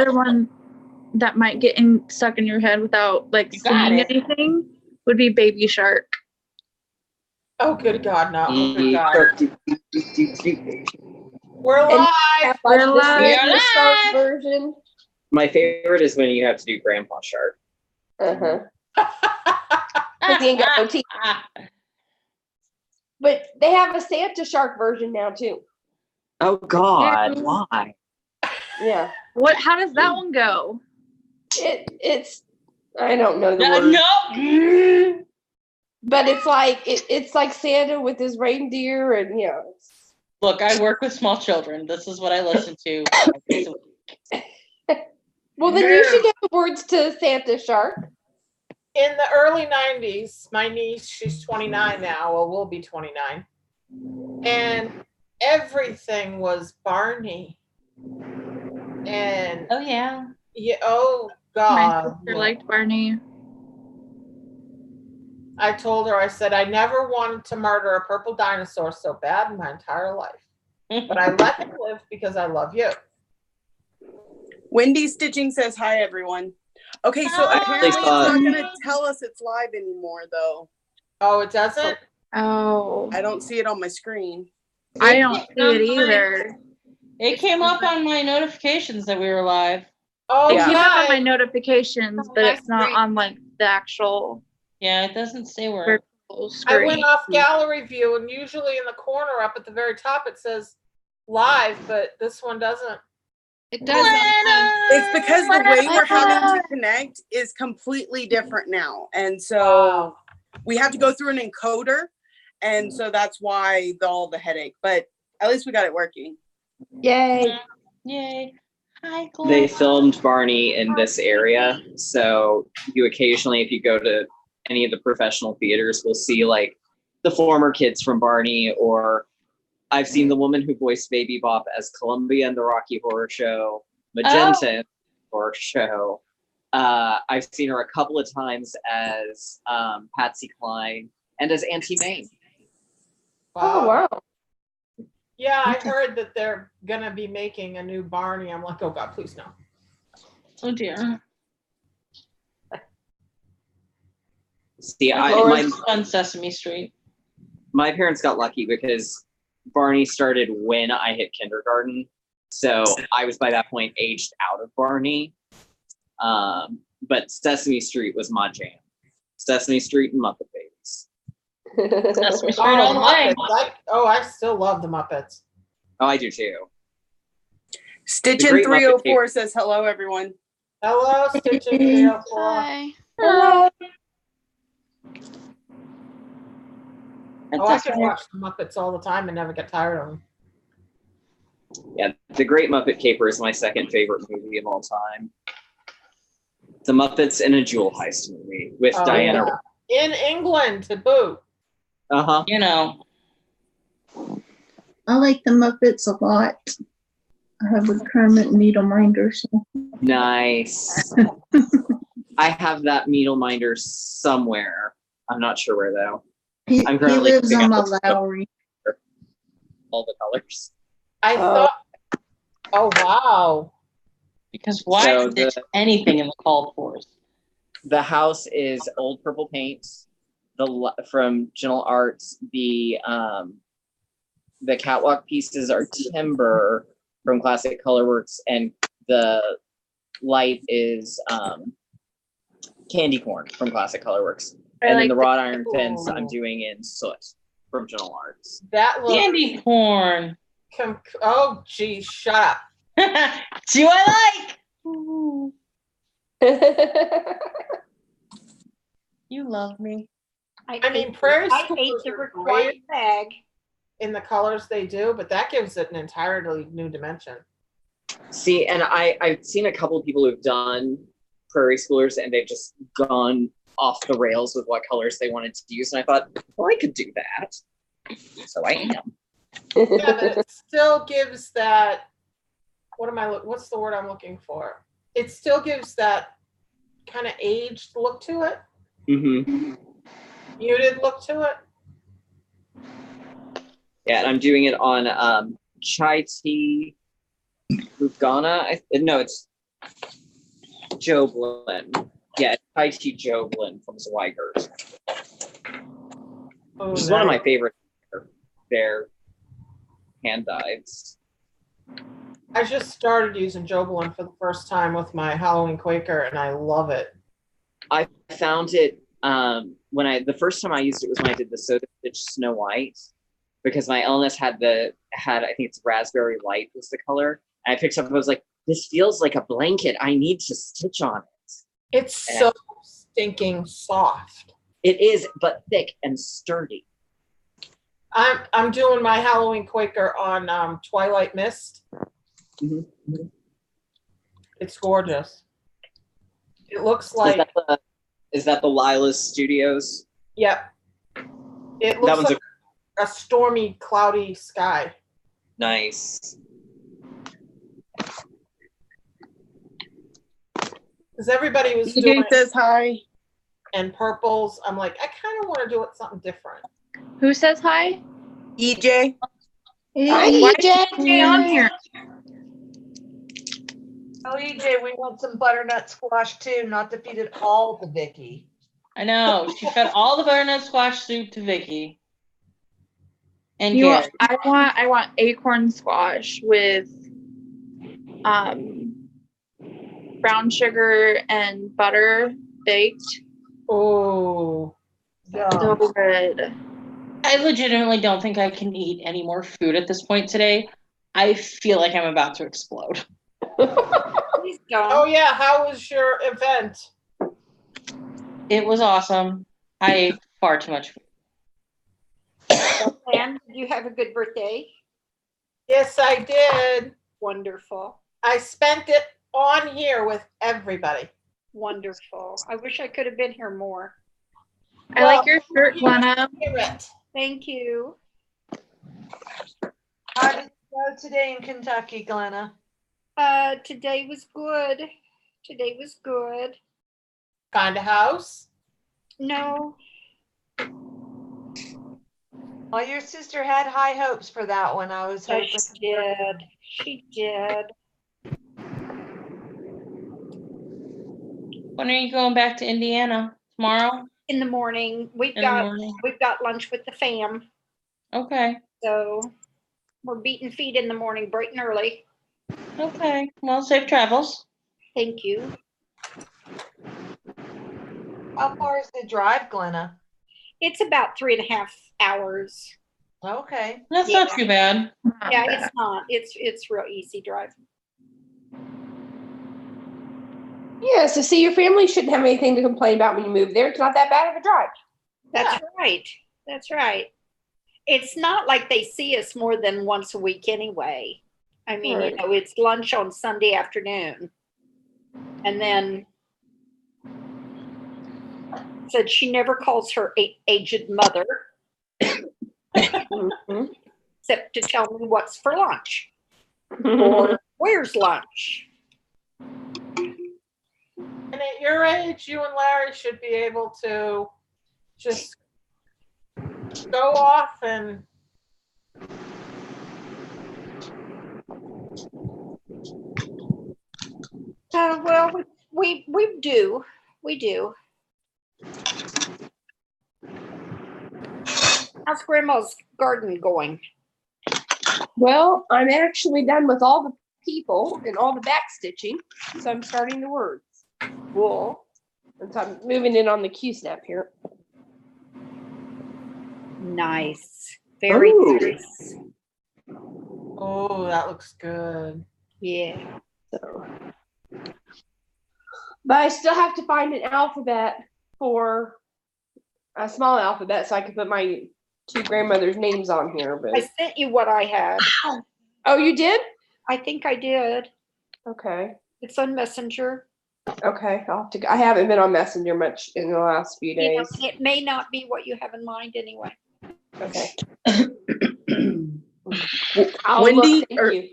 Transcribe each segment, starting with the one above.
other one that might get stuck in your head without like seeing anything would be Baby Shark. Oh, good God, no. Oh, good God. We're live. We're live. The Shark version. My favorite is when you have to do Grandpa Shark. He ain't got no teeth. But they have a Santa Shark version now too. Oh God, why? Yeah. How does that one go? It's I don't know the word. No. But it's like Santa with his reindeer and Look, I work with small children. This is what I listen to. Well, then you should get the words to Santa Shark. In the early 90s, my niece, she's 29 now, well, we'll be 29. And everything was Barney. And oh God. My sister liked Barney. I told her, I said, I never wanted to murder a purple dinosaur so bad in my entire life. But I let him live because I love you. Wendy Stitching says, hi, everyone. Okay, so apparently it's not going to tell us it's live anymore, though. Oh, it doesn't? Oh. I don't see it on my screen. I don't see it either. It came up on my notifications that we were live. Oh, it came up on my notifications, but it's not on like the actual. Yeah, it doesn't say where. I went off gallery view, and usually in the corner up at the very top it says live, but this one doesn't. It does. It's because the way we're having to connect is completely different now. And so we have to go through an encoder. And so that's why all the headache. But at least we got it working. Yay. Yay. Hi, Glenn. They filmed Barney in this area. So you occasionally, if you go to any of the professional theaters, will see like the former kids from Barney, or I've seen the woman who voiced Baby Bop as Columbia in the Rocky Horror Show, Magenta in the Horror Show. I've seen her a couple of times as Patsy Cline and as Auntie May. Wow. Oh, wow. Yeah, I heard that they're going to be making a new Barney. I'm like, oh, God, please no. Oh, dear. See, on Sesame Street. My parents got lucky because Barney started when I hit kindergarten. So I was by that point aged out of Barney. But Sesame Street was my jam. Sesame Street and Muppet Babies. Sesame Street all the way. I still love the Muppets. Oh, I do too. Stitchin 304 says hello, everyone. Hello, Stitchin 304. Hi. Hello. I can watch the Muppets all the time and never get tired of them. Yeah, The Great Muppet Caper is my second favorite movie of all time. The Muppets in a Jewel Heist movie with Diana. Yeah. In England to boot. Uh-huh. You know. I like the Muppets a lot. I have a Kermit Needleminder. So. Nice. I have that Needleminder somewhere. I'm not sure where though. He lives on my Lowry. All the colors. I thought. Oh wow! Because why is there anything in the called force? The house is old purple paint. From Gentle Arts. The catwalk pieces are timber from Classic Colorworks, and the light is candy corn from Classic Colorworks. And then the wrought iron fence I'm doing in soot from Gentle Arts. That looks candy corn. Oh, geez, shut up. Do I like? You love me. I mean, Prairie I hate the required bag in the colors they do, but that gives it an entirely new dimension. See, and I've seen a couple of people who've done Prairie Schoolers, and they've just gone off the rails with what colors they wanted to use, and I thought, well, I could do that. So I am. Yeah, but it still gives that. What's the word I'm looking for? It still gives that kind of aged look to it. Mm-hmm. Muted look to it. Yeah, and I'm doing it on Chai Tea Ghana. No, it's Joblin. Yeah, Tai Chi Joblin from Zweigert, Oh, which is one of my nice. favorite their hand dives. I just started using Joblin for the first time with my Halloween Quaker, and I love it. I found it the first time I used it was when I did the Soda Stitch Snow White, because my illness had I think it's raspberry light was the color. And I picked up, I was like, this feels like a blanket. I need to stitch on it. It's so stinking soft. It is, but thick and sturdy. I'm doing my Halloween Quaker on Twilight Mist. Mm-hmm. It's gorgeous. It looks like Is that the Lila's Studios? Yep. It That looks one's like a stormy, cloudy sky. nice. Because everybody was EJ doing says hi. and purples. I'm like, I kind of want to do it something different. Who says hi? EJ. Hi, Why EJ. is he on here? Oh, EJ, we want some butternut squash too, not to feed it all to Vicky. I know. She fed all the butternut squash soup to Vicky. And You Gary. want, I want acorn squash with brown sugar and butter baked. Oh, So good. I legitimately don't think I can eat any more food at this point today. I feel like I'm about to explode. Please don't. oh yeah. How was your event? It was awesome. I ate far too much food. Pam, did you have a good birthday? Yes, I did. Wonderful. I spent it on here with everybody. Wonderful. I wish I could have been here more. I like your shirt, Glenna. Hear it. Thank you. How did it go today in Kentucky, Glenna? Today was good. Today was good. Find a house. No, Well, your sister had high hopes for that one. I was hoping. she did. She did. When are you going back to Indiana? Tomorrow? In the morning, In the morning? we've got lunch with the fam, Okay. so we're beating feet in the morning, bright and early. Okay. Well, safe travels. Thank you. How far is the drive, Glenna? It's about 3.5 hours. Okay. That's Yeah. not too bad. Yeah, it's not. It's real easy drive. Yeah, so see, your family shouldn't have anything to complain about when you move there. It's not that bad of a drive. That's right. That's right. It's not like they see us more than once a week anyway. I mean, Right. you know, it's lunch on Sunday afternoon. And then said she never calls her aged mother Mhm. except to tell me what's for lunch or where's lunch. And at your age, you and Larry should be able to just go off and Well, we do. We do. How's Grandma's garden going? Well, I'm actually done with all the people and all the back stitching, so I'm starting the words. Cool. And so I'm moving in on the Q snap here. Nice. Very Ooh. nice. oh, that looks good. Yeah. So, but I still have to find an alphabet for a small alphabet so I can put my two grandmothers' names on here. I But sent you what I had. oh, you did? I think I did. Okay. It's on Messenger. Okay. I'll have to. I haven't been on Messenger much in the last few You know, days. it may not be what you have in mind anyway. Okay. Wendy, Thank or- you.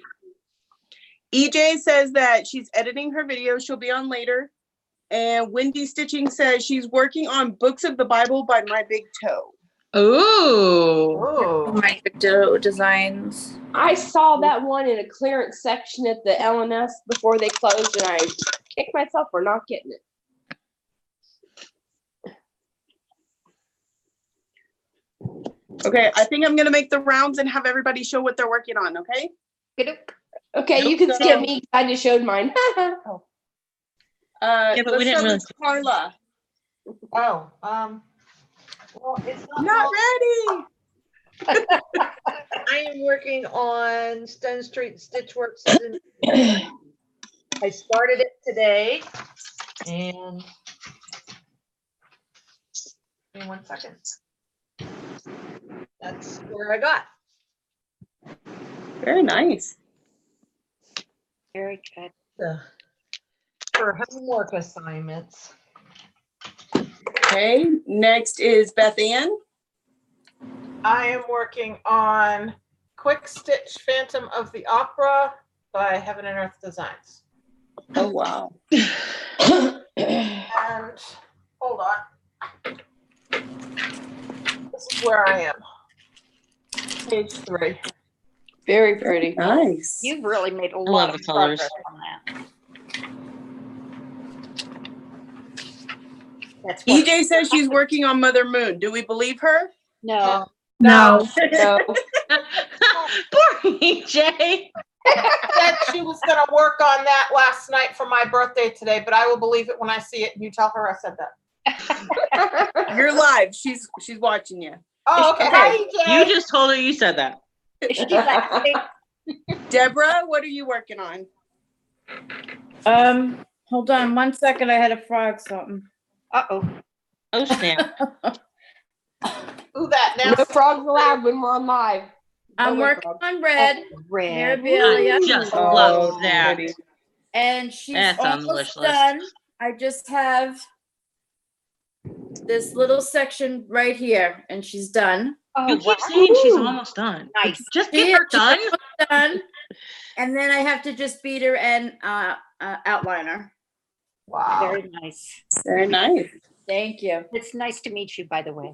EJ says that she's editing her video. She'll be on later. And Wendy Stitching says she's working on Books of the Bible by My Big Toe. Ooh. Oh, My Godot designs. I saw that one in a clearance section at the LNS before they closed, and I kicked myself for not getting it. Okay, I think I'm gonna make the rounds and have everybody show what they're working on, okay? Okay, you can skip me. I just showed mine. Oh. Yeah, but we Let's didn't start really- with Carla. Oh, well, it's not Not ready. I am working on Stone Street Stitchwork season. I started it today, and give me 1 second. That's where I got. Very nice. Very good. For homework assignments. Okay, next is Beth Ann. I am working on Quick Stitch Phantom of the Opera by Heaven and Earth Designs. Oh, wow. And hold on. This is where I am. Page 3. Very pretty. Nice. You've really made a love lot the of colors. progress on that. That's what, EJ says she's working on Mother Moon. Do we believe her? no. No. No. Poor EJ. Said she was gonna work on that last night for my birthday today, but I will believe it when I see it. You tell her I said that. You're live. She's watching you. Oh, okay. Hi, EJ. You just told her you said that. She's like, Deborah, what are you working on? Hold on 1 second. I had to frog something. uh-oh. Oh, snap. Who that now? No frogs allowed when we're on live. I'm No working frog. on Red, Red. Mirabilia, I just Oh, love that. pretty. and she's That's on the almost wish list. done. I just have this little section right here, and she's done. Oh, You keep wow. saying she's almost done. Nice. Just get her She's done. almost done. And then I have to just beat her and outline her. Wow. Very nice. Very nice. Thank you. It's nice to meet you, by the way.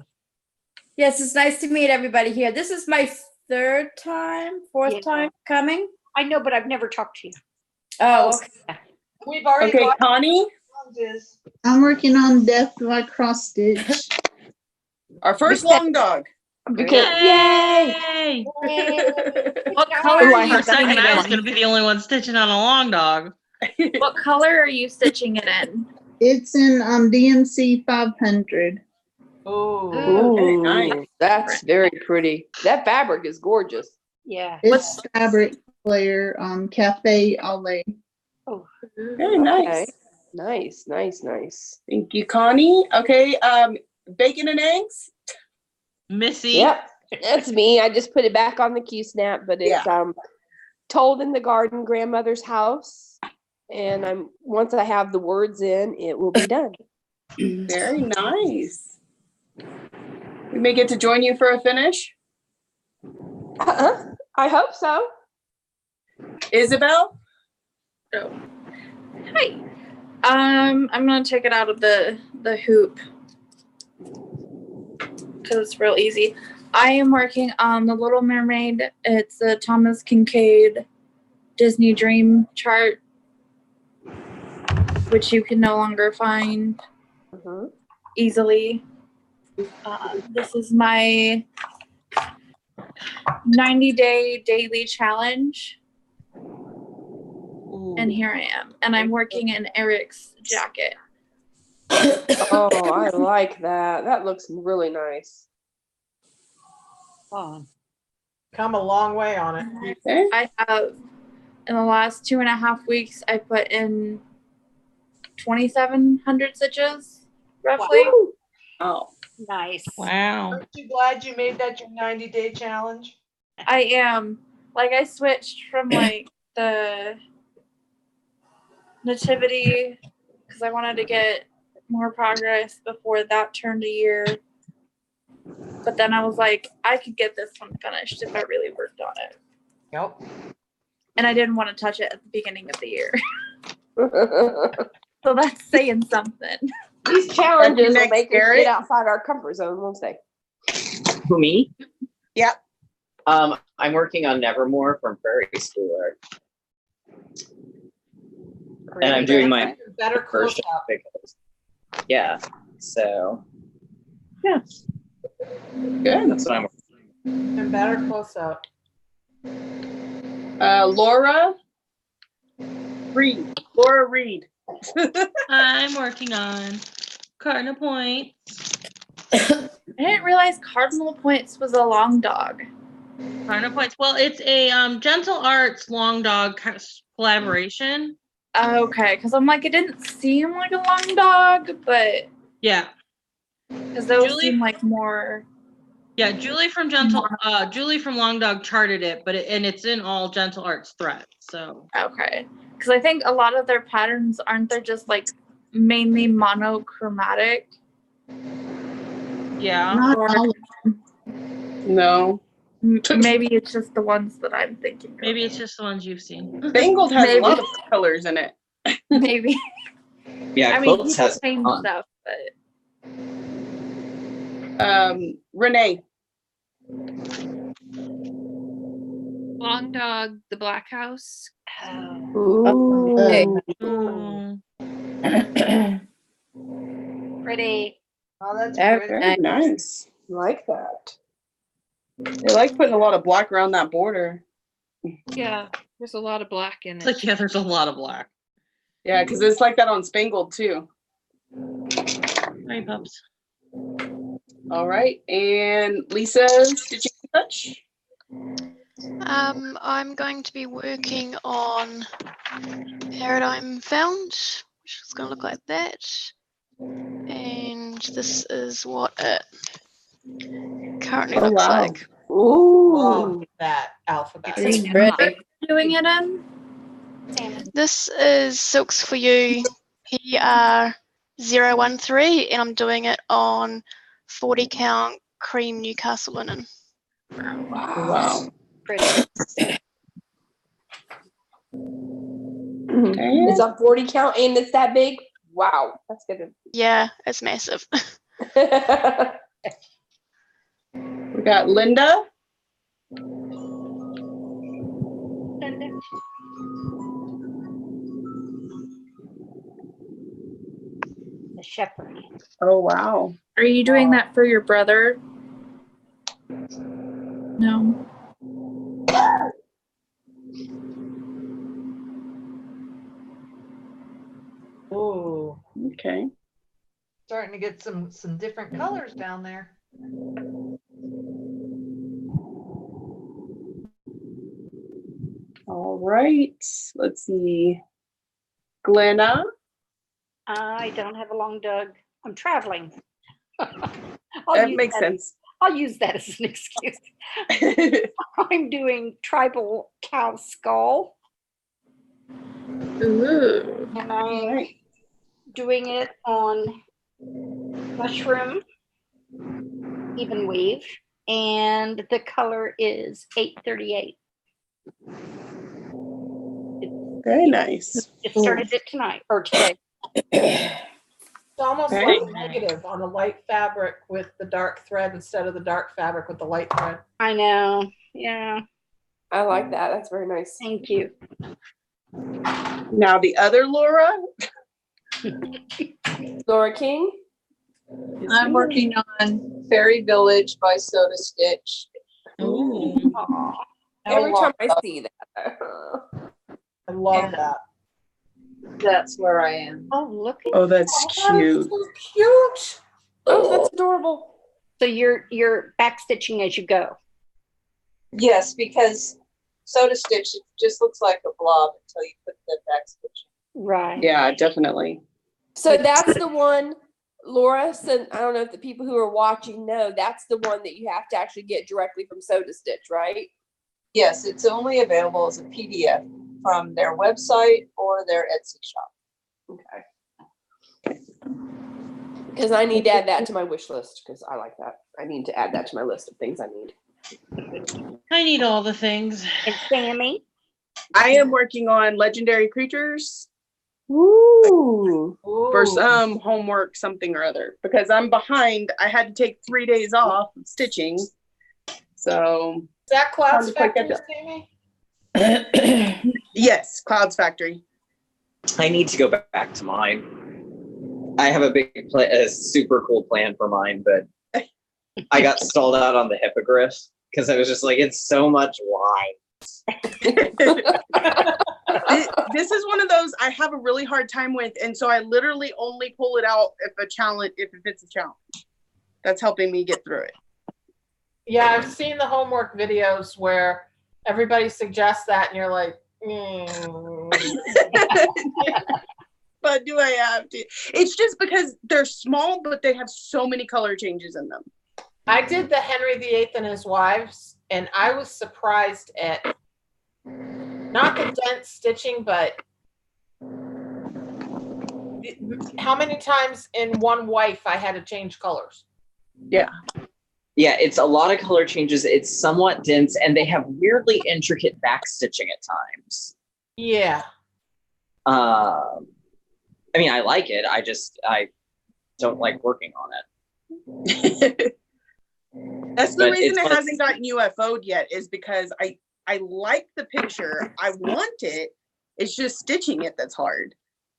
Yes, it's nice to meet everybody here. This is my fourth Yeah. time coming. I know, but I've never talked to you. Oh, okay. We've already Okay, got Connie, this. I'm working on Death by Cross Stitch. our first long dog. Because yay! Yay! What color Oh, are I you For a have second, I was stitching going to be the only one stitching on a long dog. it in? What color are you stitching it in? It's in DMC 500. Ooh. Very nice. That's very pretty. That fabric is gorgeous. Yeah. It's fabric layer, Cafe Au lait. Very nice. Okay. Nice, nice, nice. Thank you, Connie. Okay, bacon and eggs. Missy. Yep, that's me. I just put it back on the Q-snap, but it's told in the garden, grandmother's house, and once I have the words in, it will be done. Very nice. We may get to join you for a finish. I hope so. Isabel. Hi. I'm gonna take it out of the hoop because it's real easy. I am working on the Little Mermaid. It's a Thomas Kincaid Disney Dream chart, which you can no longer find easily. This is my 90-day daily challenge. And here I am. And I'm working in Eric's jacket. Oh, I like that. That looks really nice. Fun. Come a long way on it. Okay. I have, in the last 2.5 weeks, I put in 2,700 stitches, roughly. Oh, Nice. Wow. Aren't you glad you made that your 90-day challenge? I am. Like, I switched from, like, the nativity, because I wanted to get more progress before that turned a year. But then I was like, I could get this one finished if I really worked on it. Yep. And I didn't want to touch it at the beginning of the year. So that's saying something. These challenges will next, make us Eric. get outside our comfort zone, won't they? Who, me? Yep. I'm working on Nevermore from Prairie Schooler. And I'm doing my Better close version up. because, yeah. So, yeah. Good. That's what I'm And better close up. Laura Reed. Laura Reed. I'm working on Cardinal Point. I didn't realize Cardinal Points was a long dog. Cardinal Points. Well, it's a Gentle Arts Long Dog collaboration. Okay, because I'm like, it didn't seem like a long dog, but Yeah. because those Julie- seem like more. Yeah, Julie from Long Dog charted it, but it's in all Gentle Arts threads. So Okay, because I think a lot of their patterns aren't they just like mainly monochromatic? yeah. Not Or all. No. maybe it's just the ones that I'm thinking of. Maybe it's just the ones you've seen. Spangled has Maybe. a lot of colors in it. Maybe. Yeah, I mean, Quilts he's has the same fun. stuff, but Renee. Long Dog, The Black House. Ooh. Ooh. Pretty. Oh, that's Very pretty. nice. Nice. Like that. They like putting a lot of black around that border. Yeah, there's a lot of black in It's it. like, yeah, there's a lot of black. Yeah, because it's like that on Spangled too. Hi, pups. All right. And Lisa, did you touch? I'm going to be working on Paradigm Found, which is going to look like that. And this is what it currently looks like. Ooh. Love that alphabet. It's what pretty. are you doing it in? This is Silks for You PR013, and I'm doing it on 40 count cream Newcastle linen. Wow. Pretty. It's a 40 count and it's that big. Wow, that's good. Yeah, it's massive. We got Linda. The shepherd. Oh, wow. Are you doing that for your brother? No. Ooh. Okay. Starting to get some different colors down there. All right. Let's see. Glenna. I don't have a long dog. I'm traveling. That makes sense. I'll use that as an excuse. I'm doing tribal cow skull. Ooh. And I'm doing it on mushroom even weave. And the color is 838. Very nice. Just started it tonight or today. It's almost Okay. like negative on a light fabric with the dark thread instead of the dark fabric with the light thread. I know. Yeah. I like that. That's very nice. Thank you. Now the other Laura. Laura King. I'm working on Fairy Village by Soda Stitch. Ooh. Every love time I that. see that. I love Yeah. that. That's where I am. Oh, look at Oh, that's cute. So cute. Oh, that's adorable. So you're back stitching as you go. Yes, because Soda Stitch, it just looks like a blob until you put the back stitch. Right. Yeah, definitely. So that's the one, Laura, so I don't know if the people who are watching know, that's the one that you have to actually get directly from Soda Stitch, right? Yes, it's only available as a PDF from their website or their Etsy shop. Okay. Because I need to add that to my wish list because I like that. I need to add that to my list of things I need. I need all the things. And Sammy. I am working on Legendary Creatures Ooh. version for some homework, something or other, because I'm behind. I had to take 3 days off of stitching. So Is that Clouds Hard to quite Factory, catch Jamie? yes, Clouds Factory. I need to go back to mine. I have a super cool plan for mine, but I got stalled out on the hippogriff because I was just like, it's so much lines. This is one of those I have a really hard time with, and so I literally only pull it out if it's a challenge. That's helping me get through it. Yeah, I've seen the homework videos where everybody suggests that, and you're like, But do I have to? It's just because they're small, but they have so many color changes in them. I did the Henry VIII and his wives, and I was surprised at not the dent stitching, but how many times in one wife I had to change colors. Yeah. Yeah, it's a lot of color changes. It's somewhat dense, and they have weirdly intricate back stitching at times. Yeah. I mean, I like it. I don't like working on it. That's the But reason it's it hasn't gotten UFO'd yet, is because I like the picture. I want it. It's just stitching it that's hard.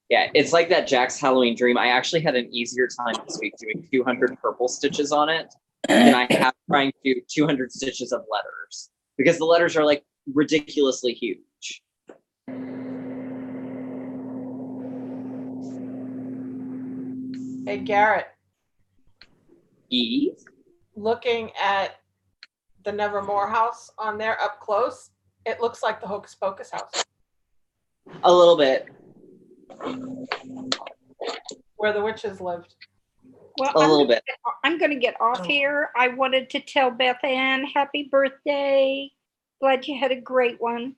Yeah, it's like that Jack's Halloween Dream. I actually had an easier time this week doing 200 purple stitches on it than I have trying to do 200 stitches of letters, because the letters are like ridiculously huge. Hey, Garrett. Eve? Looking at the Nevermore house on there up close, it looks like the Hocus Pocus house. A little bit. Where the witches lived. Well, A little bit. I'm going to get off here. I wanted to tell Beth Ann happy birthday. Glad you had a great one.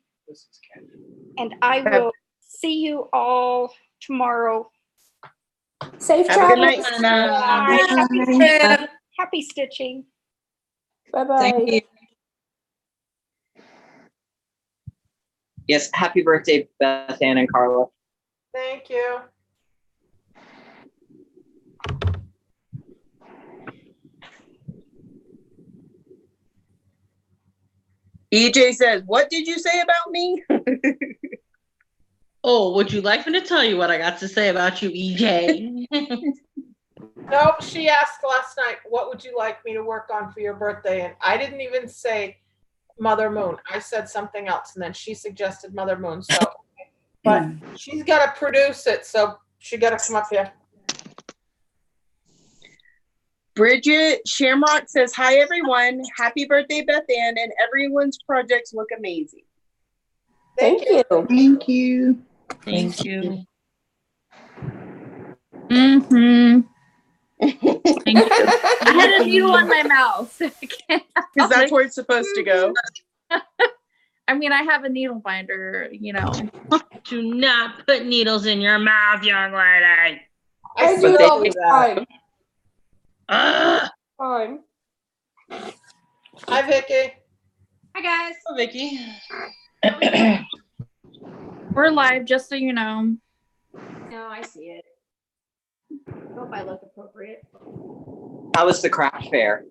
And I will see you all tomorrow. Safe Have a good travels. night. Bye. Happy stitching. Bye-bye. Thank you. Yes, happy birthday, Beth Ann and Carla. Thank you. EJ says, "What did you say about me?" Oh, would you like me to tell you what I got to say about you, EJ? Nope, she asked last night, what would you like me to work on for your birthday? And I didn't even say Mother Moon. I said something else, and then she suggested Mother Moon. So, but she's got to produce it, so she got to come up here. Bridget Shamrock says, "Hi everyone, happy birthday, Beth Ann, and everyone's projects look amazing." Thank you. Thank you. Thank you. Mm-hmm. I had a needle in my mouth. Because that's where it's supposed to go. I mean, I have a needle binder, you know. Do not put needles in your mouth, young lady. I do it all the time. Fine. Hi, Vicky. Hi, guys. Oh, Vicky. We're live, just so you know. No, I see it. Hope I look appropriate. How was the craft fair?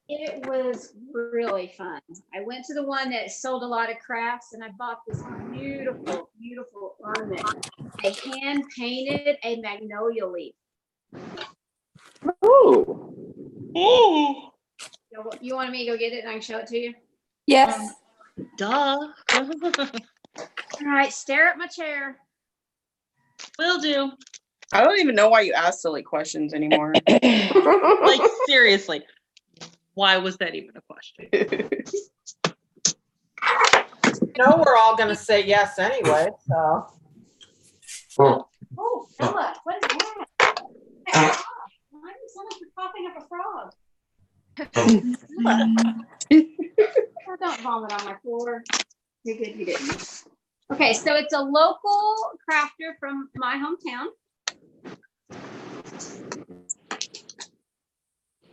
It was really fun. I went to the one that sold a lot of crafts, and I bought this beautiful, beautiful ornament. I hand painted a magnolia leaf. Oh. You want me to go get it and I can show it to you? Yes. Duh. All right, stare at my chair. Will do. I don't even know why you ask silly questions anymore. Like, seriously. Why was that even a question? No, we're all going to say yes anyway, so. Oh, Ella, what is that? Why do you sound like you're coughing up a frog? Oh, don't vomit on my floor. You're good, you didn't. Okay, so it's a local crafter from my hometown.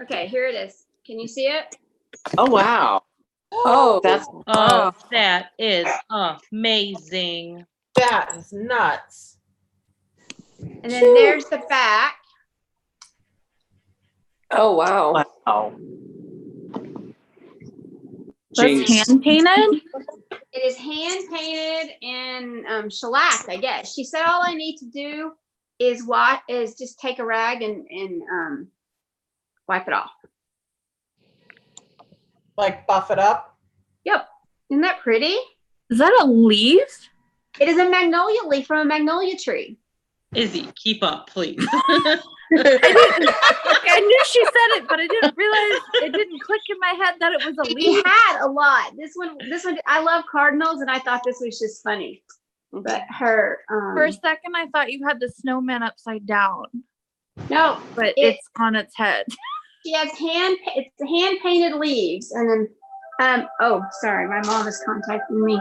Okay, here it is. Can you see it? Oh, wow. Oh, That is amazing. That is nuts. And then there's the back. Oh, wow. Wow. That's Jinx. hand painted? It is hand painted and shellacked, I guess. She said all I need to do is just take a rag and wipe it off. Like buff it up? Yep. Isn't that pretty? Is that a leaf? It is a magnolia leaf from a magnolia tree. Izzy, keep up, please. I knew she said it, but I didn't realize it didn't click in my head that it was a She leaf. had a lot. This one, I love cardinals, and I thought this was just funny. But her, For a second, I thought you had the snowman upside down, no, but it's on its head. she has it's hand painted leaves, and then, oh, sorry, my mom is contacting me.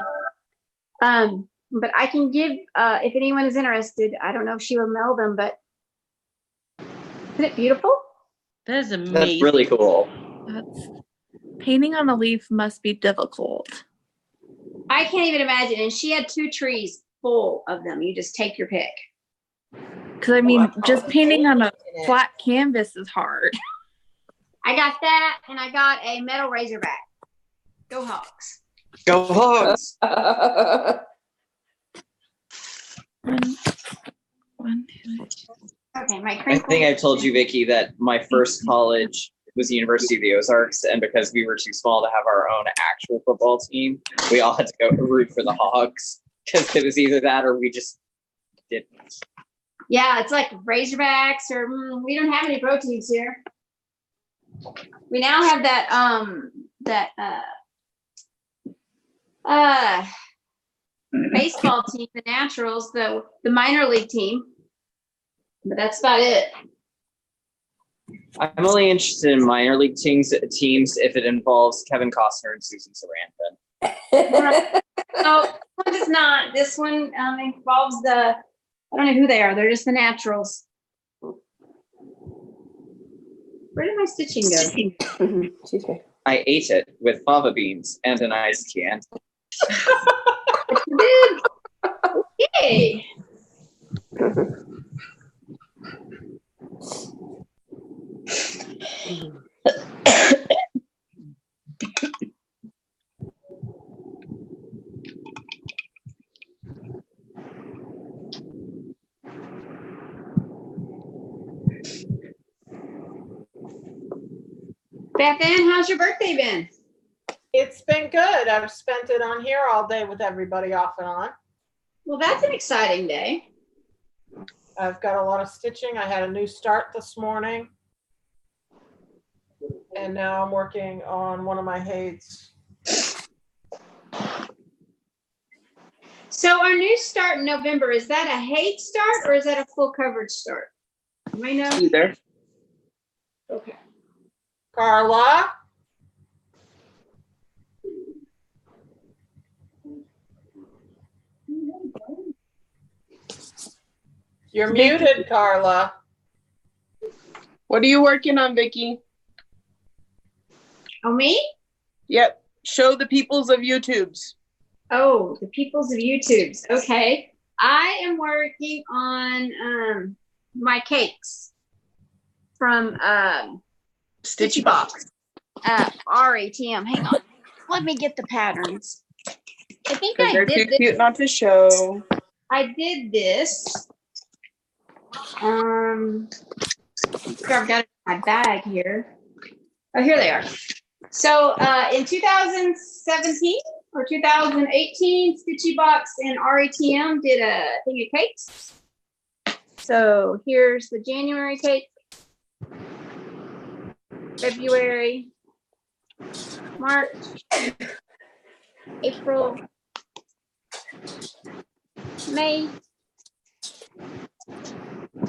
But I can give, if anyone is interested, I don't know if she will mail them, but isn't it beautiful? That is amazing. That's really cool. Painting on a leaf must be difficult. I can't even imagine. And she had 2 trees full of them. You just take your pick. Because I mean, just painting on a flat canvas is hard. I got that, and I got a metal razorback. Go Hawks. Go Hawks. Okay, my I crinkle. think I told you, Vicky, that my first college was the University of the Ozarks, and because we were too small to have our own actual football team, we all had to go root for the Hogs because it was either that or we just didn't. Yeah, it's like Razorbacks, or we don't have any proteins here. We now have that baseball team, the Naturals, the minor league team, but that's about it. I'm only interested in minor league teams if it involves Kevin Costner and Susan Sarandon. No, this one does not. This one involves I don't know who they are. They're just the Naturals. Where did my stitching go? Excuse me. I ate it with fava beans and an iced can. Yay! Beth Ann, how's your birthday been? It's been good. I've spent it on here all day with everybody off and on. Well, that's an exciting day. I've got a lot of stitching. I had a new start this morning. And now I'm working on one of my Hades. So our new start in November, is that a hate start or is that a full coverage start? Do I know? Either. Okay. Carla? You're muted, Carla. What are you working on, Vicky? Oh, me? Yep. Show the peoples of YouTubes. Oh, the peoples of YouTubes. Okay. I am working on my cakes from Stitchy Box. RATM. Hang on. Let me get the patterns. I think I They're too did this. cute not to show. I did this. I've got it in my bag here. Oh, here they are. So in 2017 or 2018, Stitchy Box and RATM did a thing of cakes. So here's the January cake, February, March, April, May,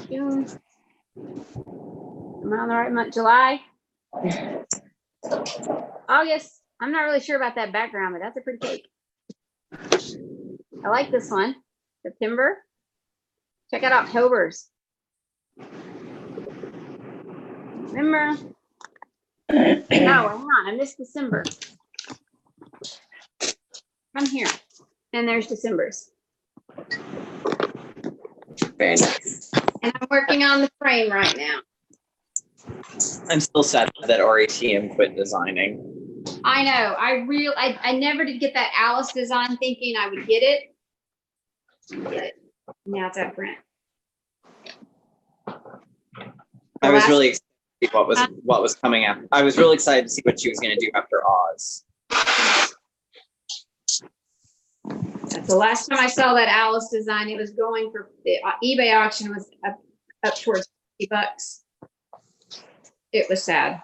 June. Am I on the right month? July, August. I'm not really sure about that background, but that's a pretty cake. I like this one. September. Check out October's. November. No, hang on. I missed December. Come here. And there's December's. Very nice. And working on the frame right now. I'm still sad that RATM quit designing. I know. I never did get that Alice design thinking I would get it. Get it. Now it's at print. I was really excited to see what was coming after. I was really excited to see what she was going to do after Oz. The last time I saw that Alice design, it was going for the eBay auction was up towards $50. It was sad.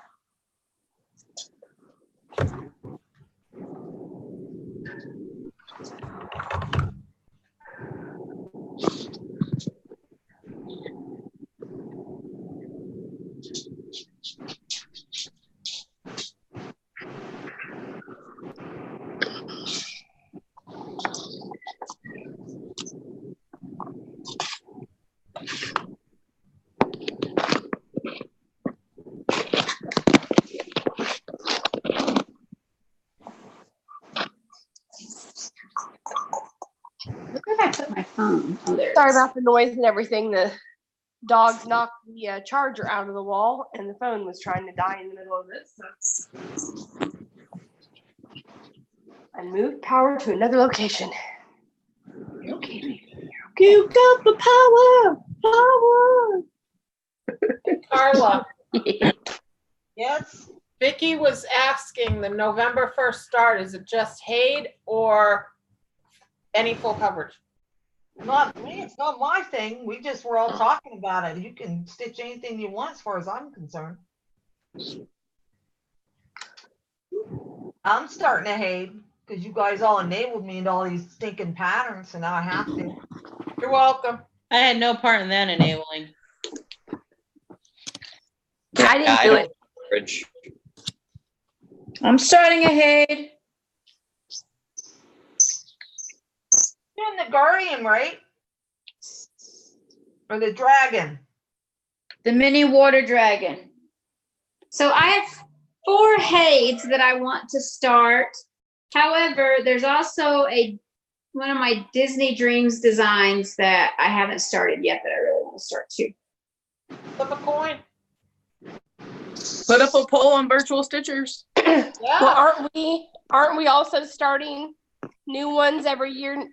Look where I put my phone. Oh, there. Sorry about the noise and everything. The dogs knocked the charger out of the wall, and the phone was trying to die in the middle of it. So I moved power to another location. Okay. You got the power. Carla. Yes. Vicky was asking the November 1st start, is it just Haid or any full coverage? Not me. It's not my thing. We just were all talking about it. You can stitch anything you want as far as I'm concerned. I'm starting to hate because you guys all enabled me into all these stinking patterns, so now I have to. You're welcome. I had no part in that enabling. I didn't do it. Coverage. I'm starting ahead. You're in the Guardian, right? Or the Dragon? The mini water dragon. So I have 4 Haids that I want to start. However, there's also one of my Disney Dreams designs that I haven't started yet that I really want to start too. Flip a coin. Put up a poll on Virtual Stitchers. Yeah. Well, aren't we also starting new ones every year?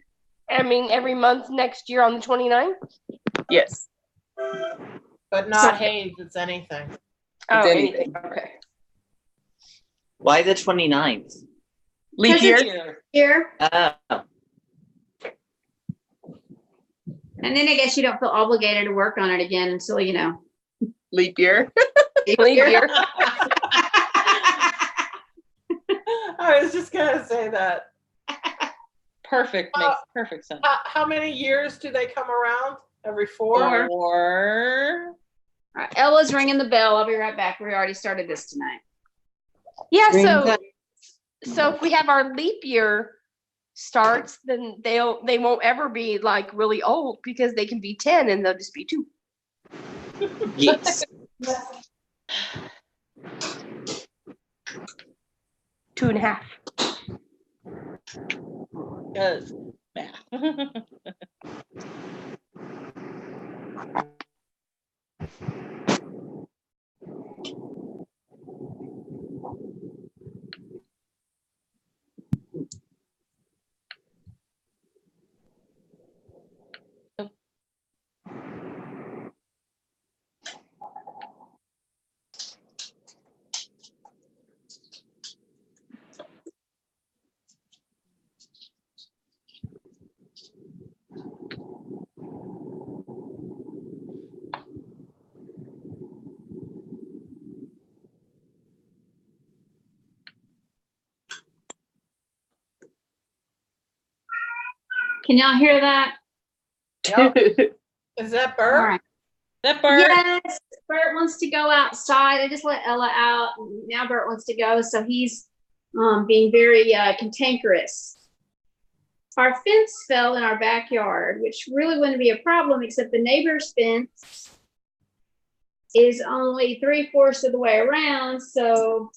I mean, every month next year on the 29th? Yes. But not Haid, it's anything. Oh, anything. Okay. Why the 29th? Leap year. Here. Oh. And then I guess you don't feel obligated to work on it again until, you know. Leap year. Leap year. I was just going to say that. Perfect. Makes perfect sense. How many years do they come around? Every 4? 4. All right, Ella's ringing the bell. I'll be right back. We already started this tonight. Yeah, so if we have our leap year starts, then they won't ever be like really old because they can be 10 and they'll just be 2. Yes. 2.5. Because math. Can y'all hear that? Yep. Is that Bert? All right. That Bert. Yes, Bert wants to go outside. I just let Ella out. Now Bert wants to go, so he's being very cantankerous. Our fence fell in our backyard, which really wouldn't be a problem, except the neighbor's fence is only 3/4 of the way around. So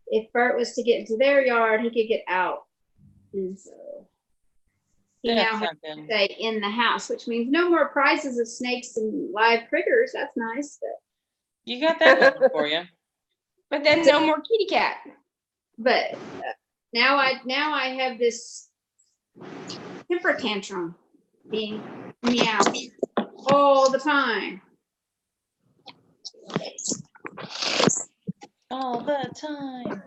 if Bert was to get into their yard, he could get out. And so he That's now has not to good. stay in the house, which means no more prizes of snakes and live critters. That's nice. You got that going for you. But then no more kitty cat. But now I have this temper tantrum being meow all the time. All the time.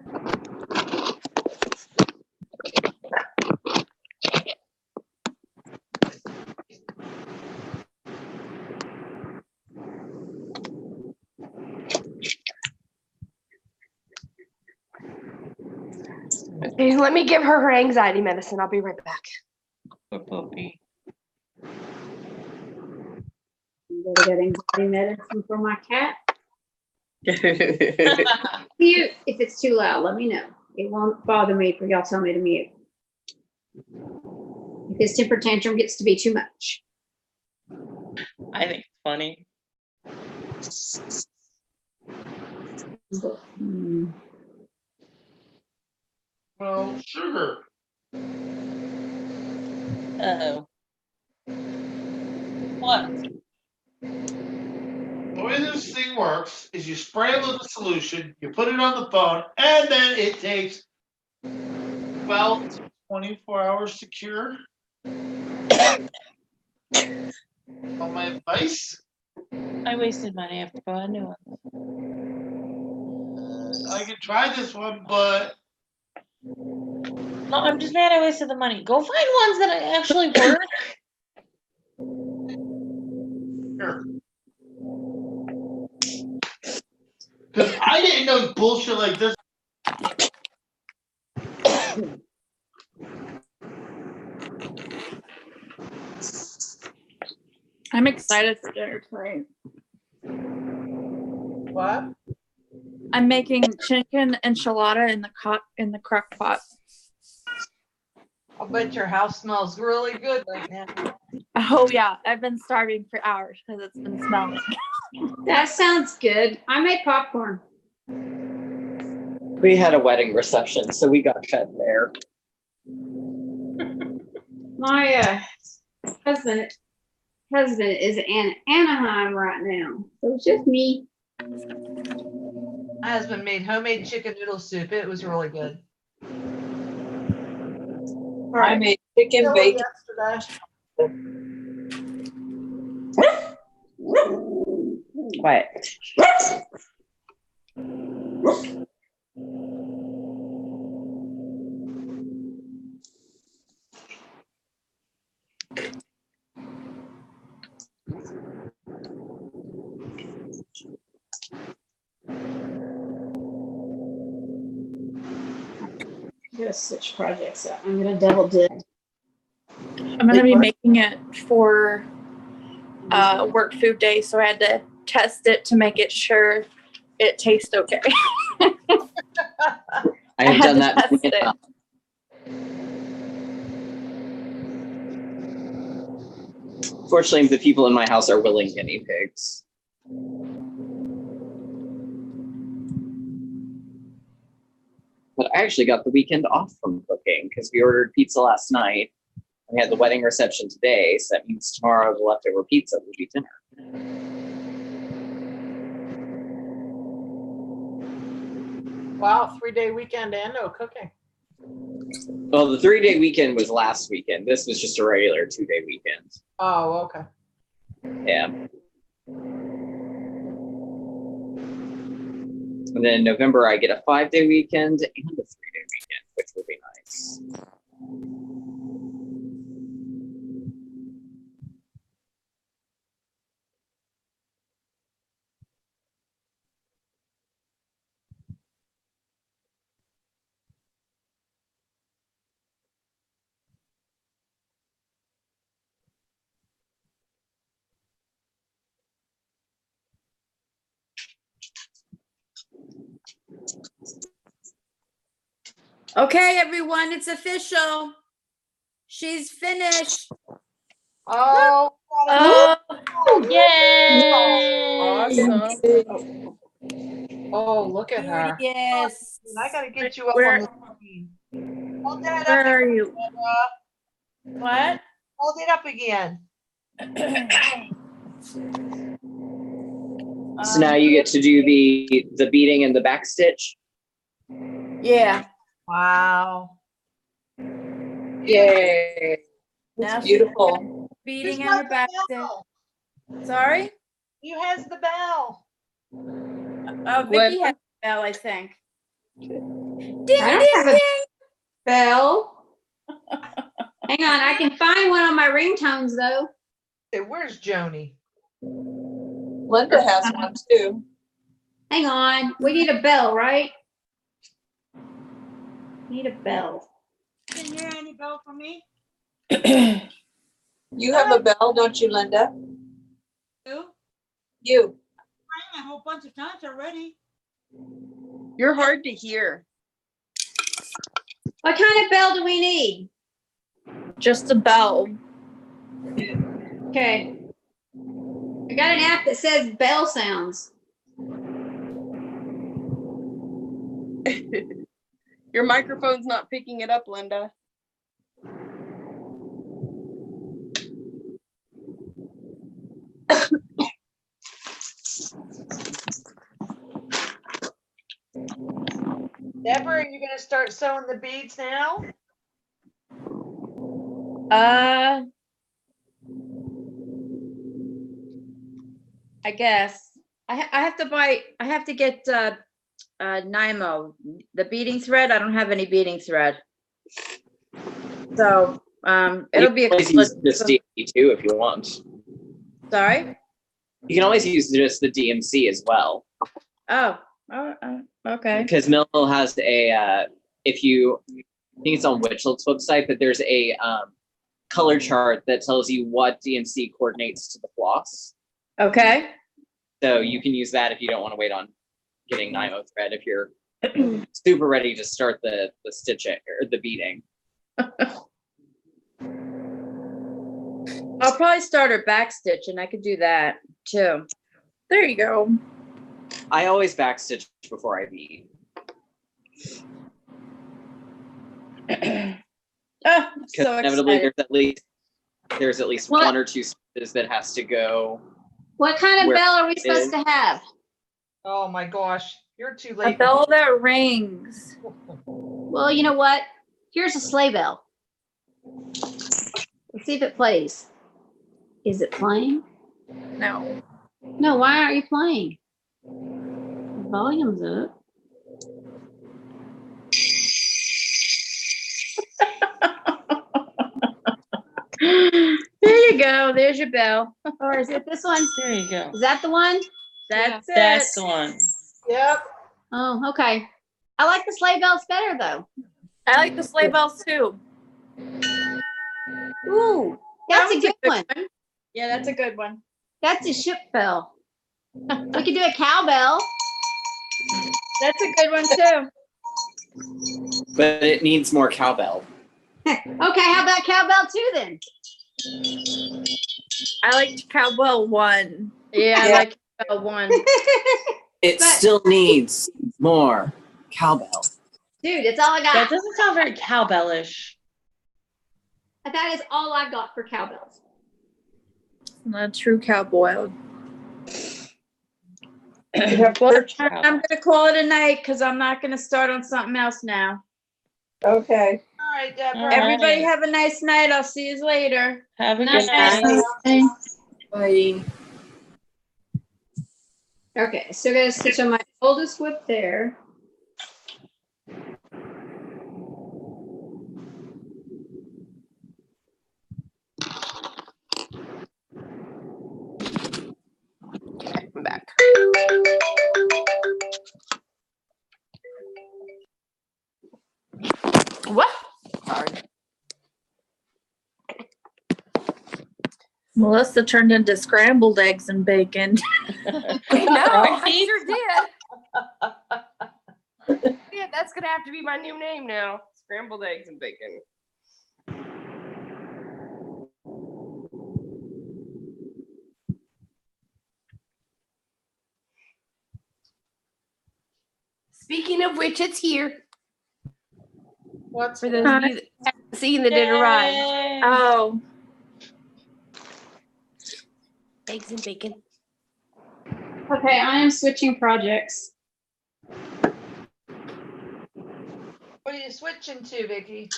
Okay, let me give her anxiety medicine. I'll be right back. Poor puppy. I'm gonna get anxiety medicine for my cat. Mute if it's too loud. Let me know. It won't bother me if y'all tell me to mute. If his temper tantrum gets to be too much. I think it's funny. Well, sugar. Uh-oh. What? The way this thing works is you spray a little solution, you put it on the phone, and then it takes about 24 hours to cure. On my advice, I wasted money after buying a new one. I could try this one, but No, I'm just mad I wasted the money. Go find ones that actually work. here. Because I didn't know bullshit like this. I'm excited for dinner tonight. What? I'm making chicken enchilada in the crock pot. I bet your house smells really good right now. Oh yeah, I've been starving for hours because it's been smelling. That sounds good. I made popcorn. We had a wedding reception, so we got fed there. My husband is in Anaheim right now, so it's just me. My husband made homemade chicken noodle soup. It was really good. I made chicken Chili bacon. yesterday. Quiet. I'm gonna switch projects up. I'm gonna double dip. I'm gonna be making it for work food day, so I had to test it to make it sure it tastes okay. I have had done to that. test it. Fortunately, the people in my house are willing guinea pigs. But I actually got the weekend off from cooking because we ordered pizza last night. We had the wedding reception today, so that means tomorrow the leftover pizza will be dinner. Wow, 3-day weekend and no cooking. Well, the 3-day weekend was last weekend. This was just a regular 2-day weekend. Oh, okay. Yeah. And then in November, I get a 5-day weekend and a 3-day weekend, which will be nice. Okay, everyone, it's official. She's finished. Oh, Yay! Awesome. Oh, look at her. Yes. I gotta get you up Where- on the screen. Oh, Dad, Where are you? What? Hold it up again. So now you get to do the beading and the back stitch. Yeah. Wow. Yay. Now That's she's beautiful. beating Who's in her got back. the bell? Sorry? Who has the bell? Oh, Vicky has a bell, I think. I don't have a bell. Hang on, I can find one on my ringtones though. Hey, where's Joni? Linda has one too. Hang on, we need a bell, right? Need a bell. Can you hear any bell from me? You have a bell, don't you, Linda? Who? You. Rang a whole bunch of times already. You're hard to hear. What kind of bell do we need? Just a bell. Okay. I got an app that says bell sounds. Your microphone's not picking it up, Linda. Deborah, are you gonna start sewing the beads now? I guess. I have to get Nymo, the beading thread. I don't have any beading thread. So it'll be a always use just DMC too if you want. Sorry? You can always use just the DMC as well. Oh, okay. Because Mill has a I think it's on Witchell's website, but there's a color chart that tells you what DMC coordinates to the floss. Okay. So you can use that if you don't want to wait on getting Nymo thread if you're super ready to start the stitching or the beading. I'll probably start her back stitch and I could do that too. There you go. I always backstitch before I bead. Oh, Because so inevitably excited. there's at least What? one or two stitches that has to go. What kind of Where bell are we it supposed is. to have? Oh my gosh, you're too A late. bell that rings. Well, you know what? Here's a sleigh bell. Let's see if it plays. Is it playing? No. No, why aren't you playing? The volume's up. There you go. There's your bell. Or is it this one? There you go. Is that the one? That's it. That's the one. Yep. Oh, okay. I like the sleigh bells better though. I like the sleigh bells too. Ooh, that's a one's good one. Yeah, that's a good one. That's a ship bell. We could do a cowbell. That's a good one too. But it needs more cowbell. Okay, how about cowbell too then? I liked cowbell 1. Yeah, I like one. It But- still needs more cowbell. Dude, it's all I That got. doesn't sound very cowbellish. That is all I've got for cowbells. Not true cowboy. Well, I'm gonna call it a night because I'm not gonna start on something else now. Okay. All right, Deborah. All right. Everybody have a nice night. I'll see you later. Have a Nice. good night. Bye. Okay, so I'm gonna stitch on my oldest whip there. I'm back. What? Sorry. Melissa turned into scrambled eggs and bacon. I know, I sure did. Yeah, that's gonna have to be my new name now. Scrambled eggs and bacon. Speaking of which, it's here. What's For those of you that haven't seen that it arrived. Oh, Eggs and bacon. Okay, I am switching projects. What are you switching to, Vicky?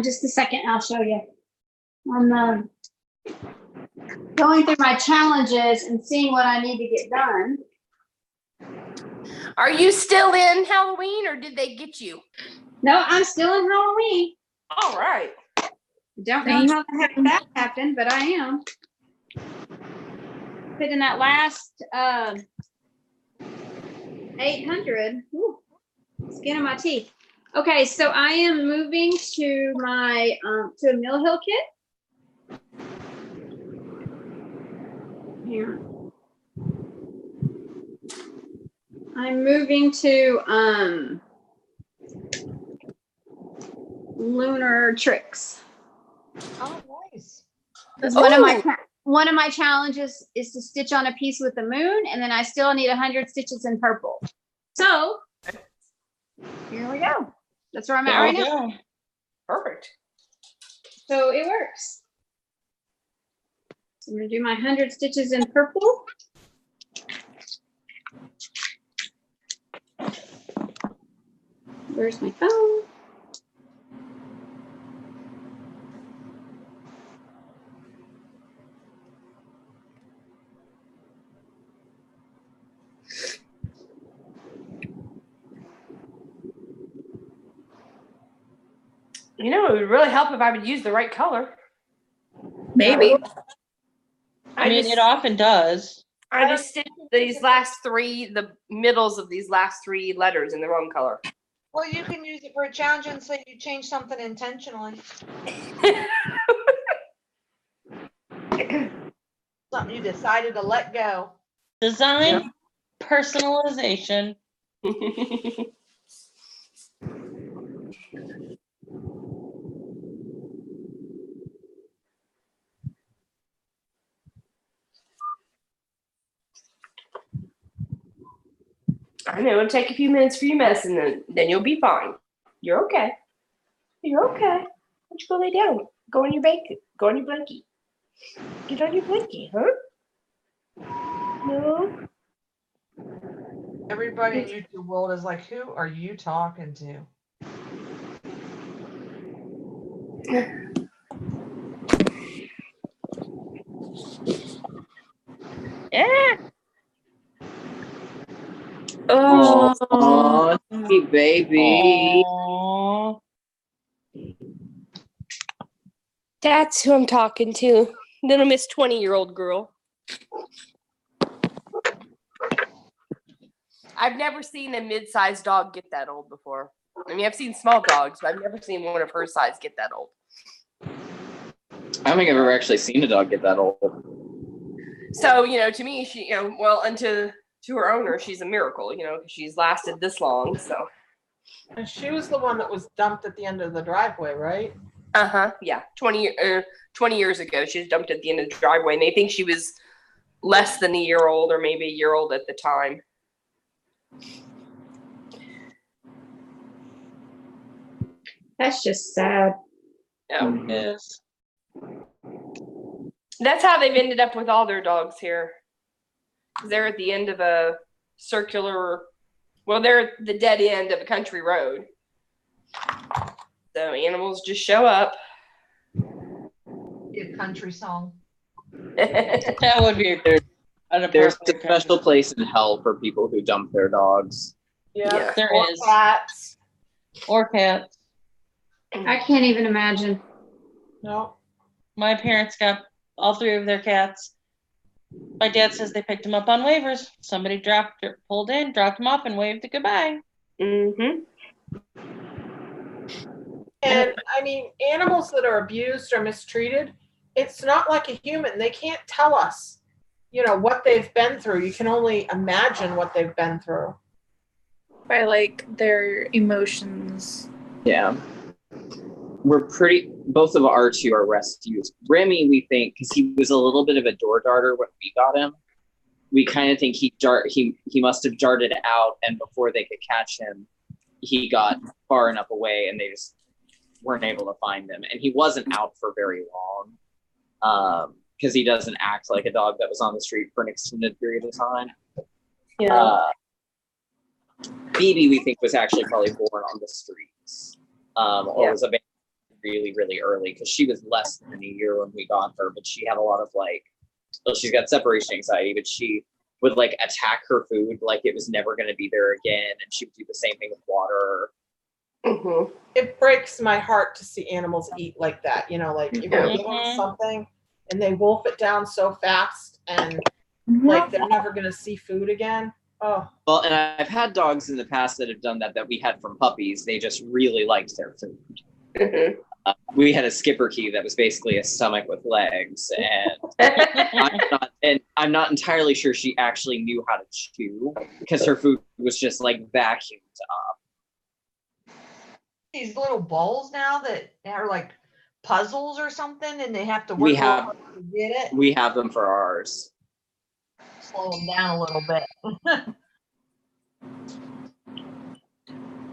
Just a second, I'll show you. I'm going through my challenges and seeing what I need to get done. Are you still in Halloween or did they get you? No, I'm still in Halloween. All right. Don't know how the heck that happened, but I am. Put in that last 800. Whew, skin of my teeth. Okay, so I am moving to my to a Mill Hill kit. Here. I'm moving to Lunar Tricks. Oh, nice. Because one of my challenges is to stitch on a piece with the moon, and then I still need 100 stitches in purple. So here we go. That's where I'm at right now. Perfect. So it works. So I'm gonna do my 100 stitches in purple. Where's my phone? You know, it would really help if I would use the right color. Maybe. I mean, it often does. I just stitched these last three, the middles of these last three letters in the wrong color. Well, you can use it for a challenge and say you changed something intentionally. Something you decided to let go. Design personalization. I know, it'll take a few minutes for your medicine, then you'll be fine. You're okay. You're okay. Why don't you go lay down? Go on your blanket. Go on your blankie. Get on your blankie, huh? No? Everybody in YouTube world is like, who are you talking to? Yeah. Oh, sweet baby. Aww. That's who I'm talking to. Little Miss 20-year-old girl. I've never seen a mid-sized dog get that old before. I mean, I've seen small dogs, but I've never seen one of her size get that old. I don't think I've ever actually seen a dog get that old. So, to me, she, and to her owner, she's a miracle, because she's lasted this long, so. And she was the one that was dumped at the end of the driveway, right? Uh-huh, yeah. 20 years ago, she was dumped at the end of the driveway, and they think she was less than a year old or maybe a year old at the time. That's just sad. Oh. Yes. That's how they've ended up with all their dogs here. They're at the end of a circular, they're at the dead end of a country road. So animals just show up. A country song. That would be There's a special place in hell for people who dump their dogs. Yeah, there or is. Cats. Or cats. I can't even imagine. No. My parents got all three of their cats. My dad says they picked them up on waivers. Somebody pulled in, dropped them off, and waved it goodbye. Mm-hmm. And I mean, animals that are abused or mistreated, it's not like a human. They can't tell us, what they've been through. You can only imagine what they've been through. By their emotions. Yeah. Both of our two are rescues. Remy, we think, because he was a little bit of a door darter when we got him, we kind of think he must have darted out, and before they could catch him, he got far enough away and they just weren't able to find him. And he wasn't out for very long. because he doesn't act like a dog that was on the street for an extended period of time. Yeah. Phoebe, we think, was actually probably born on the streets, or was abandoned really, really early because she was less than a year when we got her, but she had a lot of like, well, she's got separation anxiety, but she would like attack her food like it was never going to be there again, and she would do the same thing with water. Mm-hmm. It breaks my heart to see animals eat like that. You know, like if you give them something and they wolf it down so fast and like they're never going to see food again. Oh. Well, and I've had dogs in the past that have done that we had from puppies. They just really liked their food. Mm-hmm. We had a skipper key that was basically a stomach with legs, and I'm not entirely sure she actually knew how to chew because her food was just like vacuumed up. These little bowls now that are like puzzles or something, and they have to work We have hard to get it. We have them for ours. Slow them down a little bit.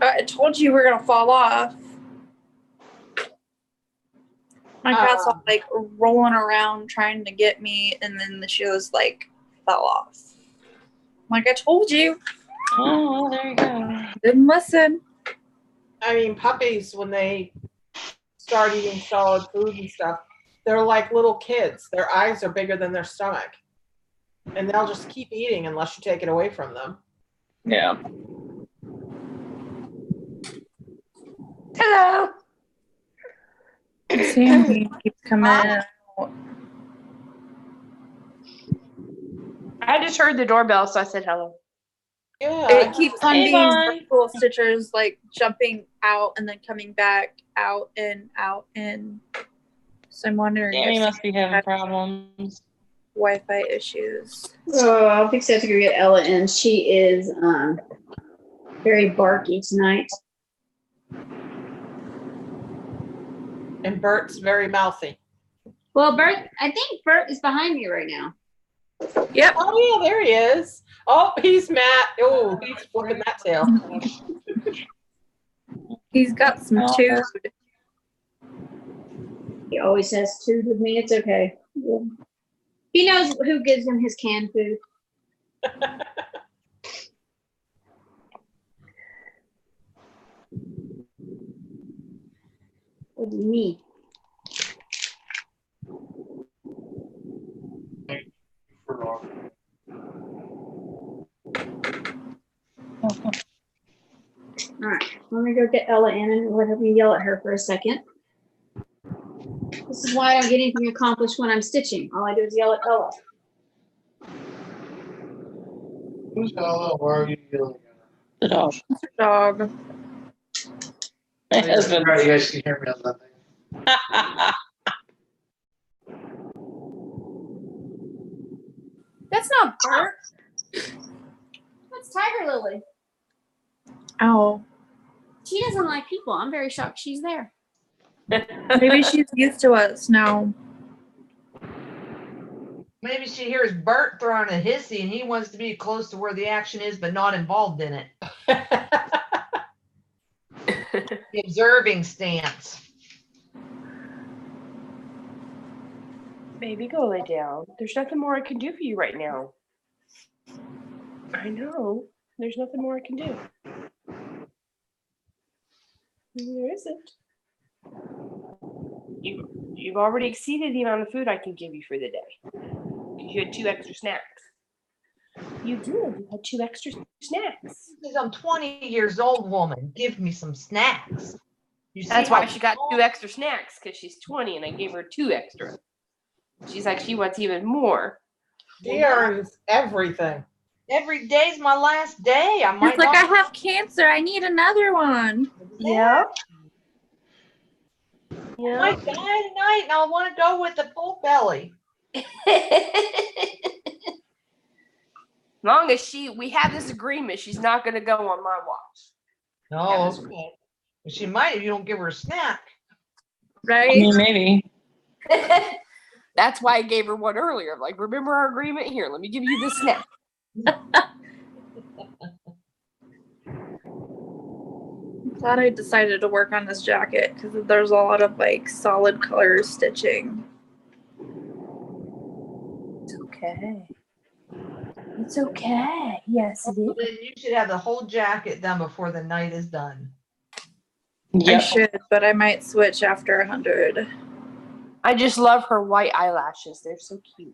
I told you we're gonna fall off. My cat's all like rolling around trying to get me, and then the shoes like fell off. Like I told you. Oh, there you go. Didn't listen. I mean, puppies, when they start eating solid food and stuff, they're like little kids. Their eyes are bigger than their stomach. And they'll just keep eating unless you take it away from them. Yeah. Hello. Sammy keeps coming in. I just heard the doorbell, so I said hello. Yeah. It keeps on Hey, being bye. circle stitchers, like jumping out and then coming back out and out and. So I'm wondering Sammy if must be having problems. Wi-Fi issues. Oh, I'll fix that to go get Ella in. She is very barky tonight. And Bert's very mouthy. Well, Bert, I think Bert is behind me right now. Yep. Oh, yeah, there he is. Oh, he's Matt. Oh, he's flipping that tail. He's got some tude. He always has tude with me. It's okay. Yeah. He knows who gives him his canned food. With me. All right, let me go get Ella in and let me yell at her for a second. This is why I don't get anything accomplished when I'm stitching. All I do is yell at Ella. Who's Ella? Why are you yelling The dog. It's a dog. My at her? husband. You guys can hear me on that thing. That's not Bert. That's Tiger Lily. Ow. She doesn't like people. I'm very shocked she's there. Maybe she's used to us now. Maybe she hears Bert throwing a hissy and he wants to be close to where the action is but not involved in it. The observing stance. Baby, go lay down. There's nothing more I can do for you right now. I know. There's nothing more I can do. There isn't. You've already exceeded the amount of food I can give you for the day. Because you had 2 extra snacks. You did. You had 2 extra snacks. Because I'm 20 years old woman. Give me some snacks. You see That's why how she got 2 extra snacks, because she's 20 and I gave her 2 extra. She's like, she wants even more. She earns everything. Every day's my last day. I might It's like not- I have cancer. I need another one. Yeah. I Yeah. might die tonight and I want to go with a full belly. As long as we have this agreement, she's not going to go on my watch. No, okay. But she might if you don't give her a snack. Right? I mean, maybe. That's why I gave her one earlier. I'm like, remember our agreement? Here, let me give you this snack. Glad I decided to work on this jacket because there's a lot of like solid color stitching. okay. It's okay. Yes, it is. Well, then you should have the whole jacket done before the night is done. I should, but I might switch after 100. I just love her white eyelashes. They're so cute.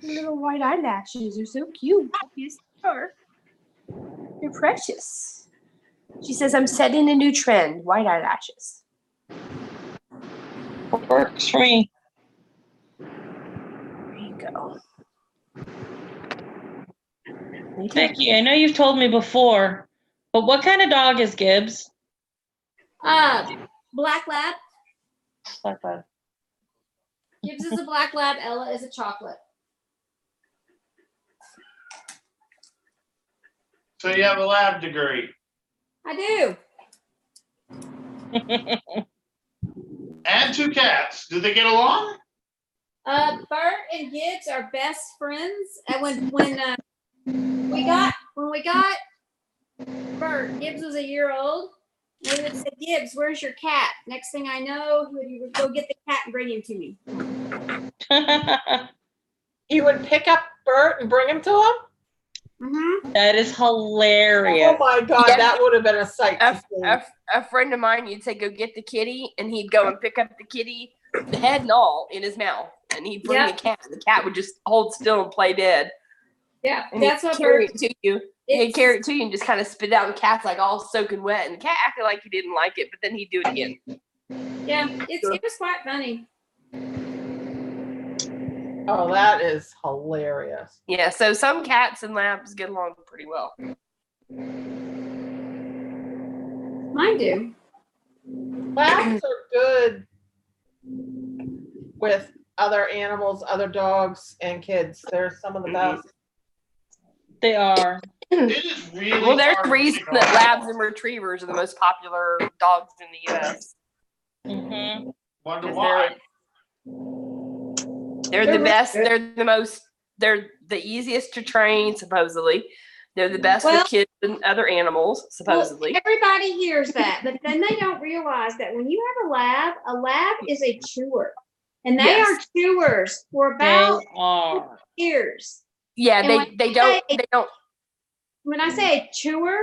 Her little white eyelashes are so cute. Yes, they are. They're precious. She says, I'm setting a new trend. White eyelashes. Works for me. There you go. Vicky, I know you've told me before, but what kind of dog is Gibbs? Black lab. Black lab. Gibbs is a black lab. Ella is a chocolate. So you have a lab degree. I do. And 2 cats. Do they get along? Bert and Gibbs are best friends. And when we got Bert, Gibbs was a year old. And we would say, Gibbs, where's your cat? Next thing I know, he would go get the cat and bring him to me. You would pick up Bert and bring him to him? Mm-hmm. That is hilarious. Oh my God, Yeah. that would have been a sight to see. A friend of mine, you'd say, go get the kitty, and he'd go and pick up the kitty, the head and all, in his mouth. And he'd bring the cat, and the cat would just hold still and play dead. Yeah, And that's he'd what carry Bert. it to you. He'd carry it to you and just kind of spit it out, and the cat's like all soaking wet. And the cat acted like he didn't like it, but then he'd do it again. Yeah, it was quite funny. Oh, that is hilarious. Yeah, so some cats and labs get along pretty well. Mine do. Labs are good with other animals, other dogs, and kids. They're some of the best. They are. It is really Well, there's hard a to reason pick that up. labs and retrievers are the most popular dogs in the U.S. Mm-hmm. Wonder 'Cause why. They're the best. They're the most. They're the easiest to train, supposedly. They're the best Well- with kids and other animals, supposedly. Well, everybody hears that, but then they don't realize that when you have a lab is a chewer. And they Yes. are chewers for They about are. years. Yeah, And when they don't. When I say a chewer,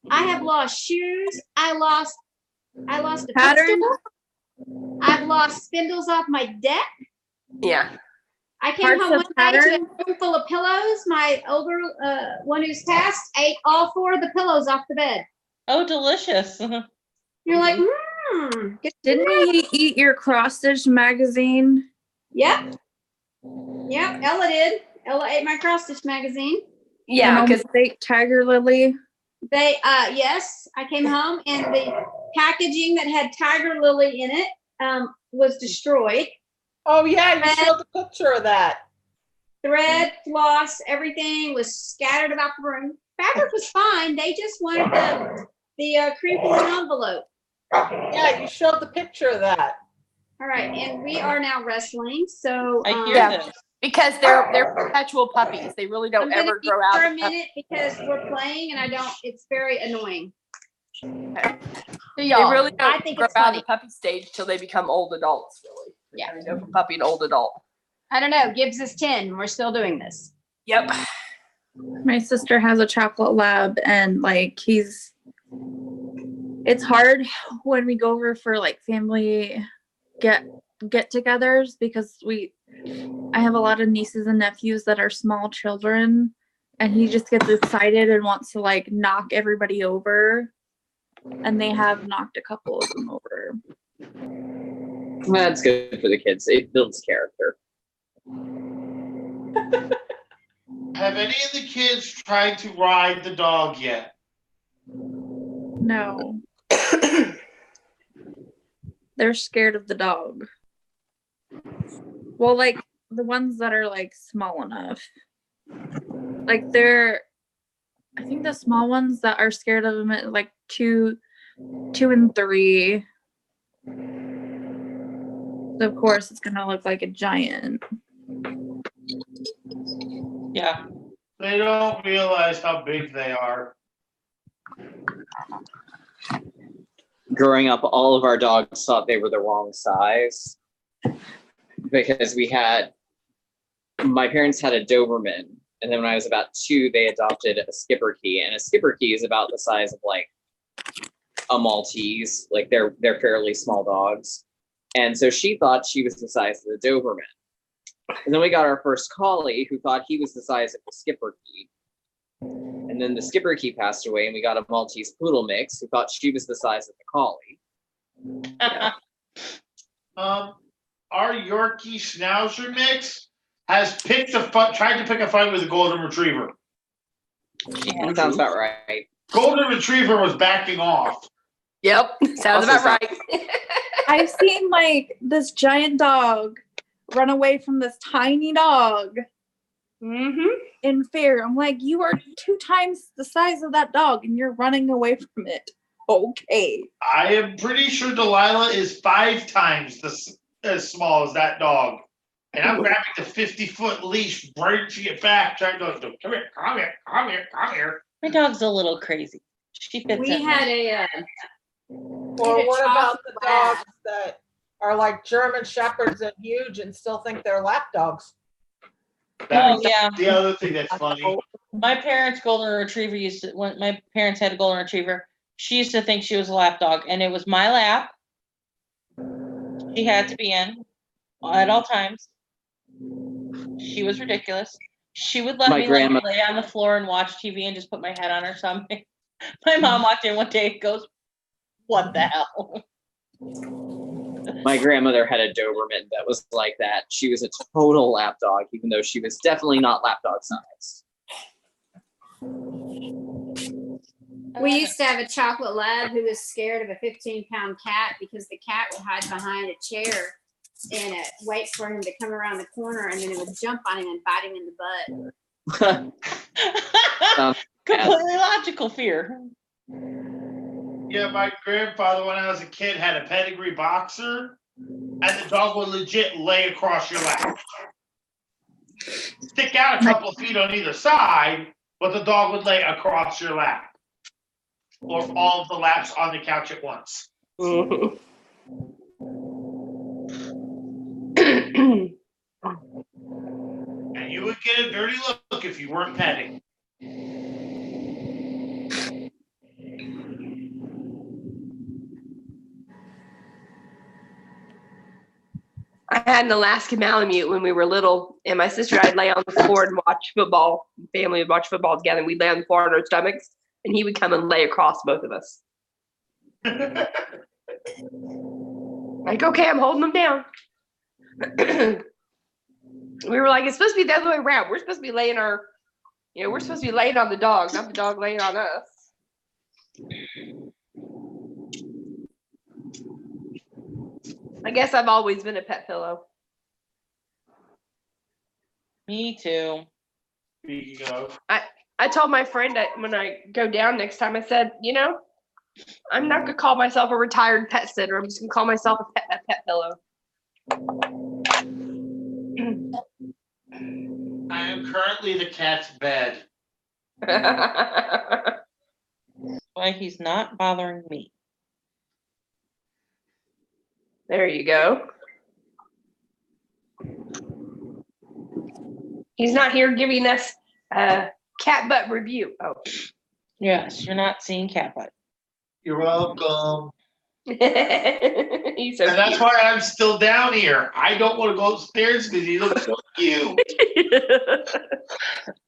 I have lost shoes. I lost a Pattern? footstool. I've lost spindles off my deck. Yeah. I came Parts home of one day to pattern? a room full of pillows. My older one who's passed ate all 4 of the pillows off the bed. Oh, delicious. You're like, Didn't he eat your cross stitch magazine? Yep. Yep, Ella did. Ella ate my cross stitch magazine. Yeah, because fake tiger lily. They yes, I came home and the packaging that had tiger lily in it was destroyed. Oh yeah, you showed the picture of that. Thread, floss, everything was scattered about the room. Fabric was fine. They just wanted the cream filling envelope. Yeah, you showed the picture of that. All right, and we are now wrestling. So I hear yeah, this. because they're perpetual puppies. They really don't I'm gonna ever keep grow out. for a of pup- minute because we're playing and I don't. It's very annoying. They really don't I think grow it's out of funny. the puppy stage till they become old adults. Really. Yeah. They go from puppy to old adult. I don't know. Gibbs is 10. We're still doing this. Yep. My sister has a chocolate lab and like it's hard when we go over for like family get-togethers because I have a lot of nieces and nephews that are small children and he just gets excited and wants to like knock everybody over and they have knocked a couple of them over. That's good for the kids. It builds character. Have any of the kids tried to ride the dog yet? No. They're scared of the dog. Well, like the ones that are like small enough. Like I think the small ones that are scared of them at like 2 and 3. So of course it's gonna look like a giant. Yeah. They don't realize how big they are. Growing up, all of our dogs thought they were the wrong size because we had my parents had a Doberman, and then when I was about 2, they adopted a Schipperke, and a Schipperke is about the size of like a Maltese. Like they're fairly small dogs. And so she thought she was the size of the Doberman. And then we got our first collie who thought he was the size of the Schipperke. And then the Schipperke passed away, and we got a Maltese poodle mix who thought she was the size of the collie. Our Yorkie Schnauzer mix has tried to pick a fight with a golden retriever. That sounds about right. Golden retriever was backing off. Yep, sounds about right. I've seen like this giant dog run away from this tiny dog in fear. I'm like, you are 2 times the size of that dog and you're running away from it. Okay. I am pretty sure Delilah is 5 times as small as that dog. And I'm grabbing the 50-foot leash, bringing it back, trying to go, come here, come here, come here, come here. My dog's a little crazy. She fits We in. had a Or what about the dogs that are like German Shepherds and huge and still think they're lap dogs? Oh yeah. The other thing that's funny. My parents' golden retriever when my parents had a golden retriever, she used to think she was a lap dog, and it was my lap. She had to be in at all times. She was ridiculous. She would let My me grandma- lay on the floor and watch TV and just put my head on her stomach. My mom walked in one day and goes, "What the hell?" My grandmother had a Doberman that was like that. She was a total lap dog, even though she was definitely not lap dog size. We used to have a chocolate lab who was scared of a 15-pound cat because the cat would hide behind a chair and it waits for him to come around the corner, and then it would jump on him and bite him in the butt. Completely logical fear. Yeah, my grandfather, when I was a kid, had a pedigree boxer, and the dog would legit lay across your lap. Stick out a couple of feet on either side, but the dog would lay across your lap. Or all of the laps on the couch at once. And you would get a dirty look if you weren't petting. I had an Alaska Malamute when we were little, and my sister and I'd lay on the floor and watch football. Family would watch football together, and we'd lay on the floor on our stomachs, and he would come and lay across both of us. Like, okay, I'm holding him down. We were like, it's supposed to be the other way around. We're supposed to be laying we're supposed to be laying on the dog, not the dog laying on us. I guess I've always been a pet pillow. Me too. Speaking of. I told my friend that when I go down next time, I said, I'm not gonna call myself a retired pet sitter. I'm just gonna call myself a pet pillow. I am currently the cat's bed. Why he's not bothering me. There you go. He's not here giving us a cat butt review. Oh. Yes, you're not seeing cat butt. You're welcome. He's so and that's cute. why I'm still down here. I don't want to go upstairs because he looks so cute.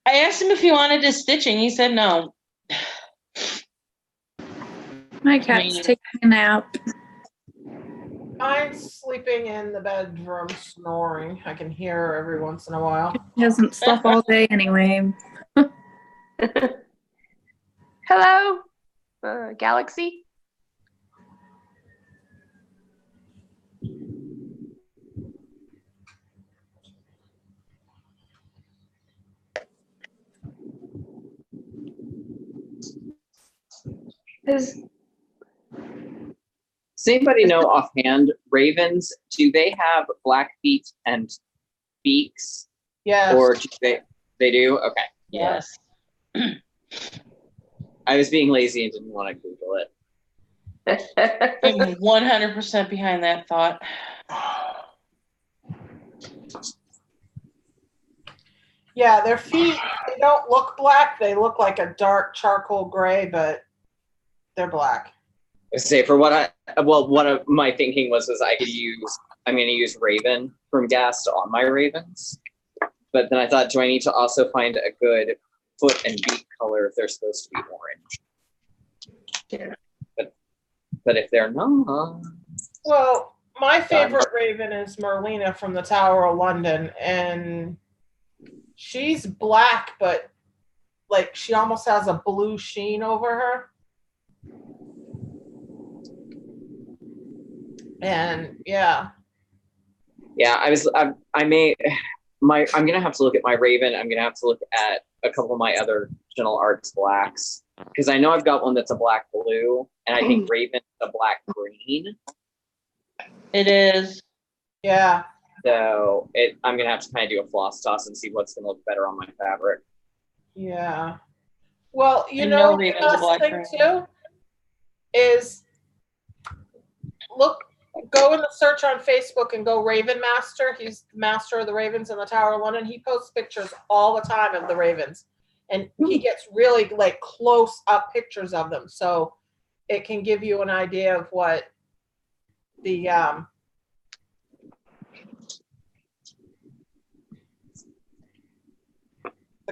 I asked him if he wanted his stitching. He said no. My cat's taking a nap. I'm sleeping in the bedroom snoring. I can hear her every once in a while. He hasn't slept all day anyway. Hello, Galaxy. Does anybody know offhand, ravens, do they have black feet and beaks? Yes. Or do they do? Okay. Yes. I was being lazy and didn't want to Google it. I'm 100% behind that thought. Yeah, their feet, they don't look black. They look like a dark charcoal gray, but they're black. Say for one of my thinking was I'm going to use Raven from Gast on my Ravens. But then I thought, do I need to also find a good foot and beak color if they're supposed to be orange? Yeah. But if they're not. Well, my favorite Raven is Merlina from the Tower of London, and she's black, but like she almost has a blue sheen over her. And yeah. Yeah, I'm gonna have to look at my Raven. I'm gonna have to look at a couple of my other Gentle Arts blacks. Because I know I've got one that's a black blue, and I think Raven's a black green. It is. Yeah. So I'm gonna have to kind of do a floss toss and see what's gonna look better on my fabric. Yeah. Well, you I know know the Raven's a best black thing green. too is go in the search on Facebook and go Raven Master. He's the master of the Ravens in the Tower of London. He posts pictures all the time of the Ravens. And he gets really like close up pictures of them. So it can give you an idea of what the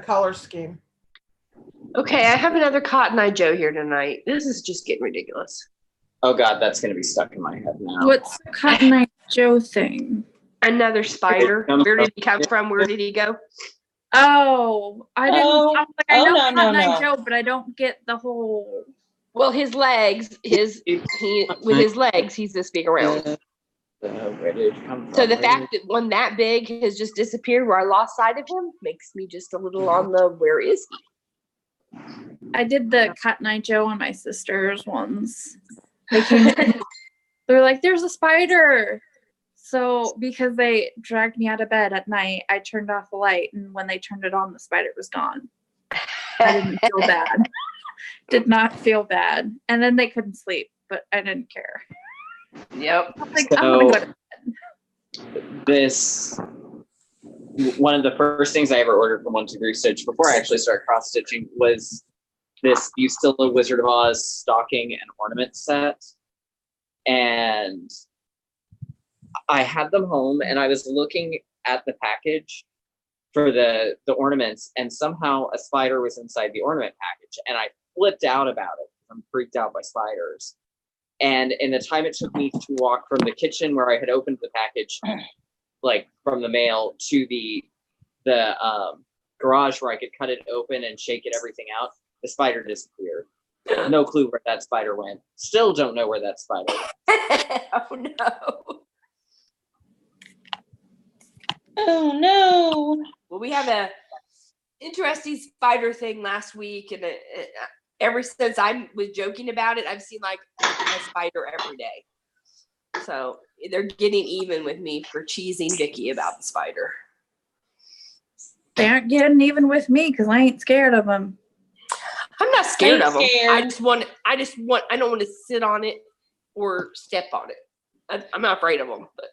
color scheme. Okay, I have another Cotton Eye Joe here tonight. This is just getting ridiculous. Oh God, that's gonna be stuck in my head now. What's the Cotton Eye Joe thing? Another spider. Where did he come from? Where did he go? Oh, I didn't. Oh, I was like, I oh, know no, Cotton no, Eye no. Joe, but I don't get the whole. Well, his legs, with his legs, he's this big around. Where did it come from? So the fact that one that big has just disappeared where I lost sight of him makes me just a little on the where is he? I did the Cotton Eye Joe on my sister's ones. They came in, they were like, "There's a spider." So because they dragged me out of bed at night, I turned off the light, and when they turned it on, the spider was gone. I didn't feel bad. Did not feel bad. And then they couldn't sleep, but I didn't care. Yep. I was like, I'm gonna go to One of the first things I ever ordered from One Two Three Stitch before I actually started cross stitching was this Usilla Wizard of Oz stocking and ornament set. And I had them home and I was looking at the package for the ornaments, and somehow a spider was inside the ornament package, and I flipped out about it. I'm freaked out by spiders. And in the time it took me to walk from the kitchen where I had opened the package, like from the mail, to the garage where I could cut it open and shake it everything out, the spider disappeared. No clue where that spider went. Still don't know where that spider went. Oh no. Oh no. Well, we had a interesting spider thing last week, and ever since I was joking about it, I've seen like a spider every day. So they're getting even with me for cheesing Vicky about the spider. They aren't getting even with me because I ain't scared of them. I'm not scared of them. scared. I don't want to sit on it or step on it. I'm not afraid of them, but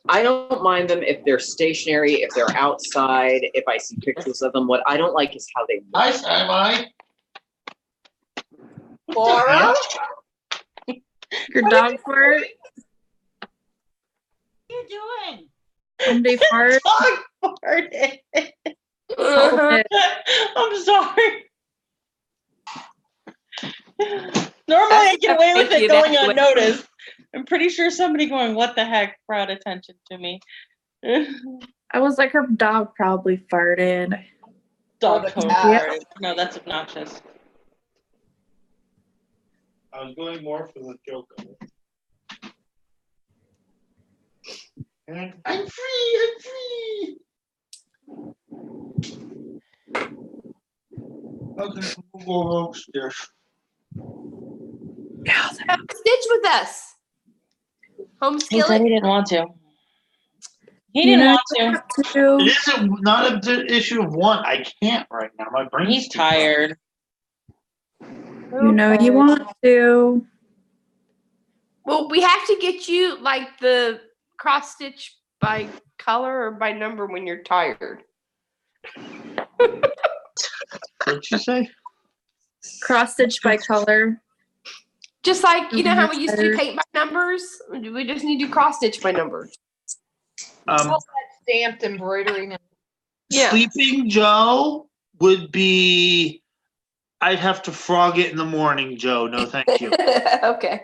I don't mind them if they're stationary, if they're outside, if I see pictures of them. What I don't like is how they look. Hi, Simon. Laura? Your dog fart? What are you doing? When they fart? Dog farted. I'm sorry. Normally I get away with it going unnoticed. I'm pretty sure somebody going, "What the heck?" brought attention to me. I was like, her dog probably farted. Dog totally cat. farted. No, that's obnoxious. I was going more for the joke of it. And I'm free. Okay, we'll go upstairs. Stitch with us. Home He said skillet. he didn't want to. He didn't want to. It isn't not an issue of want. I can't right now. My brain's He's tired. You know you want to. Well, we have to get you like the cross stitch by color or by number when you're tired. What'd you say? Cross stitch by color. Just like, you know how we used to do Better. paint by numbers? We just need to cross stitch by numbers. All that stamped embroidery now. Yeah. Sleeping Joe would be. I'd have to frog it in the morning, Joe. No, thank you. Okay.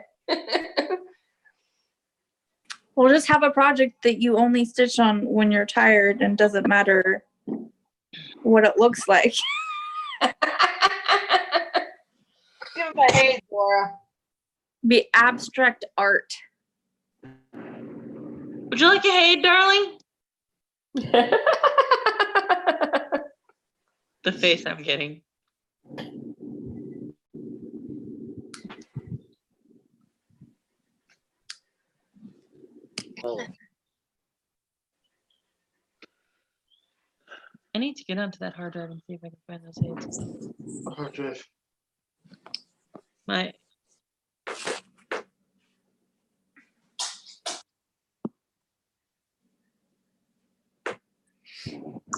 We'll just have a project that you only stitch on when you're tired and doesn't matter what it looks like. Give him a hey, Dora. Be abstract art. Would you like a hay, darling? The face I'm getting. Oh. I need to get onto that hard drive and see if I can find those hates. Hard drive. My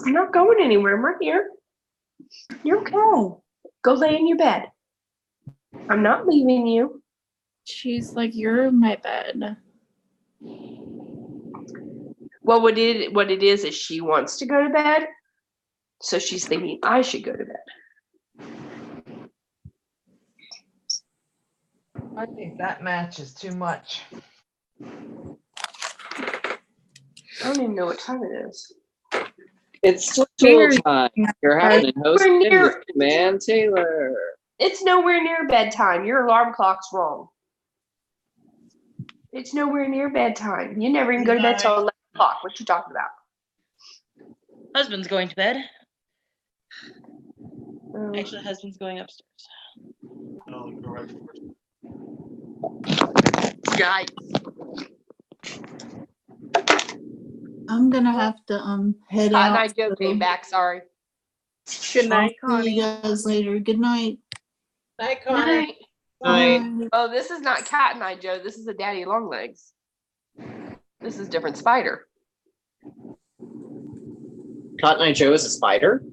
I'm not going anywhere. I'm right here. You're okay. Go lay in your bed. I'm not leaving you. She's like, you're in my bed. Well, what it is she wants to go to bed. So she's thinking I should go to bed. I think that match is too much. I don't even know what time it is. It's still time. You're having a host We're near- man, Taylor. It's nowhere near bedtime. Your alarm clock's wrong. It's nowhere near bedtime. You never even go to bed till 11 o'clock. What you talking about? husband's going to bed. Actually, husband's going upstairs. No, go right first. Guy. I'm gonna have to head Cotton out. Eye Joe came back. Sorry. Good night, I'll see you Connie. guys later. Good night. Night, Connie. Bye. Oh, this is not Cat and Eye Joe. This is a Daddy Longlegs. This is different spider. Cotton Eye Joe is a spider?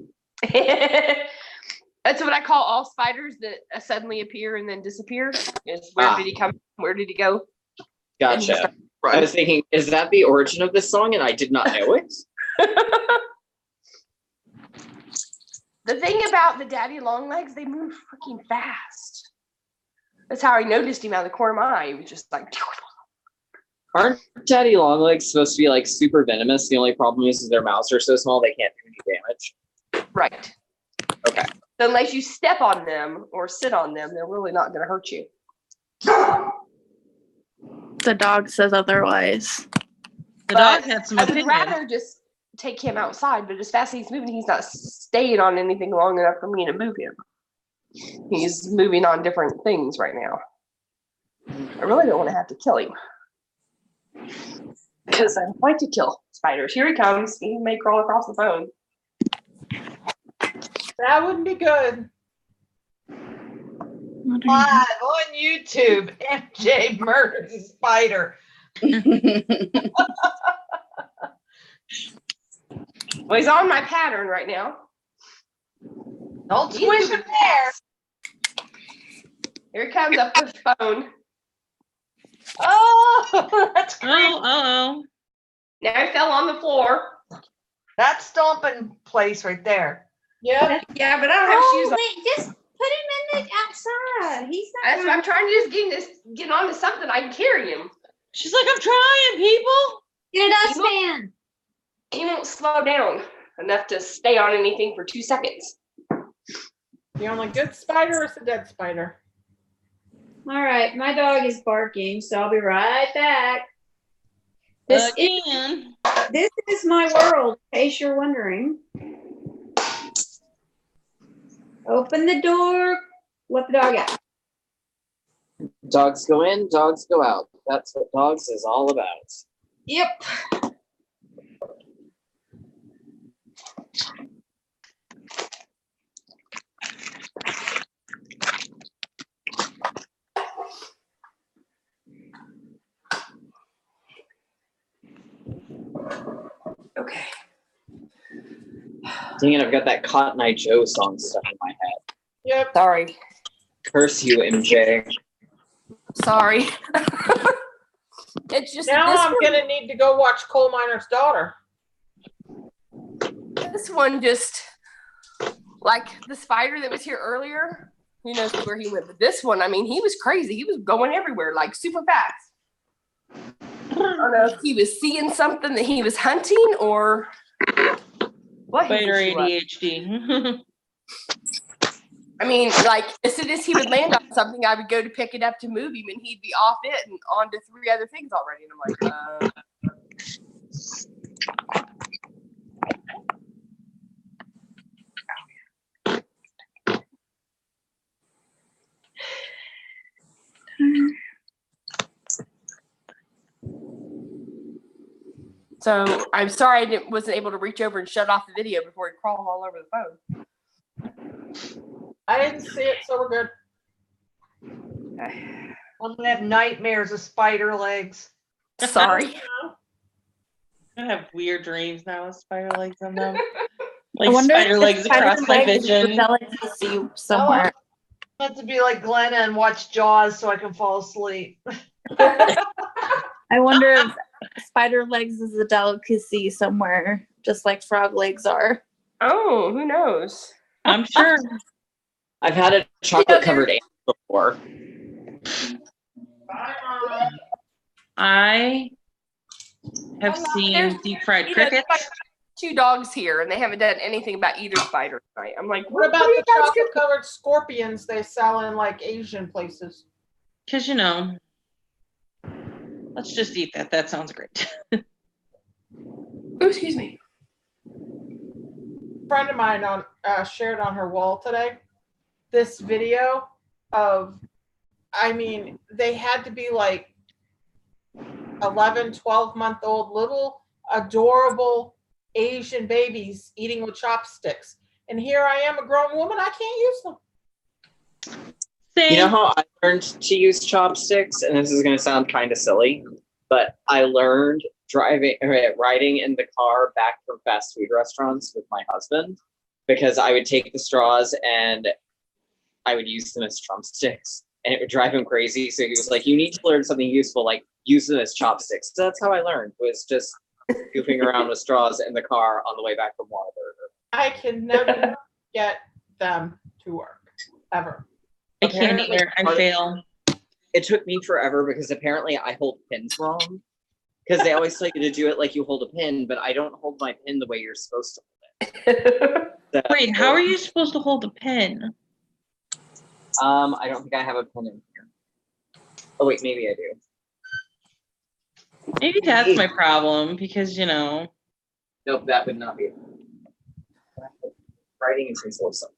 That's what I call all spiders that suddenly appear and then disappear. Is where did he come? Where did he go? Gotcha. I was thinking, is that the origin of this song and I did not know it? The thing about the Daddy Longlegs, they move freaking fast. That's how I noticed him out of the corner of my eye. He was just like. Aren't Daddy Longlegs supposed to be like super venomous? The only problem is their mouths are so small they can't do any damage. Right. Okay. So unless you step on them or sit on them, they're really not going to hurt you. The dog says otherwise. The dog had some I would opinion. rather just take him outside, but as fast as he's moving, he's not staying on anything long enough for me to move him. He's moving on different things right now. I really don't want to have to kill him. Because I like to kill spiders. Here he comes. He may crawl across the phone. That wouldn't be good. Live on YouTube, MJ murders a spider. Well, he's on my pattern right now. Don't squish him there. Here he comes up the phone. Oh, that's creepy. Oh. Now he fell on the floor. That stomping place right there. Yep. Yeah, but I don't have shoes on. Just put him in the outside. He's not. That's what I'm trying to just get on to something. I can carry him. She's like, I'm trying, people. Get a dustpan. He won't slow down enough to stay on anything for 2 seconds. The only good spider is the dead spider. All right, my dog is barking, so I'll be right back. This is my world, in case you're wondering. Open the door, let the dog out. Dogs go in, dogs go out. That's what dogs is all about. Yep. Okay. Dang it, I've got that Cotton Eye Joe song stuck in my head. Yep. Sorry. Curse you, MJ. Sorry. It's just that Now this I'm one, gonna need to go watch Coal Miner's Daughter. this one just like the spider that was here earlier. Who knows where he went? But this one, I mean, he was crazy. He was going everywhere, like super fast. I don't know if he was seeing something that he was hunting or what. his Spider issue was. ADHD. I mean, like as soon as he would land on something, I would go to pick it up to move him, and he'd be off it and on to 3 other things already. And I'm like, So I'm sorry wasn't able to reach over and shut off the video before he crawled all over the phone. I didn't see it, so we're good. I'm gonna have nightmares of spider legs. Sorry. I have weird dreams now with spider legs on them. I Like wonder spider if legs spider across my legs is a vision. delicacy somewhere. I have to be like Glenna and watch Jaws so I can fall asleep. I wonder if spider legs is a delicacy somewhere, just like frog legs are. Oh, who knows? I'm sure. I've had a chocolate covered ant before. I have seen deep fried You know, there's crickets. like 2 dogs here, and they haven't done anything about either spider tonight. I'm like, What about are you the guys chocolate covered scorpions they sell in like Asian places? Because, you know, let's just eat that. That sounds great. Oh, excuse me. A friend of mine shared on her wall today this video of, I mean, they had to be like 11, 12-month-old little adorable Asian babies eating with chopsticks. And here I am, a grown woman, I can't use them. You know how I learned to use chopsticks? And this is going to sound kind of silly, but I learned riding in the car back from fast food restaurants with my husband, because I would take the straws and I would use them as drumsticks, and it would drive him crazy. So he was like, you need to learn something useful, like use them as chopsticks. So that's how I learned, was just goofing around with straws in the car on the way back from Whataburger. I can never get them to work, ever. I can't either. I fail. It took me forever because apparently I hold pins wrong. Because they always tell you to do it like you hold a pin, but I don't hold my pin the way you're supposed to hold it. So, Wait, how are you supposed to hold a pen? I don't think I have a pen in here. Oh wait, maybe I do. Maybe that's my problem, because, you know. Nope, that would not be it. Writing is explosive.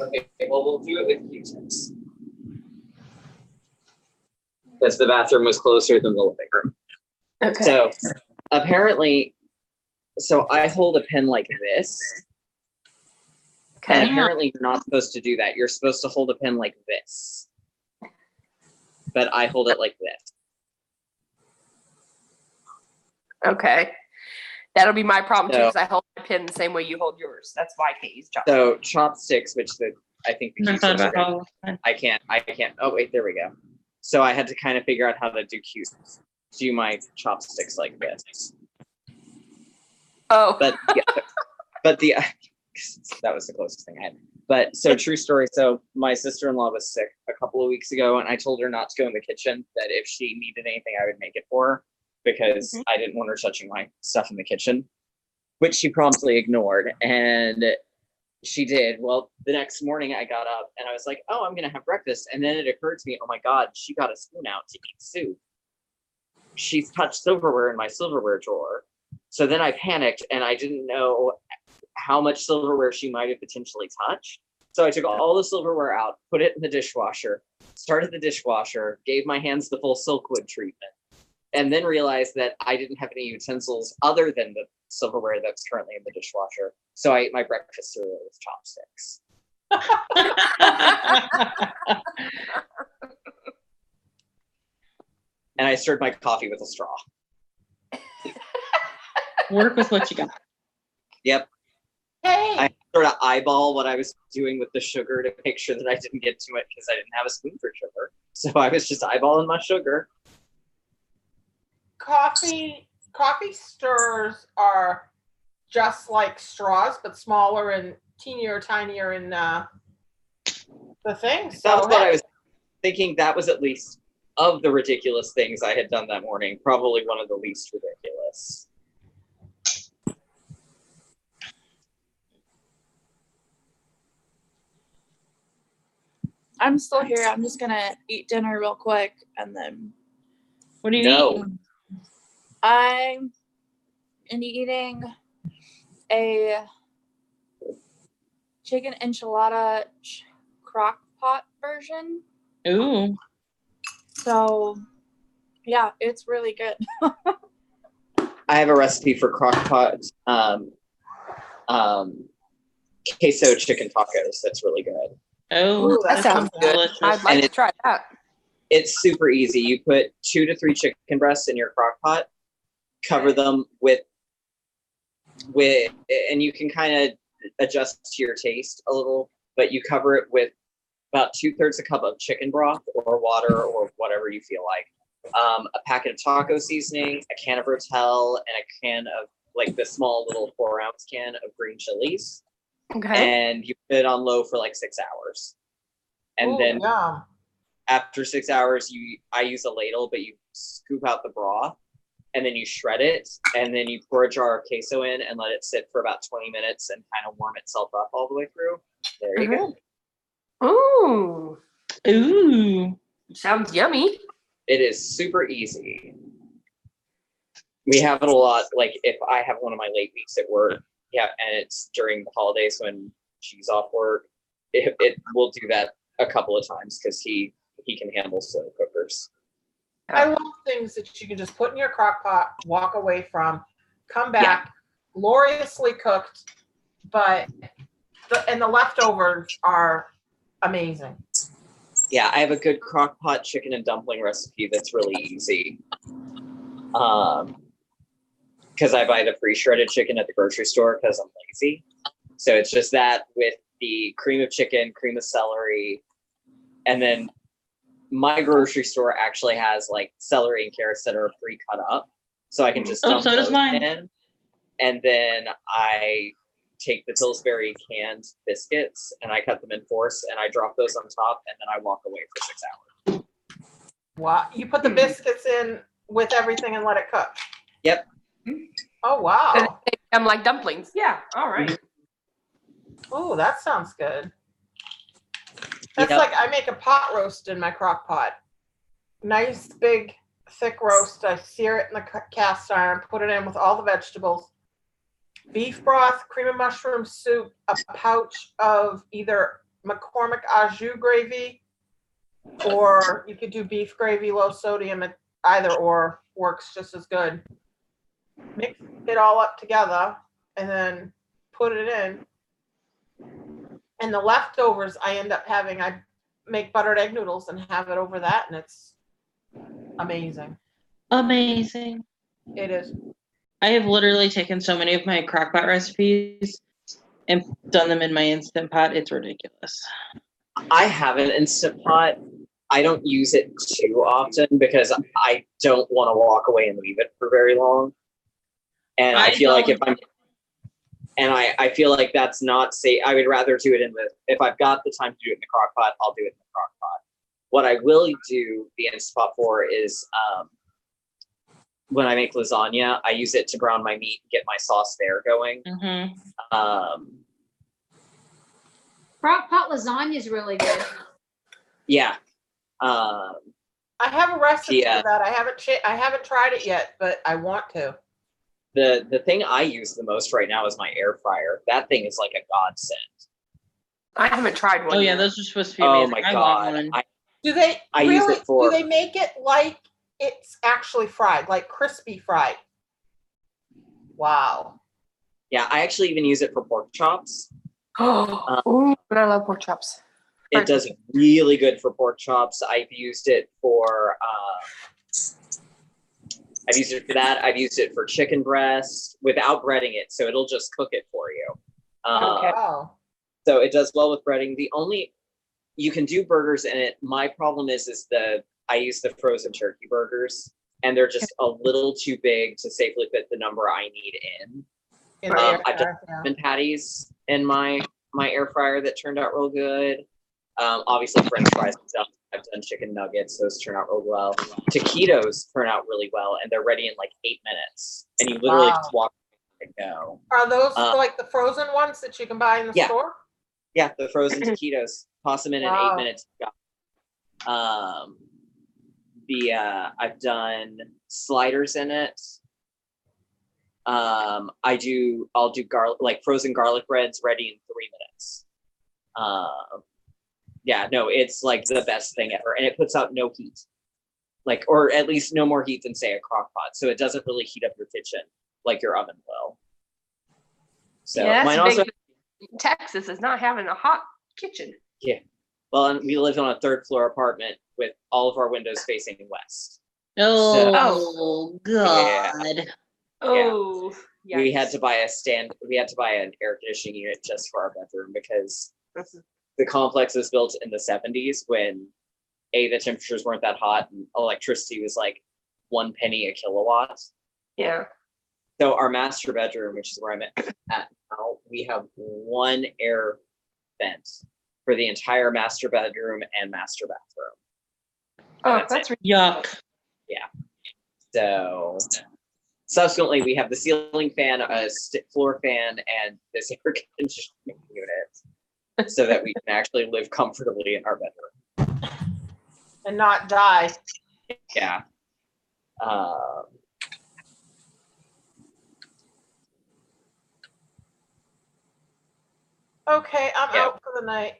Okay, well, we'll do it with Q-tips. Because the bathroom was closer than the living room. Okay. So apparently, so I hold a pen like this. Okay. And apparently you're not supposed to do that. You're supposed to hold a pen like this. But I hold it like this. Okay. That'll be my problem too, So- because I hold my pen the same way you hold yours. That's why I can't use chopsticks. So chopsticks, which I think the I thought Q-tips are about gonna- how. I can't. Oh wait, there we go. So I had to kind of figure out how to do my chopsticks like this. Oh. But yeah, but the that was the closest thing I had. But so true story. So my sister-in-law was sick a couple of weeks ago, and I told her not to go in the kitchen, that if she needed anything, I would make it for her, because I didn't want her touching my stuff in the kitchen, which she promptly ignored. And she did. Well, the next morning I got up and I was like, oh, I'm going to have breakfast. And then it occurred to me, oh my God, she got a spoon out to eat soup. She's touched silverware in my silverware drawer. So then I panicked, and I didn't know how much silverware she might have potentially touched. So I took all the silverware out, put it in the dishwasher, started the dishwasher, gave my hands the full Silkwood treatment, and then realized that I didn't have any utensils other than the silverware that's currently in the dishwasher. So I ate my breakfast cereal with chopsticks. and I stirred my coffee with a straw. Work with what you got. Yep. Hey. I sort of eyeball what I was doing with the sugar to make sure that I didn't get too much because I didn't have a spoon for sugar. So I was just eyeballing my sugar. Coffee stirrers are just like straws, but smaller and teenier, tinier in the thing. So That's what I was thinking. That was at least of the ridiculous things I had done that morning, probably one of the least ridiculous. I'm still here. I'm just gonna eat dinner real quick and then. What are you eating? I'm eating a chicken enchilada crock pot version. Ooh. So, yeah, it's really good. I have a recipe for crock pot queso chicken tacos that's really good. Oh, that sounds good. I'd like to try that. It's super easy. You put 2 to 3 chicken breasts in your crock pot, cover them with, and you can kind of adjust to your taste a little, but you cover it with about 2/3 a cup of chicken broth or water or whatever you feel like, a packet of taco seasoning, a can of Rotel, and a can of like the small little 4-ounce can of green chilies. Okay. And you put it on low for like 6 hours. And Ooh, then yum. after 6 hours, I use a ladle, but you scoop out the broth and then you shred it and then you pour a jar of queso in and let it sit for about 20 minutes and kind of warm itself up all the way through. There you go. Ooh. Ooh. Sounds yummy. It is super easy. We have it a lot. Like if I have one of my late weeks at work, yeah, and it's during the holidays when she's off work, it will do that a couple of times because he can handle slow cookers. I love things that you can just put in your crock pot, walk away from, come back, gloriously cooked, but the leftovers are amazing. Yeah, I have a good crock pot chicken and dumpling recipe that's really easy. Because I buy the pre-shredded chicken at the grocery store because I'm lazy. So it's just that with the cream of chicken, cream of celery, and then my grocery store actually has like celery and carrots that are pre-cut up. So I can just dump so does those mine. in. And then I take the Pillsbury canned biscuits and I cut them in fours and I drop those on top and then I walk away for 6 hours. Wow. You put the biscuits in with everything and let it cook. Yep. Oh, wow. I'm like dumplings. Yeah. All right. Oh, that sounds good. That's Yep. like I make a pot roast in my crock pot. Nice, big, thick roast. I sear it in the cast iron, put it in with all the vegetables. Beef broth, cream of mushroom soup, a pouch of either McCormick au jus gravy, or you could do beef gravy, low sodium. Either or works just as good. Mix it all up together and then put it in. And the leftovers I end up having, I make buttered egg noodles and have it over that, and it's amazing. Amazing. It is. I have literally taken so many of my crockpot recipes and done them in my Instant Pot. It's ridiculous. I have an Instant Pot. I don't use it too often because I don't want to walk away and leave it for very long. And I feel like I feel like that's not safe. I would rather do it if I've got the time to do it in the crock pot, I'll do it in the crock pot. What I will do the Instant Pot for is when I make lasagna, I use it to brown my meat and get my sauce there going. Mm-hmm. Crock pot lasagna is really good. Yeah. I have a recipe for that. I haven't tried it yet, but I want to. The thing I use the most right now is my air fryer. That thing is like a godsend. I haven't tried one. Oh yeah, yet. those are supposed to be Oh amazing. my I god! want one. Do they I really? use it for. Do they make it like it's actually fried, like crispy fried? Wow. Yeah, I actually even use it for pork chops. Oh, but I love pork chops. It does really good for pork chops. I've used it for I've used it for that. I've used it for chicken breast without breading it, so it'll just cook it for you. Okay. Oh, So it does well with breading. You can do burgers in it. My problem is I use the frozen turkey burgers, and they're just a little too big to safely fit the number I need in. in the air I've done fryer, yeah. salmon patties in my air fryer that turned out real good. Obviously French fries and stuff. I've done chicken nuggets; those turn out real well. Taquitos turn out really well, and they're ready in like 8 minutes. And you literally Wow. just walk and go. Are those like the frozen ones that you can buy in the Yeah. store? Yeah, the frozen taquitos. Toss them in Wow. 8 minutes. I've done sliders in it. I'll do garlic, like frozen garlic breads ready in 3 minutes. Yeah, no, it's like the best thing ever. And it puts out no heat. Like, or at least no more heat than say a crock pot. So it doesn't really heat up your kitchen like your oven will. So Yeah, mine that's also, big. Texas is not having a hot kitchen. yeah. Well, and we lived on a 3rd floor apartment with all of our windows facing west. Oh, God. Oh, We had to buy an air conditioning unit just for our bedroom because the complex was built in the 70s when the temperatures weren't that hot and electricity was like 1 penny a kilowatt. Yeah. So our master bedroom, which is where I'm at now, we have one air vent for the entire master bedroom and master bathroom. Oh, that's yuck. Yeah. So subsequently, we have the ceiling fan, a floor fan, and this air conditioning unit so that we can actually live comfortably in our bedroom. And not die. Yeah. Okay, I'm out for the night.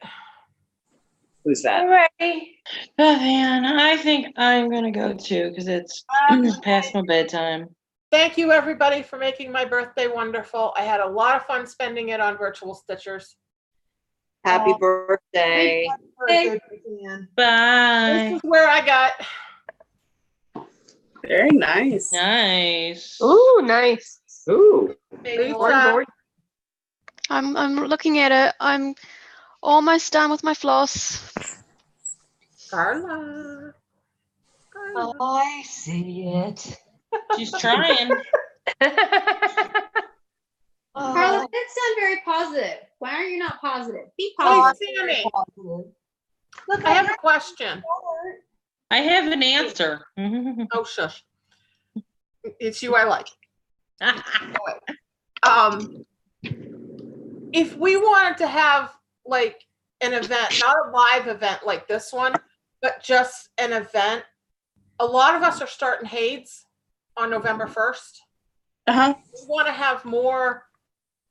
Who's that? Alrighty. Beth Ann, I think I'm gonna go too because it's past my bedtime. Thank you, everybody, for making my birthday wonderful. I had a lot of fun spending it on virtual Stitchers. Happy birthday. Bye. Bye. This is where I got. Very nice. Nice. Ooh, nice. Ooh. Lisa. I'm looking at it. I'm almost done with my floss. Carla. Oh, I see it. She's trying. Carla, that sound very positive. Why are you not positive? Be Hey, positive. Sammy. Look, I have a question. I have an answer. Oh, shush. It's you I like. If we wanted to have like an event, not a live event like this one, but just an event, a lot of us are starting Hades on November 1st. Uh-huh. We want to have more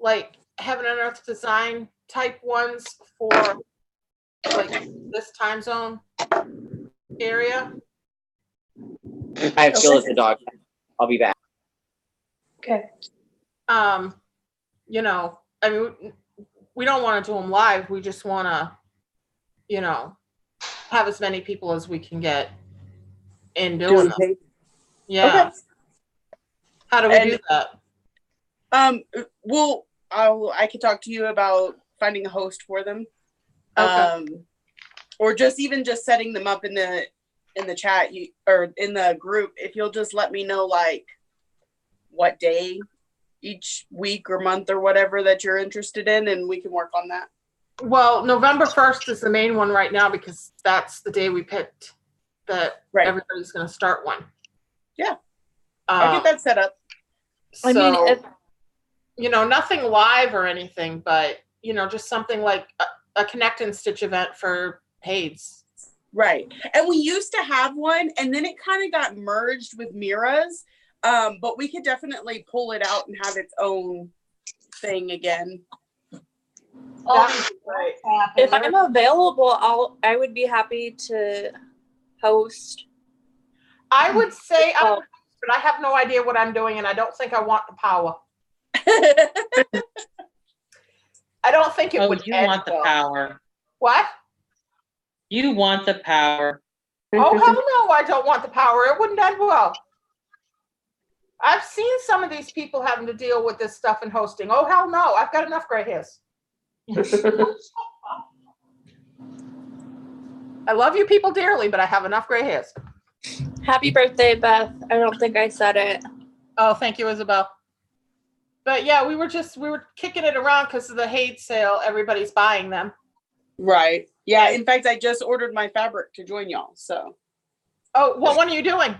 like Heaven and Earth design type ones for like this time zone area. I have Jill as the dog. I'll be back. Okay. You know, I mean, we don't want to do them live. We just want to, you know, have as many people as we can get in doing them. Yeah. Okay. How do we do that? Well, I could talk to you about finding a host for them. Okay. Or just even just setting them up in the chat or in the group. If you'll just let me know like what day each week or month or whatever that you're interested in, and we can work on that. Well, November 1st is the main one right now because that's the day we picked that everybody's going to start one. Yeah. I'll get that set up. I mean, you know, nothing live or anything, but, you know, just something like a Connect and Stitch event for Hades. Right. And we used to have one, and then it kind of got merged with Mira's. But we could definitely pull it out and have its own thing again. If I'm available, I would be happy to host. I would say, but I have no idea what I'm doing, and I don't think I want the power. I don't think it would. You want the power. What? You want the power. Oh, hell no, I don't want the power. It wouldn't end well. I've seen some of these people having to deal with this stuff in hosting. Oh, hell no. I've got enough gray hairs. I love you people dearly, but I have enough gray hairs. Happy birthday, Beth. I don't think I said it. Oh, thank you, Isabel. But yeah, we were kicking it around because of the hate sale. Everybody's buying them. Right. Yeah. In fact, I just ordered my fabric to join y'all. So. Oh, what one are you doing?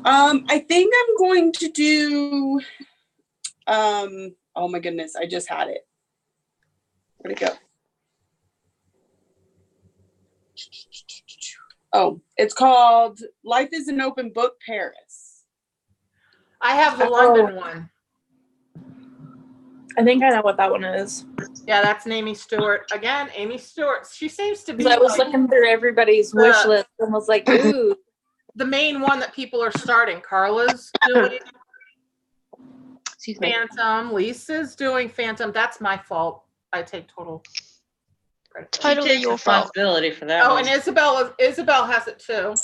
I think I'm going to do. Oh my goodness! I just had it. Where'd it go? Oh, it's called "Life is an Open Book, Paris." I have the London one. I think I know what that one is. Yeah, that's Amy Stewart. Again, Amy Stewart. She seems to be. I was looking through everybody's wish list and was like, ooh. The main one that people are starting. Carla's doing Phantom. Lisa's doing Phantom. That's my fault. I take total credit. Totally your responsibility for that. Oh, one. and Isabel has it too.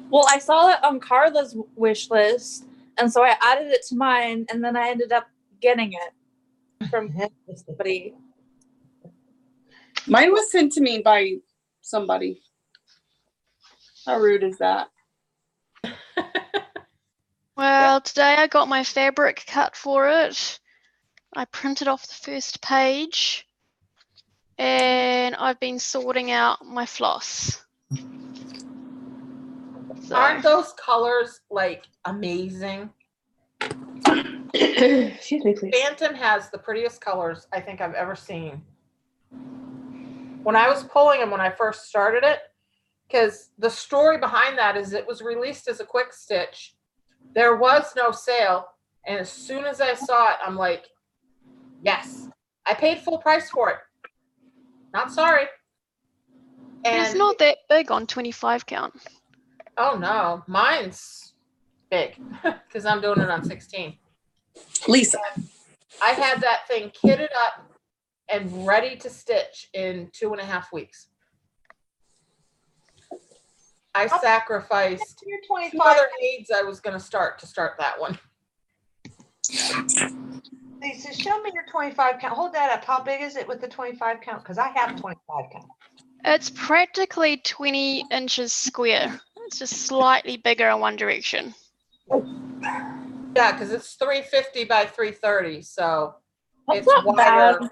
Well, I saw it on Carla's wish list, and so I added it to mine, and then I ended up getting it from somebody. Mine was sent to me by somebody. How rude is that? Well, today I got my fabric cut for it. I printed off the first page. And I've been sorting out my floss. Aren't those colors like amazing? Excuse me, please. Phantom has the prettiest colors I think I've ever seen. When I was pulling them when I first started it, because the story behind that is it was released as a quick stitch. There was no sale. And as soon as I saw it, I'm like, yes, I paid full price for it. Not sorry. And it's not that big on 25 count. Oh no, mine's big because I'm doing it on 16. Lisa. I had that thing kitted up and ready to stitch in 2.5 weeks. I sacrificed Your 2 25. other aids I was going to start that one. Lisa, show me your 25 count. Hold that up. How big is it with the 25 count? Because I have 25 count. It's practically 20 inches square. It's just slightly bigger in one direction. Yeah, because it's 350 by 330, so That's it's not wider, bad.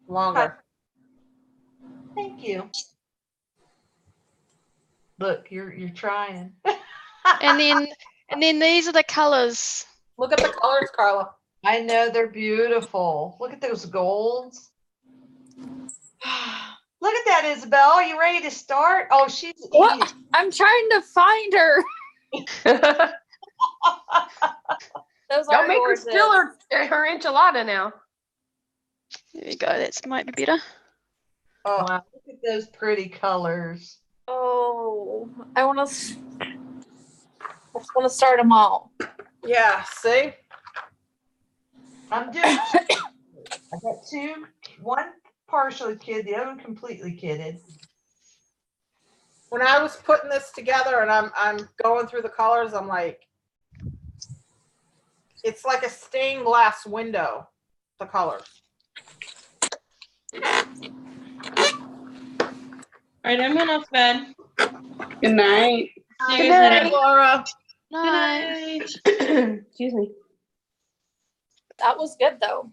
longer. Thank you. Look, you're trying. And then these are the colors. Look at the colors, Carla. I know they're beautiful. Look at those golds. Look at that, Isabel. Are you ready to start? Oh, she's eating. I'm trying to find her. Those Don't are make her gorgeous. spill her enchilada now. There you go. That might be better. Oh, wow. Look at those pretty colors. Oh, I want to start them all. Yeah, see? I'm doing. I got two. One partially kitted, the other one completely kitted. When I was putting this together and I'm going through the colors, I'm like, it's like a stained glass window, the colors. All right, I'm going off to bed. Good night. See you Good guys night, later. Laura. Night. Excuse me. That was good though.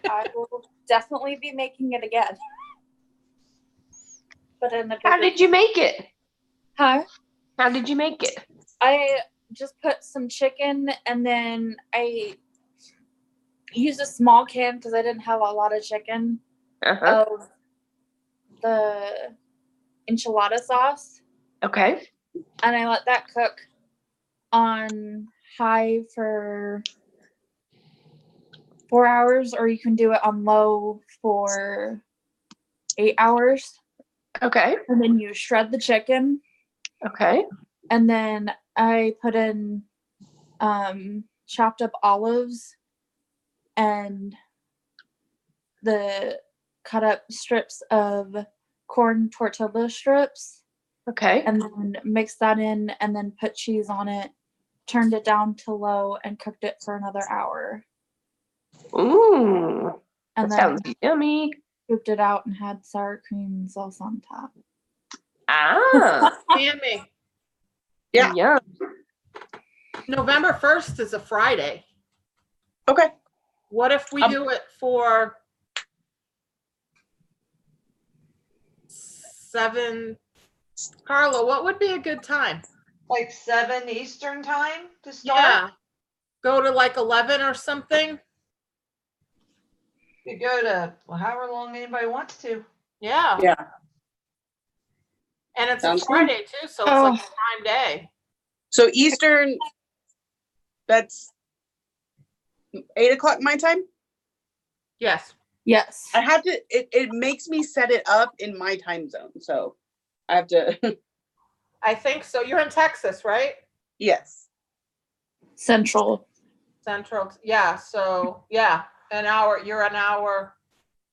I will definitely be making it again. But in a How did you make it? Huh? How did you make it? I just put some chicken and then I used a small can because I didn't have a lot of chicken of the enchilada sauce. Okay. And I let that cook on high for 4 hours, or you can do it on low for 8 hours. Okay. And then you shred the chicken. Okay. And then I put in chopped up olives and the cut up strips of corn tortilla strips Okay. and then mixed that in and then put cheese on it, turned it down to low and cooked it for another hour. Ooh, And that then sounds yummy. scooped it out and had sour cream and sauce on top. Ah, Tammy, Yeah. yum. November 1st is a Friday. Okay. What if we do it for 7? Carla, what would be a good time? Like 7 Eastern time to start? Yeah. Go to like 11 or something? You go to however long anybody wants to. Yeah. Yeah. And it's Sounds a good. Friday too, so it's like a prime day. So Eastern, that's 8 o'clock my time. Yes. Yes. I have to, it makes me set it up in my time zone. So I have to, I think so. You're in Texas, right? yes. Central. Central. Yeah. So yeah, an hour. You're an hour.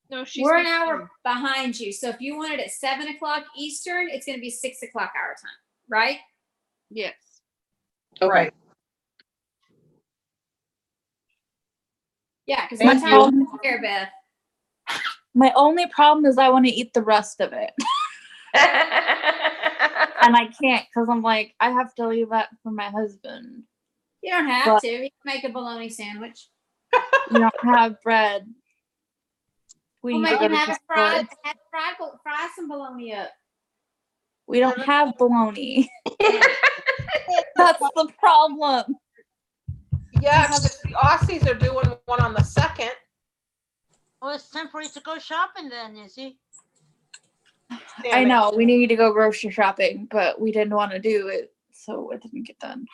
No, we're an hour behind you. So if you want it at 7 o'clock Eastern, it's going to be 6 o'clock our time, right? Yes. Okay. Right. Yeah, because Thank what time you. is it here, Beth? My only problem is I want to eat the rest of it. And I can't because I'm like, I have to leave that for my husband. You don't have But- to. You can make a bologna sandwich. We don't have bread. We We'll need to make go him to have the a fry, store. fry some bologna up. We don't have bologna. That's the problem. Yeah, because the Aussies are doing one on the 2nd. Well, it's time for you to go shopping then, Izzy. I know we need to go grocery shopping, but we didn't want to do it, so it didn't get done.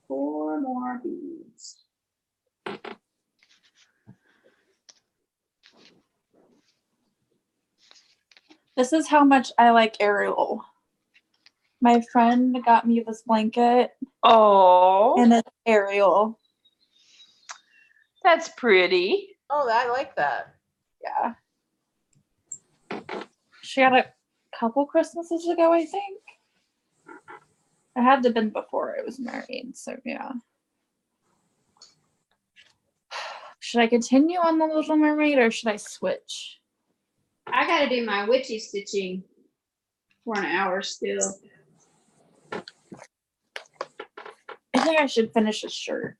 4 more beads. This is how much I like Ariel. My friend got me this blanket. Oh, And it's Ariel. that's pretty. Oh, I like that. Yeah. She got a couple Christmases ago, I think. It had to have been before I was married, so yeah. Should I continue on The Little Mermaid or should I switch? I got to do my witchy stitching for an hour still. I think I should finish a shirt.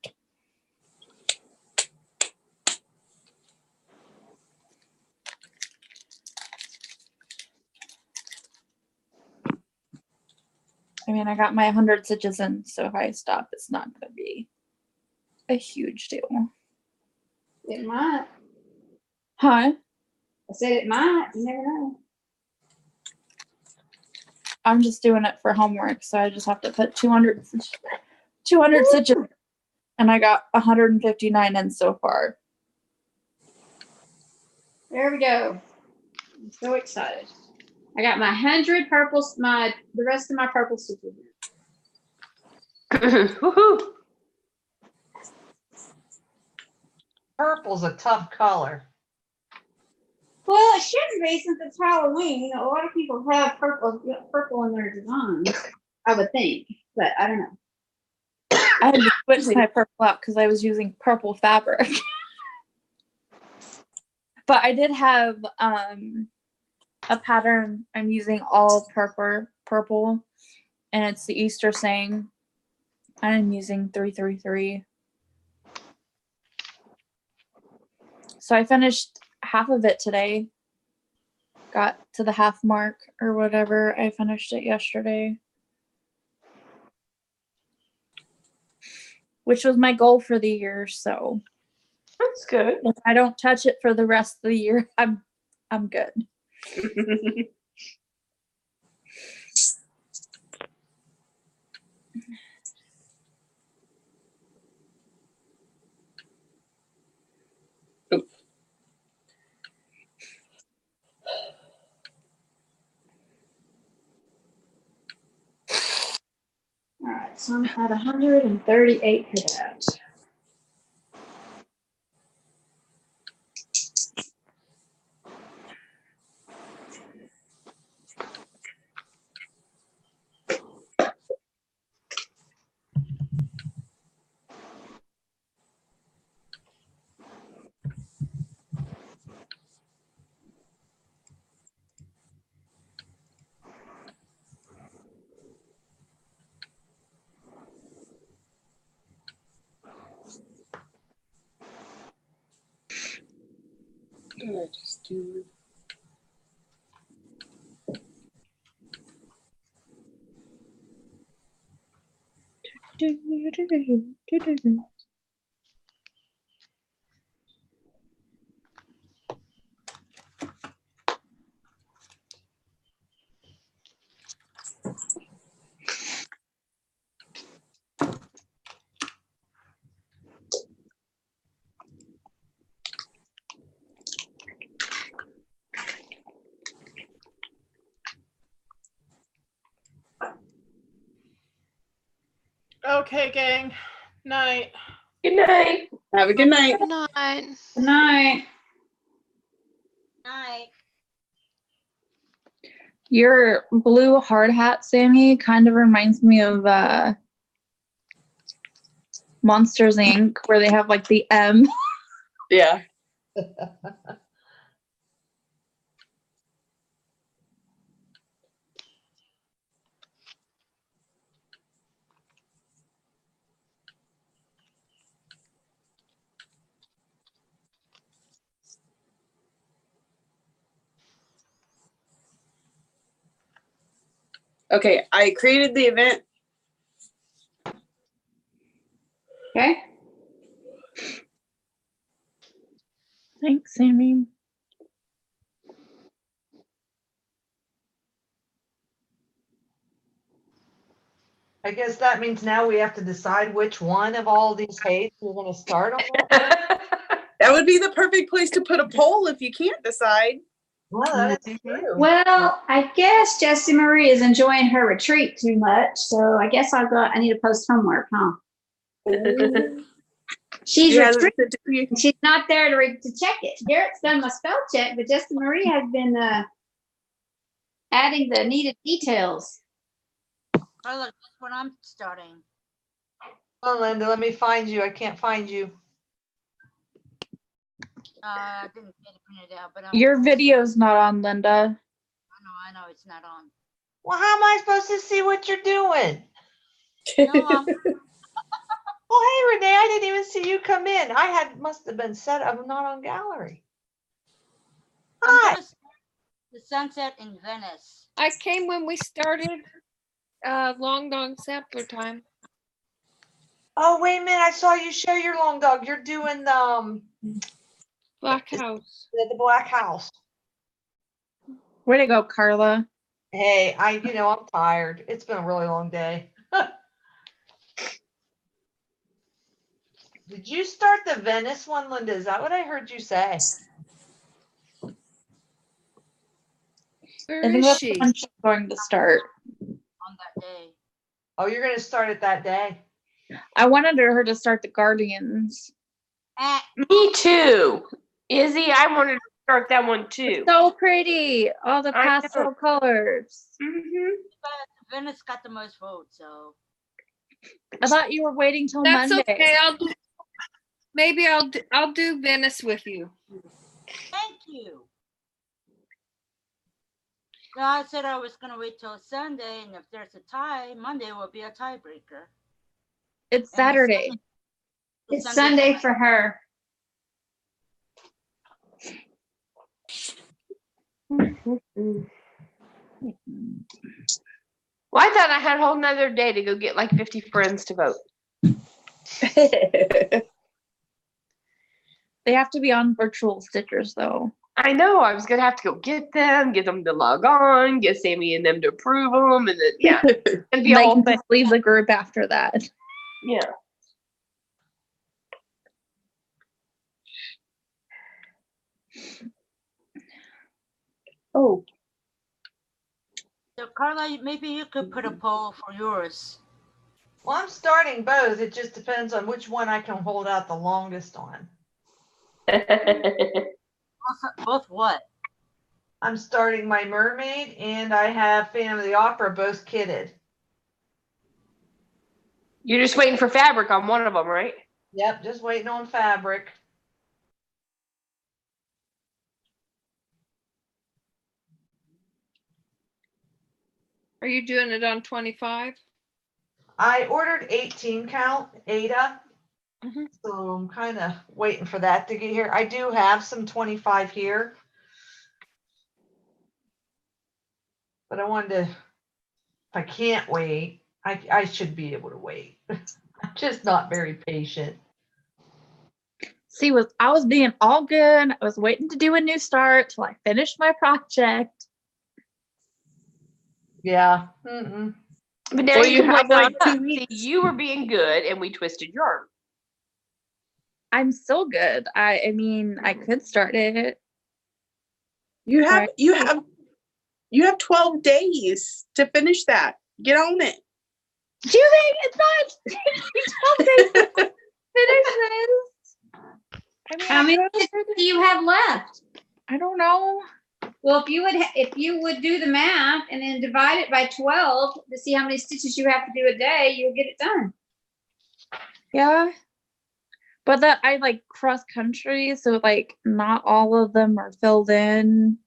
I mean, I got my 100 stitches in, so if I stop, it's not going to be a huge deal. It might. Huh? I said it might. You never know. I'm just doing it for homework, so I just have to put 200 stitches, and I got 159 in so far. There we go. I'm so excited. I got my 100 purples, the rest of my purple stitches. Woohoo! Purple's a tough color. Well, it shouldn't be since it's Halloween. A lot of people have purple in their designs, I would think, but I don't know. I had to switch my purple out because I was using purple fabric. But I did have a pattern. I'm using all purple, and it's the Easter saying. I'm using 333. So I finished half of it today. Got to the half mark or whatever. I finished it yesterday. Which was my goal for the year, so that's good. If I don't touch it for the rest of the year, I'm good. All right, so I'm at 138 for that. did I just do? Okay, gang. Night. Good night. Have a good night. Good night. Good night. Night. Your blue hard hat, Sammy, kind of reminds me of Monsters Inc., where they have like the M. Yeah. Okay, I created the event. Okay. Thanks, Sammy. I guess that means now we have to decide which one of all these hates we're gonna start on. That would be the perfect place to put a poll if you can't decide. Well, that is true. Well, I guess Jessie Marie is enjoying her retreat too much, so I guess I need to post homework, huh? She's Yeah, retreating. She's not there to check it. Garrett's done my spell check, but Jessie Marie has been adding the needed details. Oh, look, that's what I'm starting. Oh, Linda, let me find you. I can't find you. I didn't get it printed out, but Your video's not on, Linda. I know it's not on. Well, how am I supposed to see what you're doing? No, Well, hey, Renee, I didn't even see you come in. Must have been set. I'm not on gallery. Hi. The sunset in Venice. I came when we started Long Dog Sampler time. Oh, wait a minute. I saw you show your long dog. You're doing the Black House. The Black House. Way to go, Carla. Hey, I'm tired. It's been a really long day. Did you start the Venice one, Linda? Is that what I heard you say? Where I think is that's she? when she's going to start. On that day. Oh, you're going to start it that day? I wanted her to start the Guardians. Me too. Izzy, I wanted to start that one too. So pretty. All the I know. pastel colors. But Venice got the most votes, so. I thought you were waiting till That's Monday. okay. Maybe I'll do Venice with you. Thank you. No, I said I was gonna wait till Sunday, and if there's a tie, Monday will be a tiebreaker. It's Saturday. It's Sunday for her. Well, I thought I had a whole nother day to go get like 50 friends to vote. They have to be on virtual stickers, though. I know. I was gonna have to go get them to log on, get Sammy and them to approve them, and then yeah, and be They all can thing. just leave the group after that. Yeah. Oh. So Carla, maybe you could put a poll for yours. Well, I'm starting both. It just depends on which one I can hold out the longest on. Both what? I'm starting my mermaid and I have Phantom of the Opera both kitted. You're just waiting for fabric on one of them, right? Yep, just waiting on fabric. Are you doing it on 25? I ordered 18 count Ada. So I'm kind of waiting for that to get here. I do have some 25 here. But I wanted to, if I can't wait, I should be able to wait. I'm just not very patient. See, I was being all good. I was waiting to do a new start till I finished my project. Yeah. Mm-mm. But now Well, you you can have blame like it on 2 us. See, weeks. you were being good, and we twisted your arm. I'm still good. I mean, I could start it. You have Right. you have 12 days to finish that. Get on it. Do you think it's not taking 12 days to finish this? I mean, How many I stitches do you have left? don't know. Well, if you would do the math and then divide it by 12 to see how many stitches you have to do a day, you'll get it done. Yeah. But that I like cross country, so like not all of them are filled in.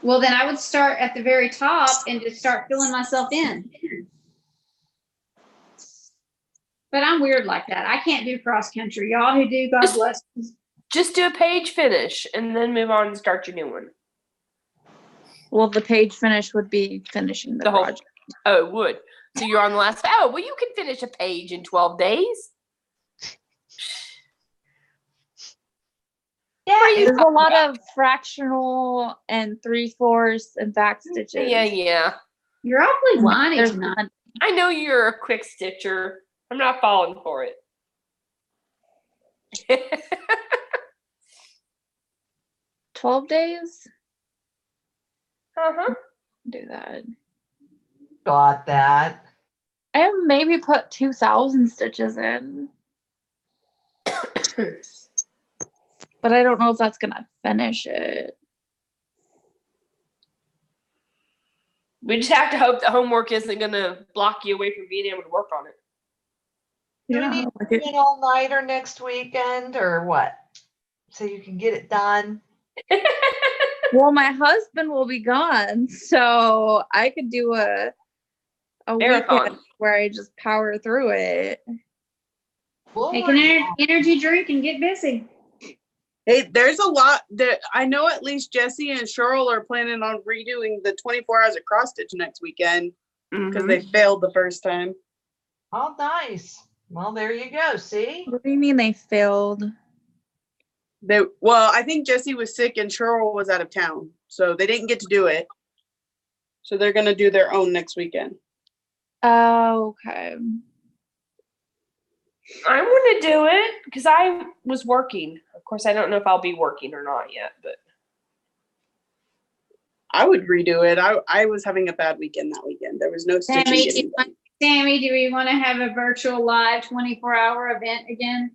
Well, then I would start at the very top and just start filling myself in. But I'm weird like that. I can't do cross country. Y'all who do, God bless you. Just do a page finish and then move on and start your new one. Well, the page finish would be finishing the whole project. Oh, it would. So you're on the last. Oh, well, you can finish a page in 12 days. Yeah, There's a lot of fractional and 3/4 and back stitches. Yeah. You're awfully whiny There's tonight. I know you're a quick stitcher. I'm not falling for it. 12 days? Uh-huh. Do that. Got that. I have maybe put 2,000 stitches in. But I don't know if that's gonna finish it. We just have to hope that homework isn't going to block you away from being able to work on it. Do we need to do an all-nighter next weekend or what? So you can get it done. Well, my husband will be gone, so I could do a Marathon. weekend where I just power through it. Take an energy drink and get busy. Hey, there's a lot that I know. At least Jesse and Cheryl are planning on redoing the 24 hours of cross stitch next weekend because they failed the first time. Oh, nice. Well, there you go. See? What do you mean they failed? Well, I think Jesse was sick and Cheryl was out of town, so they didn't get to do it. So they're gonna do their own next weekend. Oh, okay. I want to do it because I was working. Of course, I don't know if I'll be working or not yet, but I would redo it. I was having a bad weekend that weekend. There was no stitching. Sammy, do we want to have a virtual live 24-hour event again?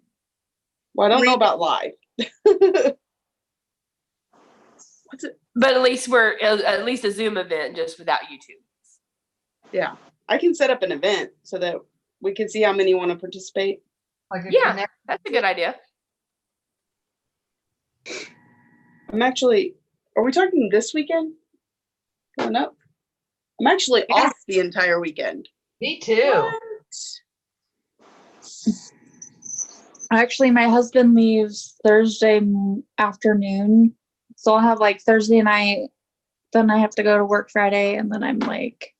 Well, I don't know about live. What's it? But at least we're at least a Zoom event just without YouTube. Yeah, I can set up an event so that we can see how many want to participate. Yeah, that's a good idea. I'm actually. Are we talking this weekend? Coming up. I'm actually off the entire weekend. Me too. Actually, my husband leaves Thursday afternoon, so I'll have like Thursday night. Then I have to go to work Friday, and then I'm like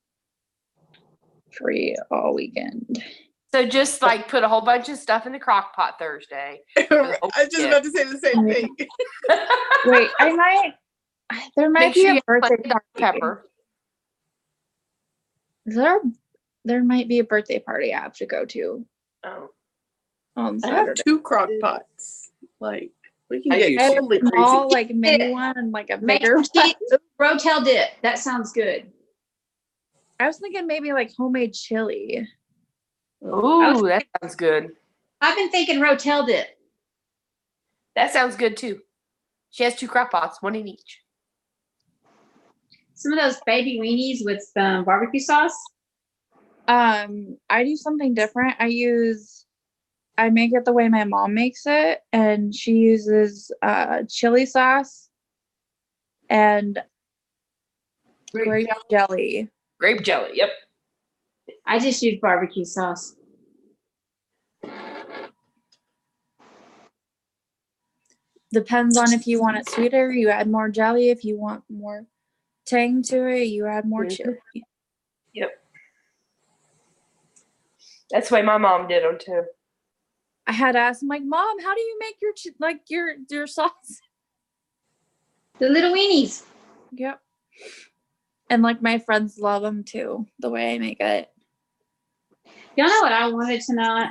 free all weekend. So just like put a whole bunch of stuff in the crock pot Thursday. I was just about to say the same thing. Wait, there might Make be sure a you birthday put Dr. Pepper. There might be a birthday party I have to go to. Oh. On I have Saturday. 2 crock pots. Like we can I get have totally a small, crazy. like mini one, and like a Make bigger one. Rotel dip. That sounds good. I was thinking maybe like homemade chili. Ooh, that sounds good. I've been thinking Rotel dip. That sounds good too. She has 2 crock pots, one in each. Some of those baby weenies with barbecue sauce. I do something different. I make it the way my mom makes it, and she uses chili sauce and grape jelly. Grape jelly, yep. I just use barbecue sauce. depends on if you want it sweeter, you add more jelly. If you want more tang to it, you add more chili. Yep. That's the way my mom did them too. I had asked, I'm like, Mom, how do you make your sauce? The little weenies. Yep. And like my friends love them too, the way I make it. Y'all know what I wanted tonight?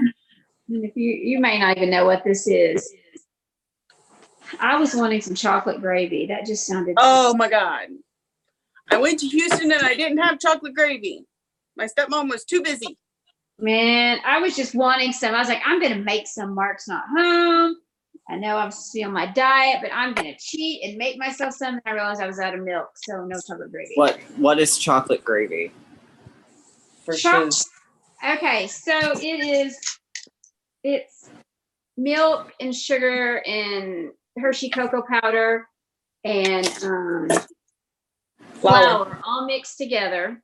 And if you may not even know what this is. I was wanting some chocolate gravy. That just sounded. Oh my God. I went to Houston and I didn't have chocolate gravy. My stepmom was too busy. Man, I was just wanting some. I was like, I'm gonna make some. Mark's not home. I know I'm still on my diet, but I'm gonna cheat and make myself some. And I realized I was out of milk, so no chocolate gravy. What is chocolate gravy? Okay, so it's milk and sugar and Hershey cocoa powder and flour all mixed together.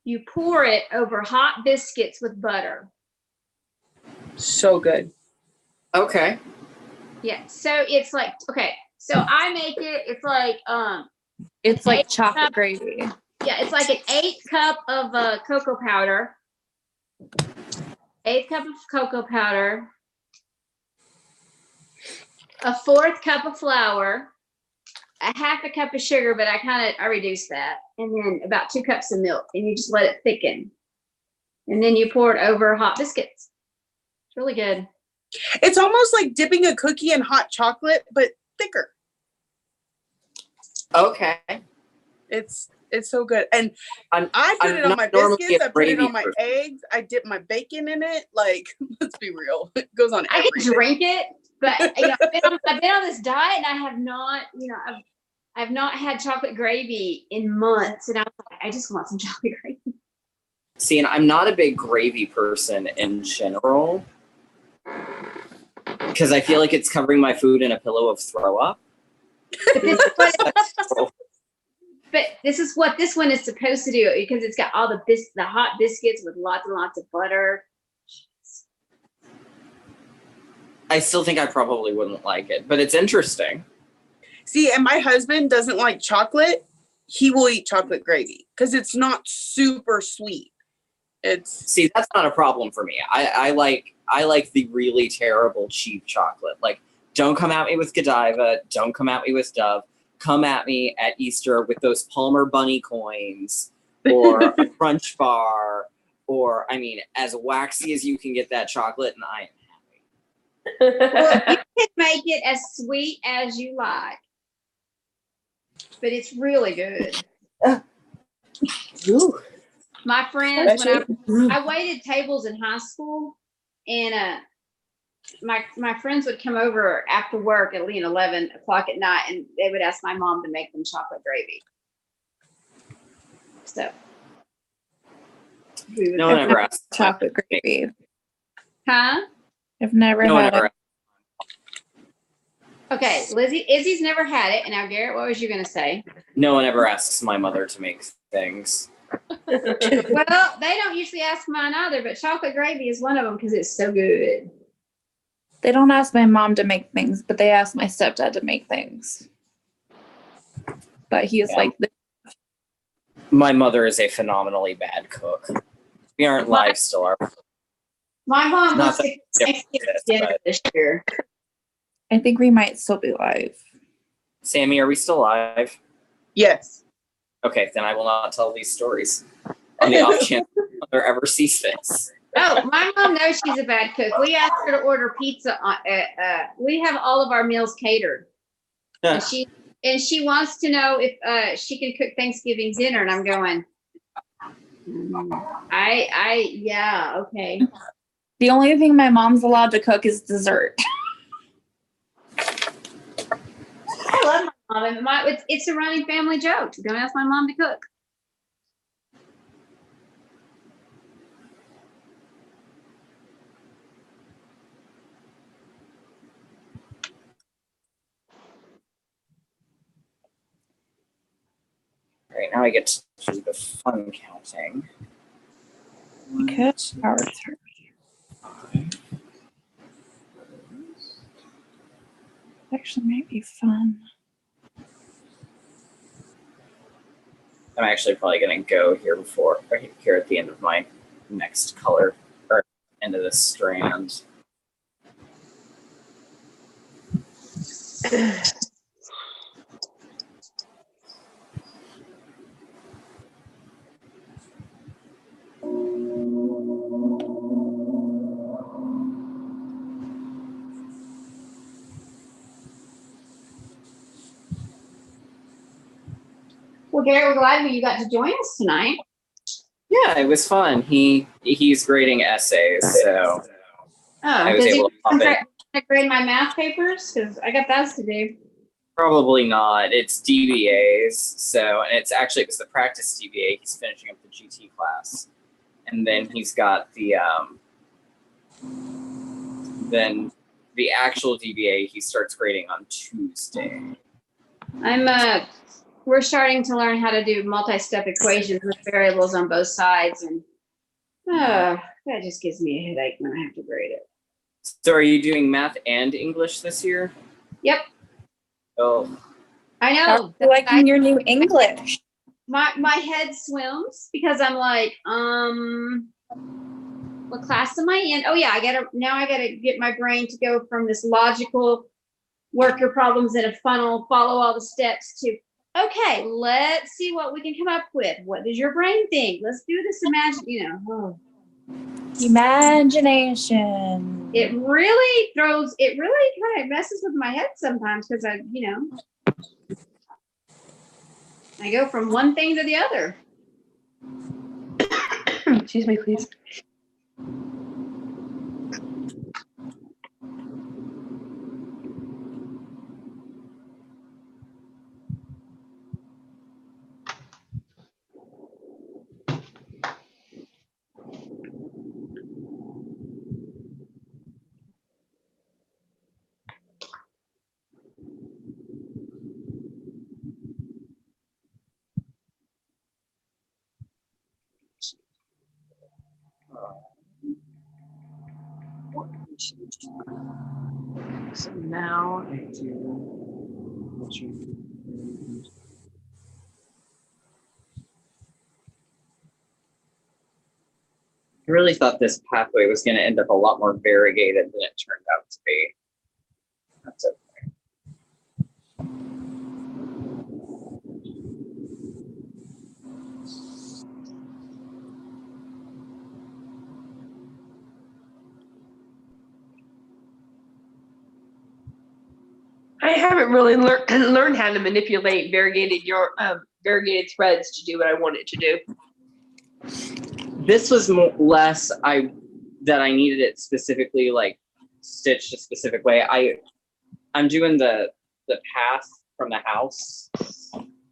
You pour it over hot biscuits with butter. So good. Okay. Yeah, so it's like, okay, so I make it, it's like chocolate gravy. Yeah, it's like an 1/8 cup of cocoa powder. 1/8 cup of cocoa powder. A 1/4 cup of flour. A 1/2 cup of sugar, but I reduced that. And then about 2 cups of milk. And you just let it thicken. And then you pour it over hot biscuits. It's really good. It's almost like dipping a cookie in hot chocolate, but thicker. Okay. It's so good. And I put it on my biscuits, I put it on my eggs, I dip my bacon in it. Like, let's be real. It goes on everything. I can drink it, but I've been on this diet and I have not, I've not had chocolate gravy in months. And I was like, I just want some chocolate gravy. See, and I'm not a big gravy person in general because I feel like it's covering my food in a pillow of throw up. But this is what this one is supposed to do because it's got all the hot biscuits with lots and lots of butter. I still think I probably wouldn't like it, but it's interesting. See, and my husband doesn't like chocolate. He will eat chocolate gravy because it's not super sweet. See, that's not a problem for me. I like the really terrible cheap chocolate. Like, don't come at me with Godiva. Don't come at me with Dove. Come at me at Easter with those Palmer Bunny coins or a Crunch Bar, or as waxy as you can get that chocolate, and I am happy. Well, you can make it as sweet as you like, but it's really good. Ooh. My friends, when I waited tables in high school, and my friends would come over after work at 11 o'clock at night, and they would ask my mom to make them chocolate gravy. So, no one ever asked chocolate gravy. Huh? I've never had it. Okay, Izzy's never had it. And now, Garrett, what was you going to say? No one ever asks my mother to make things. Well, they don't usually ask mine either, but chocolate gravy is one of them because it's so good. They don't ask my mom to make things, but they ask my stepdad to make things. But he is like, my mother is a phenomenally bad cook. We aren't live still, are we? My mom Not wants to Thanksgiving dinner this year. I think we might still be live. Sammy, are we still live? Yes. Okay, then I will not tell these stories on the off chance my mother ever sees this. Oh, my mom knows she's a bad cook. We asked her to order pizza. We have all of our meals catered, and she wants to know if she can cook Thanksgiving dinner. And I'm going, yeah, okay. The only thing my mom's allowed to cook is dessert. I love my mom. It's a running family joke. Don't ask my mom to cook. All right, now I get to do the fun counting. Okay, power through. Actually might be fun. I'm actually probably gonna go here here at the end of my next color, or end of this strand. Well, Garrett, we're glad you got to join us tonight. Yeah, it was fun. He's grading essays, so I was does he able to pop in. grade my math papers? Because I got those to do. Probably not. It's DBAs, so and it was the practice DBA. He's finishing up the GT class, and then he's got the then the actual DBA he starts grading on Tuesday. We're starting to learn how to do multi-step equations with variables on both sides, and that just gives me a headache when I have to grade it. So are you doing math and English this year? Yep. Oh. I know. Liking your new English. My head swims because I'm like, what class am I in? Oh yeah, I gotta get my brain to go from this logical work your problems in a funnel, follow all the steps to, okay, let's see what we can come up with. What does your brain think? Let's do this Imagination. It really kind of messes with my head sometimes because I go from one thing to the other. Excuse me, please. So now I do. I really thought this pathway was going to end up a lot more variegated than it turned out to be. That's okay. I haven't really learned how to manipulate variegated threads to do what I want it to do. This was less that I needed it specifically like stitched a specific way. I'm doing the path from the house.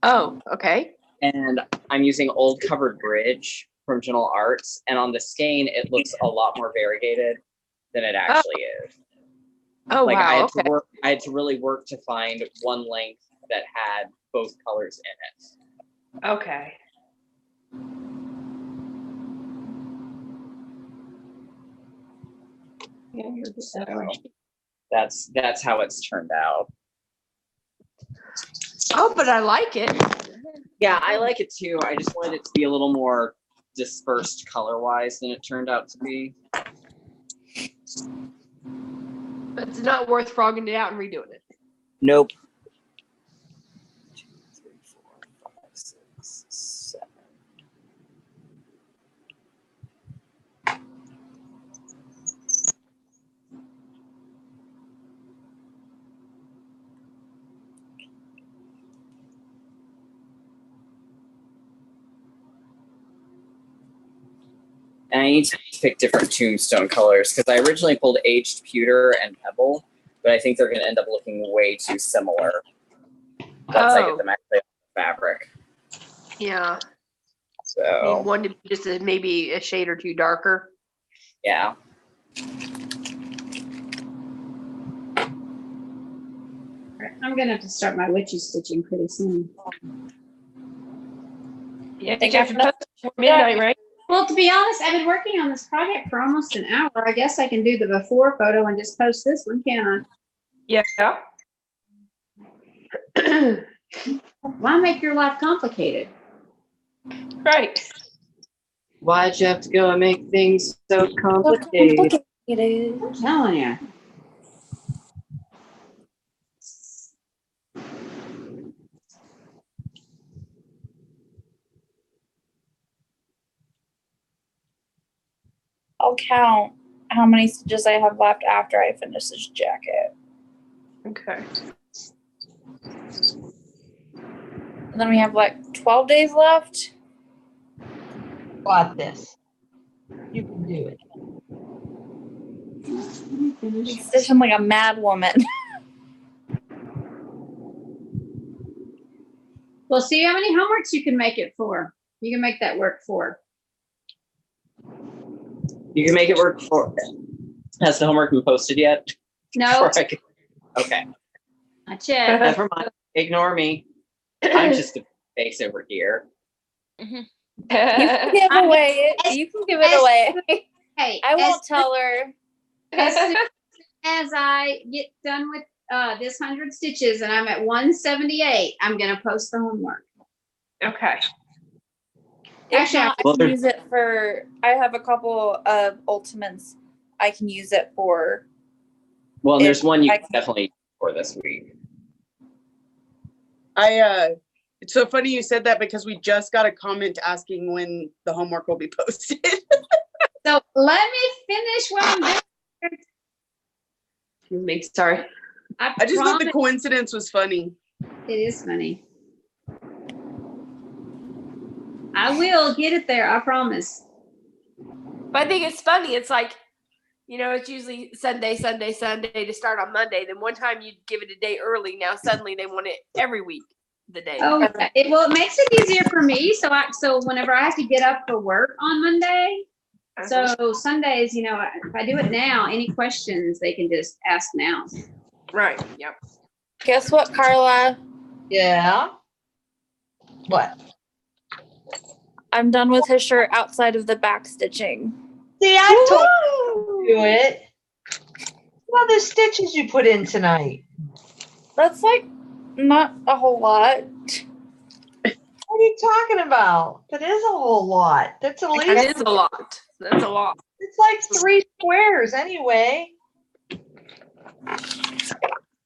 Oh, okay. And I'm using Old Covered Bridge from Gentle Arts, and on the skein it looks a lot more variegated than it actually is. Oh, like wow. I had to really work to find one length that had both colors in it. Okay. So that's how it's turned out. Oh, but I like it. Yeah, I like it too. I just wanted it to be a little more dispersed color-wise than it turned out to be. But it's not worth frogging it out and redoing it. Nope. 2, 3, 4, 5, 6, 7. And I need to pick different tombstone colors because I originally pulled aged pewter and pebble, but I think they're going to end up looking way too similar once I get them actually on the fabric. Yeah. So one to be just maybe a shade or two darker. Yeah. I'm gonna have to start my witchy stitching pretty soon. Yeah, I think after midnight, right? Well, to be honest, I've been working on this project for almost an hour. I guess I can do the before photo and just post this one, can I? Yeah. Why make your life complicated? Right. Why'd you have to go and make things so complicated? I'm telling you. I'll count how many stitches I have left after I finish this jacket. Okay. And then we have like 12 days left. Got this. You can do it. I'm stitching like a mad woman. Well, see how many homeworks you can make it for. You can make that work for. You can make it work for. Has the homework been posted yet? No. Okay. Not yet. Never mind. Ignore me. I'm just a face over here. You can give away it. You can give it away. Hey, I won't tell her. As soon as I get done with this 100 stitches and I'm at 178, I'm gonna post the homework. Okay. Actually, I can use it for. I have a couple of ultimates. I can use it for. Well, and there's one you I can definitely for this week. It's so funny you said that because we just got a comment asking when the homework will be posted. So let me finish what I'm doing. Sorry. I just thought the coincidence was funny. It is funny. I will get it there, I promise. But I think it's funny. It's like, it's usually Sunday to start on Monday. Then one time you give it a day early. Now suddenly they want it every week, the day. Oh, yeah. It makes it easier for me. So whenever I have to get up for work on Monday, so Sundays, if I do it now, any questions they can just ask now. Right. Yep. Guess what, Carla? Yeah. What? I'm done with his shirt outside of the back stitching. See, I told you to do it. What other stitches you put in tonight? That's like not a whole lot. What are you talking about? That is a whole lot. That's at least. That is a lot. That's a lot. It's like 3 squares anyway.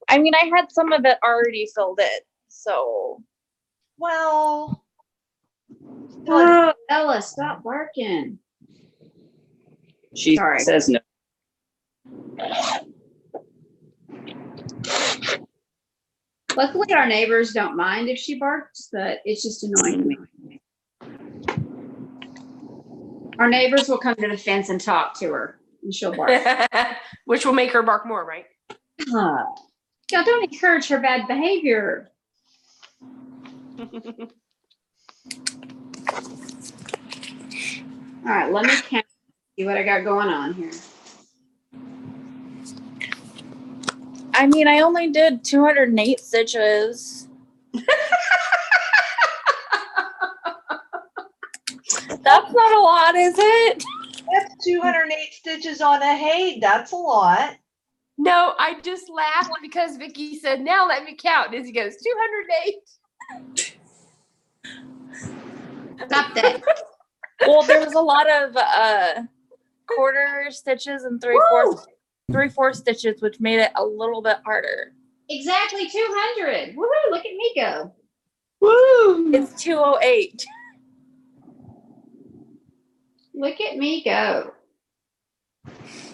I mean, I had some of it already filled in, so. Well. Oh, Ella, stop working. She says no. Luckily, our neighbors don't mind if she barks, but it's just annoying to me. Our neighbors will come to the fence and talk to her, and she'll bark. Which will make her bark more, right? Y'all don't encourage her bad behavior. All right, let me count, see what I got going on here. I mean, I only did 208 stitches. That's not a lot, is it? That's 208 stitches on a hay. That's a lot. No, I just laughed because Vicky said, "Now let me count." As he goes, 208. Stop that. Well, there was a lot of quarter stitches and 3/4 stitches, which made it a little bit harder. Exactly 200. Woohoo, look at me go. Woo! It's 208. Look at me go.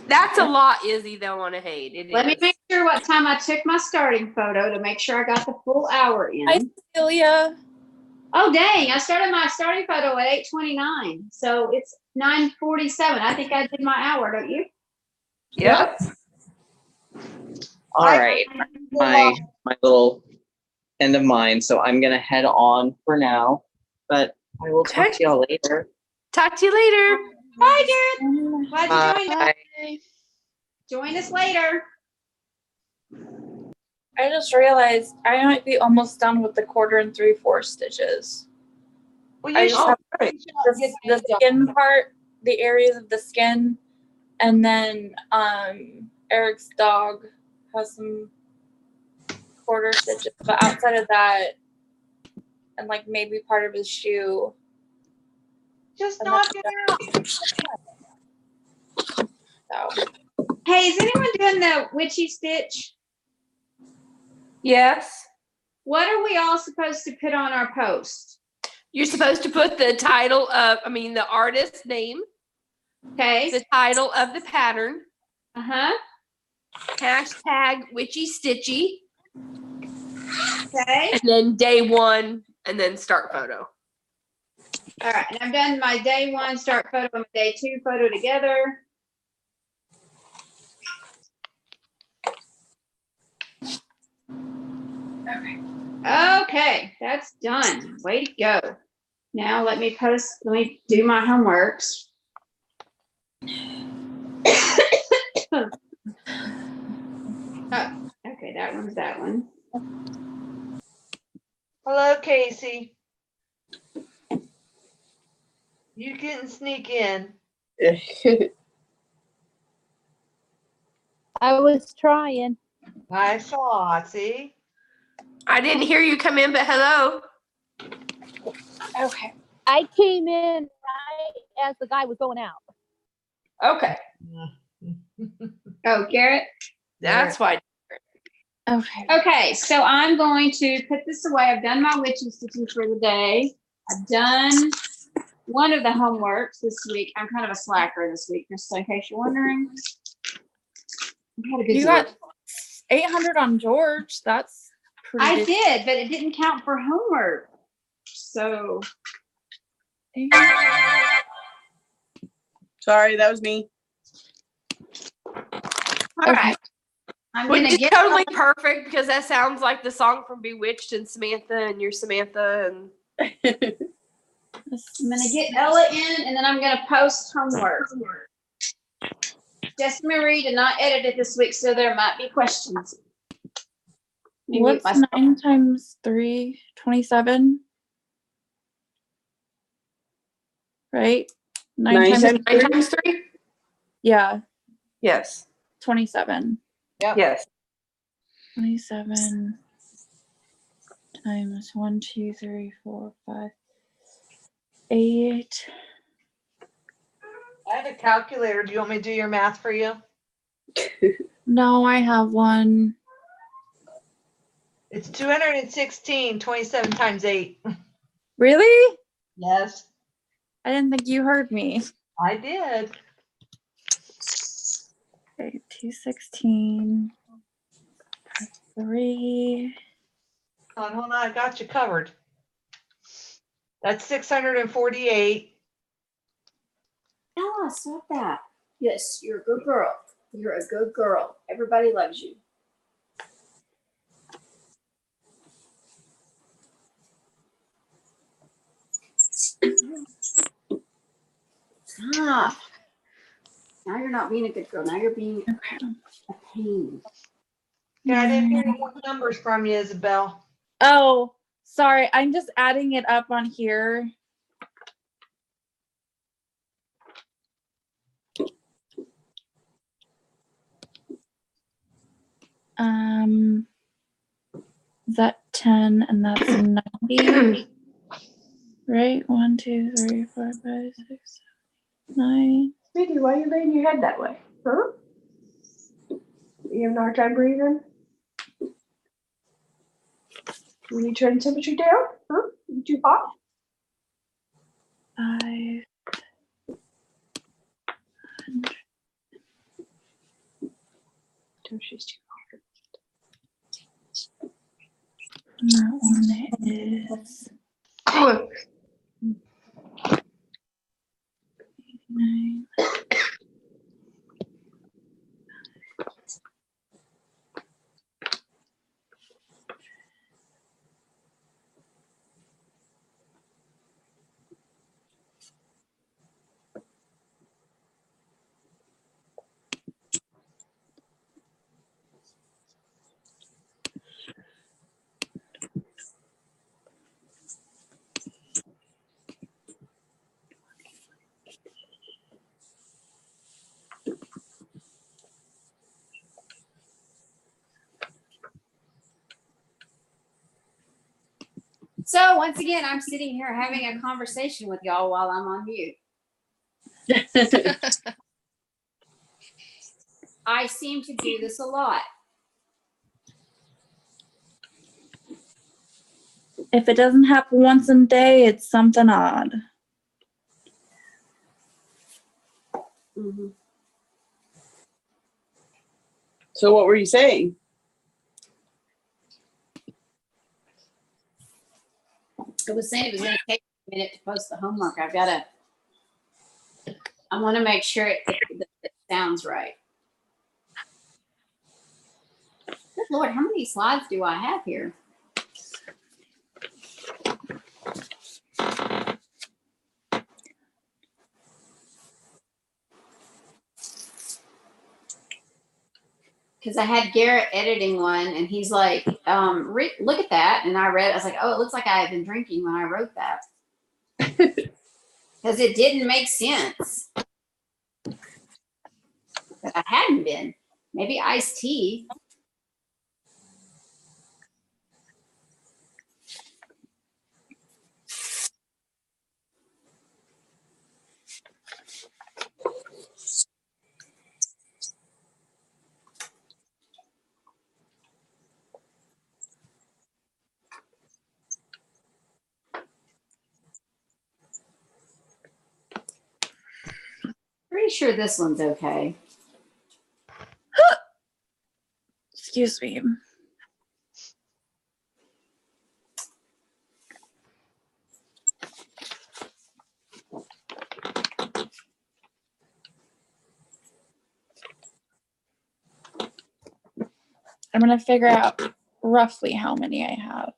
That's a lot, Izzy, though, on a hay. Let me make sure what time I took my starting photo to make sure I got the full hour in. Hi, Celia. Oh, dang. I started my starting photo at 8:29. So it's 9:47. I think I did my hour, don't you? Yep. All right. My little end of mine. So I'm gonna head on for now, but I will talk to y'all later. Talk to you later. Bye, Jared. Glad you joined us. Bye. Join us later. I just realized I might be almost done with the quarter and 3/4 stitches. Well, I you just have the skin part, the areas of the skin, and then Eric's dog has some quarter stitches, but outside of that, and like maybe part of his shoe. Just and knock that's it out. So. Hey, is anyone doing the witchy stitch? Yes. What are we all supposed to put on our post? You're supposed to put the title of, the artist's name. Okay. The title of the pattern. Uh-huh. Hashtag witchy stitchy. Okay. And then day 1, and then start photo. All right. And I've done my day 1 start photo and my day 2 photo together. Okay, that's done. Way to go. Now let me do my homeworks. Oh, okay, that one's that one. Hello, Casey. You can sneak in. I was trying. I saw, see? I didn't hear you come in, but hello. Okay. I came in right as the guy was going out. Okay. Oh, Garrett? That's fine. Okay. Okay, so I'm going to put this away. I've done my witching stitching for the day. I've done one of the homeworks this week. I'm kind of a slacker this week, just in case you're wondering. I had a good You day. got 800 on George. That's pretty I good. did, but it didn't count for homework. So Sorry, that was me. all right. I'm Which gonna is get totally perfect because that sounds like the song from Bewitched and Samantha, and you're Samantha, and I'm gonna get Ella in, and then I'm gonna post homework. Just Marie did not edit it this week, so there might be questions. Let me mute What's myself. 9 times 3? 27? Right? 9 times 3? Yeah. Yes. 27. Yep. Yes. 27 times 1, 2, 3, 4, 5, 8. I have a calculator. Do you want me to do your math for you? No, I have one. It's 216, 27 times 8. Really? Yes. I didn't think you heard me. I did. Okay, 216. 3. Hold on, I got you covered. That's 648. Ella, stop that. Yes, you're a good girl. You're a good girl. Everybody loves you. Stop. Now you're not being a good girl. Now you're being a pain. Yeah, I didn't hear any more numbers from you, Isabel. Oh, sorry. I'm just adding it up on here. Is that 10 and that's 90? Right? 1, 2, 3, 4, 5, 6, 7, 9. Sweetie, why are you laying your head that way? Huh? You having a hard time breathing? You need to turn the temperature down? Huh? You too hot? 5. She's too hard. And that one is 9. So once again, I'm sitting here having a conversation with y'all while I'm on mute. I seem to do this a lot. If it doesn't happen once a day, it's something odd. So what were you saying? I was saying it was going to take a minute to post the homework. I want to make sure it sounds right. Good Lord, how many slides do I have here? Because I had Garrett editing one, and he's like, look at that. And I read, I was like, oh, it looks like I had been drinking when I wrote that. Because it didn't make sense. But I hadn't been. Maybe iced tea. Pretty sure this one's okay. Excuse me. I'm going to figure out roughly how many I have.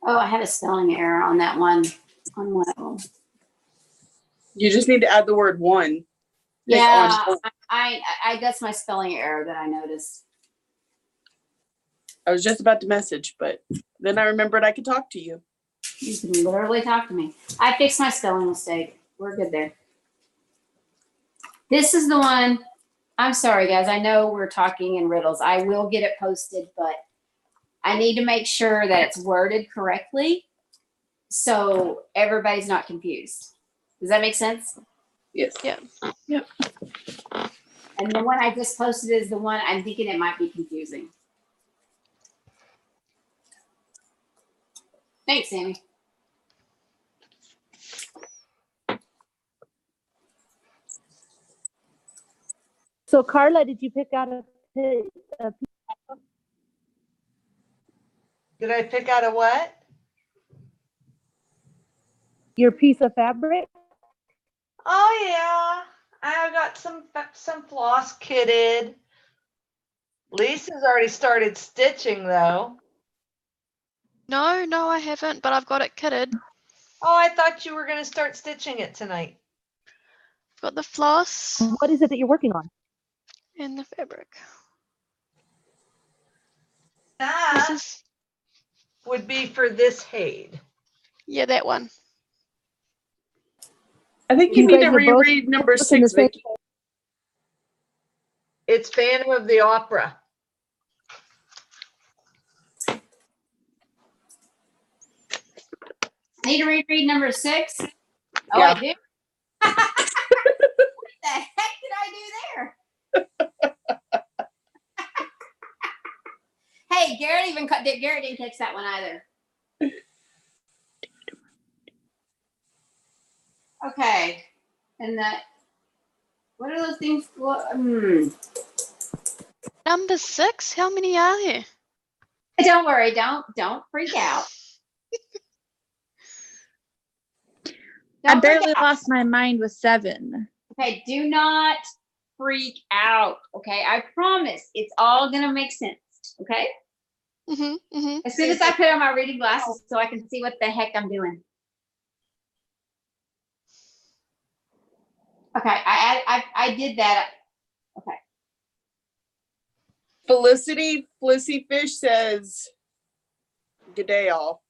Oh, I had a spelling error on that one. On one of them. You just need to add the word one. Yeah, I that's my spelling error that I noticed. I was just about to message, but then I remembered I could talk to you. You can literally talk to me. I fixed my spelling mistake. We're good there. This is the one. I'm sorry, guys. I know we're talking in riddles. I will get it posted, but I need to make sure that it's worded correctly so everybody's not confused. Does that make sense? Yes. Yeah. Yep. And the one I just posted is the one I'm thinking it might be confusing. Thanks, Sammy. So Carla, did you pick out a Did I pick out a what? your piece of fabric? Oh yeah, I got some floss kitted. Lisa's already started stitching though. No, I haven't, but I've got it kitted. Oh, I thought you were gonna start stitching it tonight. I've got the floss What is it that you're working on? and the fabric. That This is, would be for this Haid. yeah, that one. I think you need guys to are both reread number in the 6, same- Vicki. It's Phantom of the Opera. Need to reread number 6? Oh, Yeah. I do. What the heck did I do there? Hey, Garrett Garrett didn't catch that one either. Okay, and what are those things? Number 6? How many are there? Don't worry, don't freak out. I barely lost my mind with 7. Okay, do not freak out. Okay, I promise it's all gonna make sense. Okay. As soon as I put on my reading glasses so I can see what the heck I'm doing. Okay, I did that. Okay. Felicity Flissy Fish says, "Good day, all."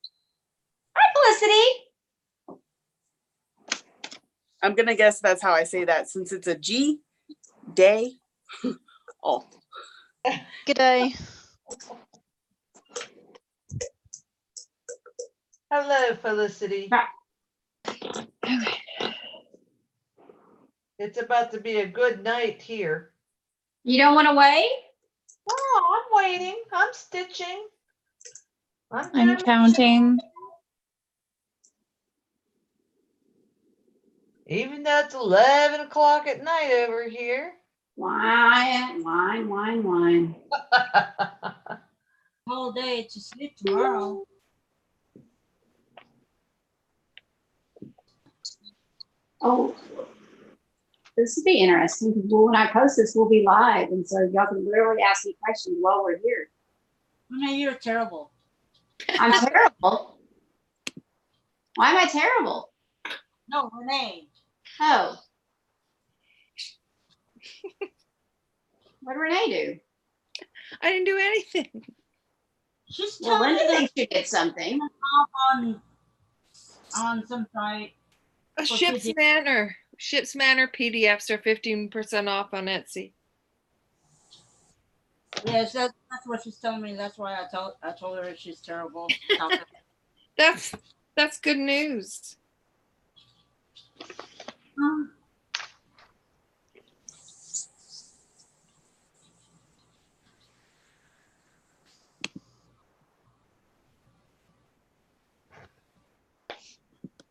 Hi, Felicity. I'm gonna guess that's how I say that since it's a G. Day. Oh. Good day. Hello, Felicity. It's about to be a good night here. You don't want to wait? Oh, I'm waiting. I'm stitching. I'm doing- counting. Even though it's 11 o'clock at night over here. Wine. Whole day to sleep tomorrow. Oh, this will be interesting because when I post this, we'll be live, and so y'all can literally ask me questions while we're here. Renee, you're terrible. I'm terrible. Why am I terrible? No, Renee. Oh. What did Renee do? I didn't do anything. She's Well, telling Linda me thinks she did something. on some site. A for Ship's 50 Manor. Ship's Manor PDFs are 15% off on Etsy. Yes, that's what she's telling me. That's why I told her she's terrible. That's good news.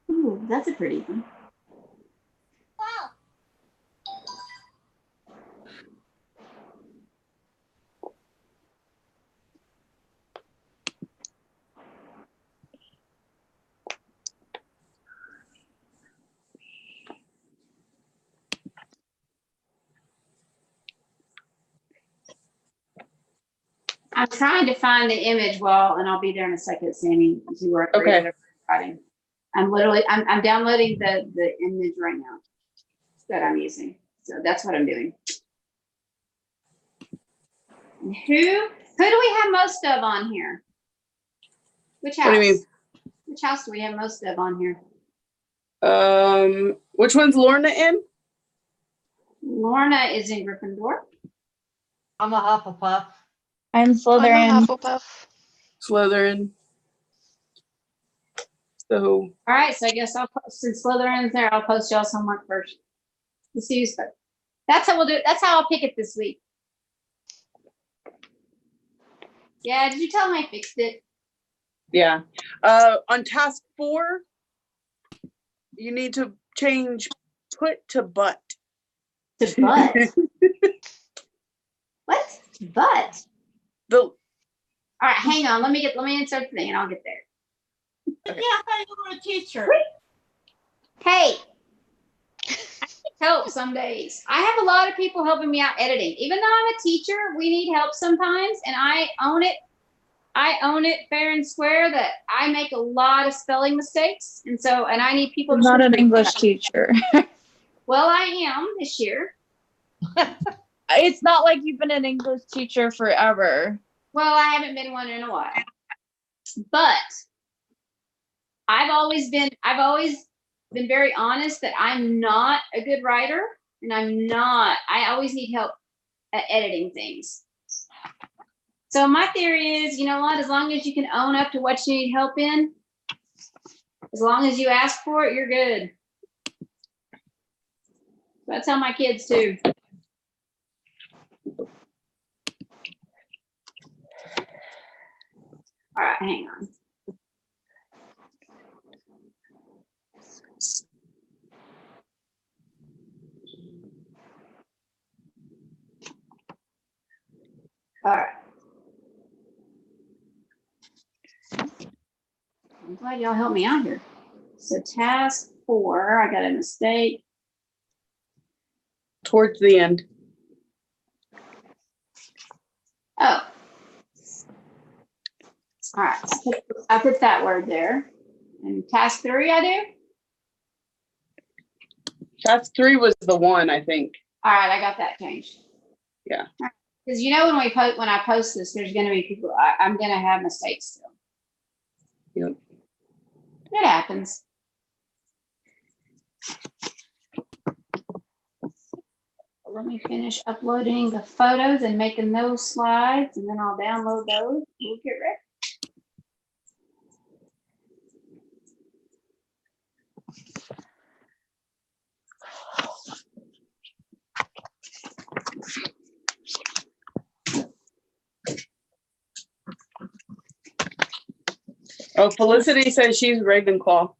Ooh, that's a pretty one. I'm trying to find the image and I'll be there in a second, Sammy. As you are Okay. writing. I'm downloading the image right now that I'm using. So that's what I'm doing. And who do we have most of on here? Which house? What do you mean? Which house do we have most of on here? Which one's Lorna in? Lorna is in Gryffindor. I'm a Hufflepuff. I'm I'm a Slytherin. Hufflepuff. Slytherin. So All right, so I guess I'll post, since Slytherin's there, I'll post y'all's homework first. Let's see who's first. That's how we'll do it. That's how I'll pick it this week. Yeah, did you tell them I fixed it? yeah. On task 4, you need to change put to butt. To butt? What? Butt? All right, hang on. Let me insert the thing and I'll get there. Yeah, I thought you were a teacher. Hey, I need help some days. I have a lot of people helping me out editing. Even though I'm a teacher, we need help sometimes, and I own it. I own it fair and square that I make a lot of spelling mistakes, and I need people. I'm not an English teacher. Well, I am this year. It's not like you've been an English teacher forever. Well, I haven't been one in a while, but I've always been very honest that I'm not a good writer, and I always need help at editing things. So my theory is, you know what, as long as you can own up to what you need help in, as long as you ask for it, you're good. So I tell my kids too. All right, hang on. All right. I'm glad y'all helped me out here. So task 4, I got a mistake. Towards the end. Oh. All right, I put that word there. And task 3 I do? Task 3 was the one, I think. All right, I got that changed. Yeah. Because you know when I post this, there's gonna be people, I'm gonna have mistakes still. Yep. It happens. Let me finish uploading the photos and making those slides, and then I'll download those. We'll get ready. Oh, Felicity says she's Ravenclaw.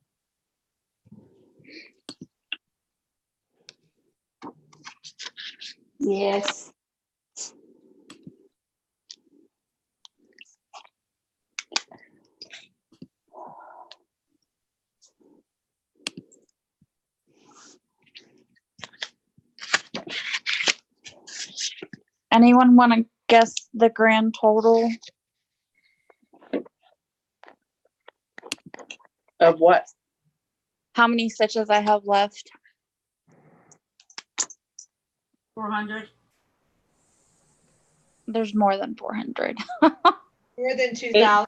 Yes. Anyone want to guess the grand total? Of what? How many stitches I have left? 400. There's more than 400. More than 2,000.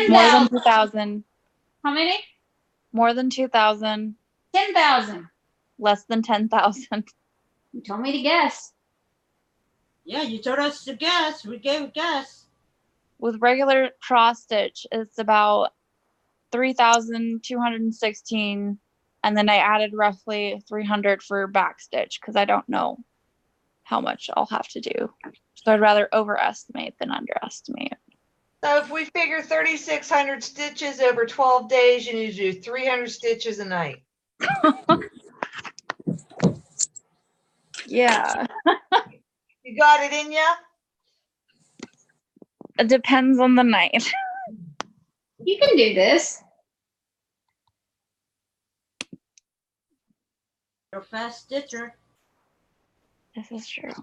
More than 2,000. How many? More than 2,000. 10,000. Less than 10,000. You told me to guess. Yeah, you told us to guess. We gave a guess. With regular cross stitch, it's about 3,216. And then I added roughly 300 for back stitch because I don't know how much I'll have to do. So I'd rather overestimate than underestimate. So if we figure 3,600 stitches over 12 days, you need to do 300 stitches a night. Yeah. You got it in ya? It depends on the night. You can do this. You're a fast stitcher. This is true.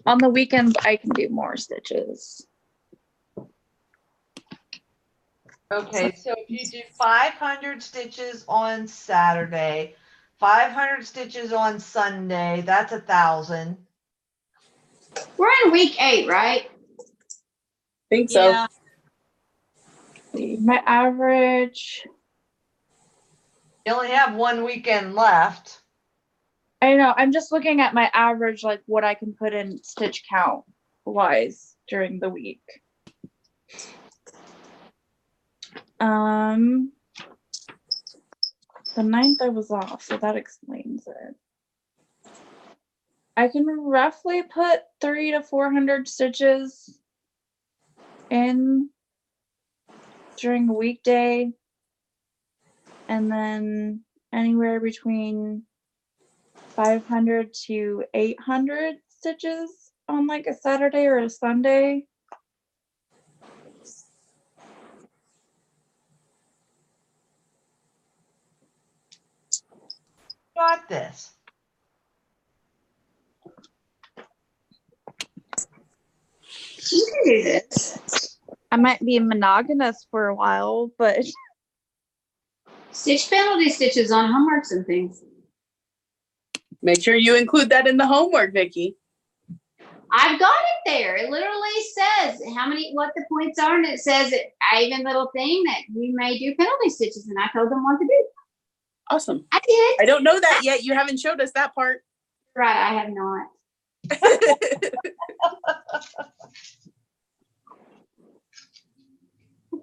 On the weekends, I can do more stitches. Okay, so if you do 500 stitches on Saturday, 500 stitches on Sunday, that's 1,000. We're in week 8, right? Think so. Yeah. My average. You only have one weekend left. I know. I'm just looking at my average, like what I can put in stitch count wise during the week. The 9th I was off, so that explains it. I can roughly put 300 to 400 stitches in during a weekday, and then anywhere between 500 to 800 stitches on like a Saturday or a Sunday. Got this. You can do this. I might be monogamous for a while, but Stitch penalty stitches on homeworks and things. Make sure you include that in the homework, Vicki. I've got it there. It literally says what the points are, and it says I even little thing that we may do penalty stitches, and I told them what to do. Awesome. I did. I don't know that yet. You haven't showed us that part. Right, I have not.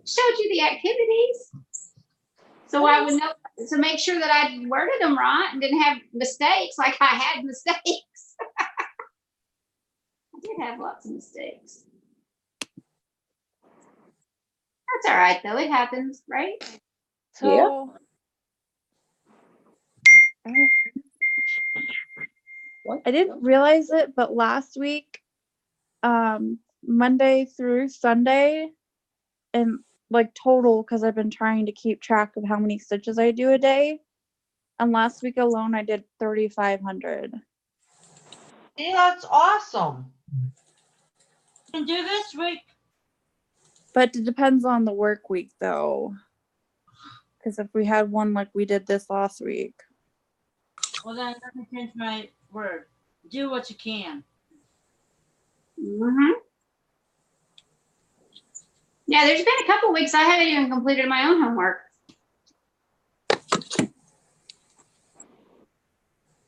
Showed you the activities. So I would know, so make sure that I worded them right and didn't have mistakes like I had mistakes. I did have lots of mistakes. That's all right though, it happens, right? so I didn't realize it, but last week, Monday through Sunday, and like total, because I've been trying to keep track of how many stitches I do a day. And last week alone, I did 3,500. Yeah, that's awesome. You can do this week. But it depends on the work week, though. Because if we had one like we did this last week. Well, then let me change my word. Do what you can. Mm-hmm. Yeah, there's been a couple weeks I haven't even completed my own homework.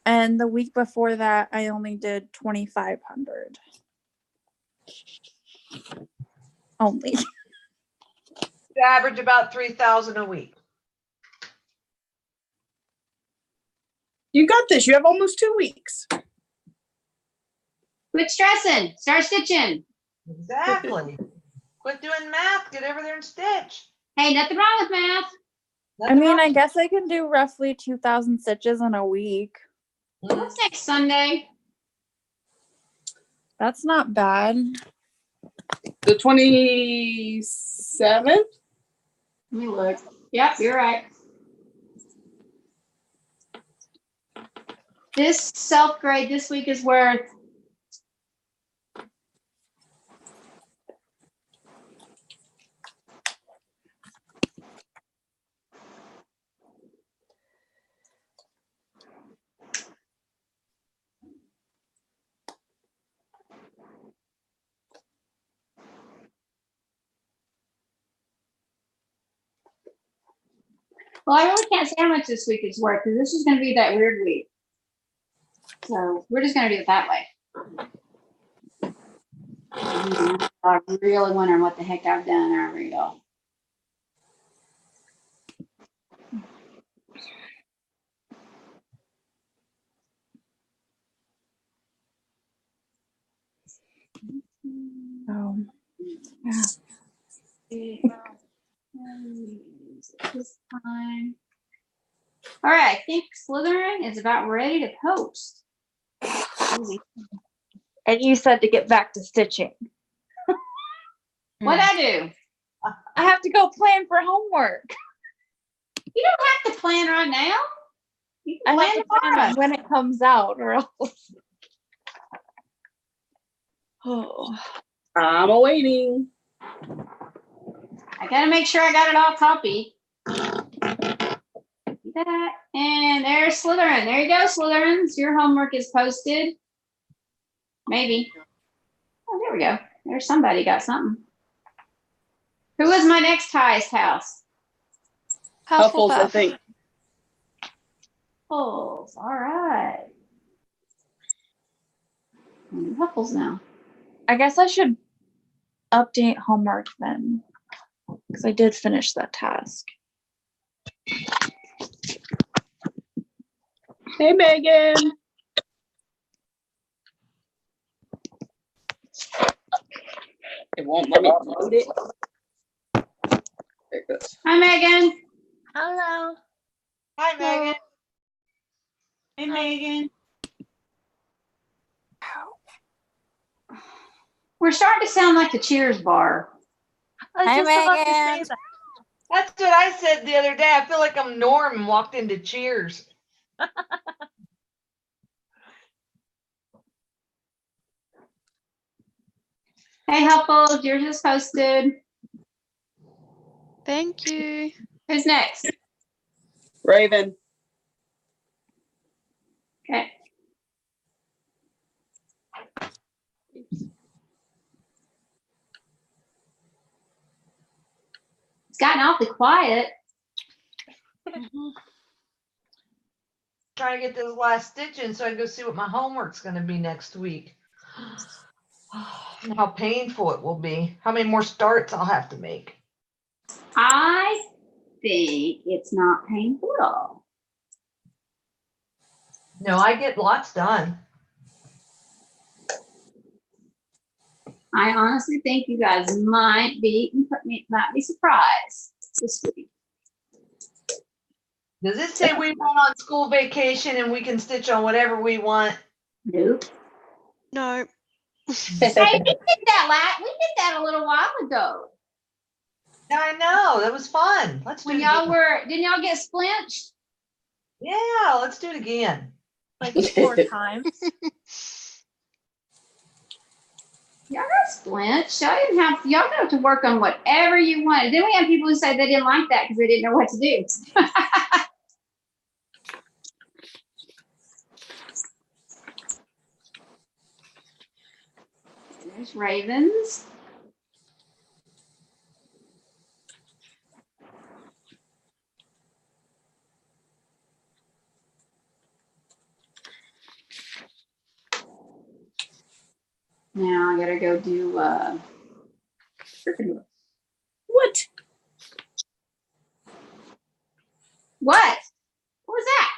And the week before that, I only did 2,500. Only. Average about 3,000 a week. You got this. You have almost 2 weeks. Quit stressing. Start stitching. Exactly. Quit doing math. Get over there and stitch. Hey, nothing wrong with math. I mean, I guess I can do roughly 2,000 stitches in a week. What's next Sunday? That's not bad. The 27th? Let me look. Yep, you're right. This self-grade this week is worth well, I really can't say how much this week is worth because this is going to be that weird week. So we're just going to do it that way. I'm really wondering what the heck I've done, aren't we, y'all? Yeah. This time. All right, I think Slytherin is about ready to post. And you said to get back to stitching. What'd I do? I have to go plan for homework. You don't have to plan right now. You can I have to plan tomorrow. it when it comes out, or else. Oh, I'm awaiting. I gotta make sure I got it all copied. That and there's Slytherin. There you go, Slytherins. Your homework is posted. Maybe. Oh, there we go. There's somebody got something. Who was my next highest house? Huffles, I think. Huffles. All right. Huffles now. I guess I should update homework then, because I did finish that task. Hey, Megan. It won't let me load it. There it goes. Hi, Megan. Hello. Hi, Megan. Hey, Megan. We're starting to sound like the Cheers bar. I was Hi, just about to say Megan. that. That's what I said the other day. I feel like I'm Norm and walked into Cheers. Hey, Huffles, yours is posted. Thank you. Who's next? Raven. Okay. It's gotten awfully quiet. Trying to get this last stitch in so I can go see what my homework's going to be next week. How painful it will be. How many more starts I'll have to make. I think it's not painful at all. No, I get lots done. I honestly think you guys might be surprised this week. Does it say we went on school vacation and we can stitch on whatever we want? Nope. No. Hey, we did that we did that a little while ago. I know. That was fun. Let's do When it y'all again. didn't y'all get splinched? Yeah, let's do it again. Like 4 times. Y'all got splinched. Y'all got to work on whatever you wanted. Then we have people who say they didn't like that because they didn't know what to do. There's Ravens. Now I gotta go do, What? what? What was that?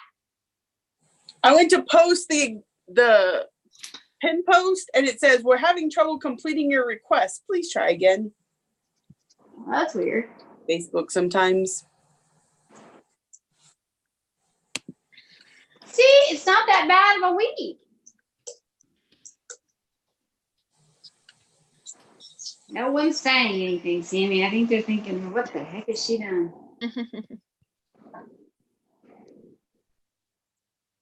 I went to post the pin post and it says, we're having trouble completing your request. Please try again. Well, that's weird. Facebook sometimes. See, it's not that bad of a week. No one's saying anything, Sammy. I think they're thinking, what the heck is she done?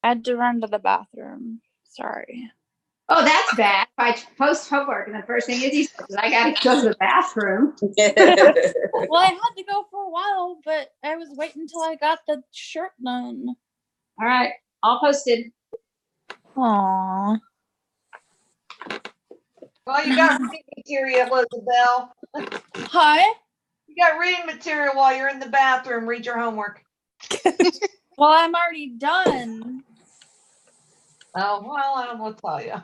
I had to run to the bathroom. Sorry. Oh, that's bad. If I post homework and the first thing is he says, I gotta go to the bathroom. Well, I had to go for a while, but I was waiting until I got the shirt done. All right, all posted. Aww. Well, you got reading material, Isabel. Hi. You got reading material while you're in the bathroom. Read your homework. Well, I'm already done. Oh, well, I will tell you.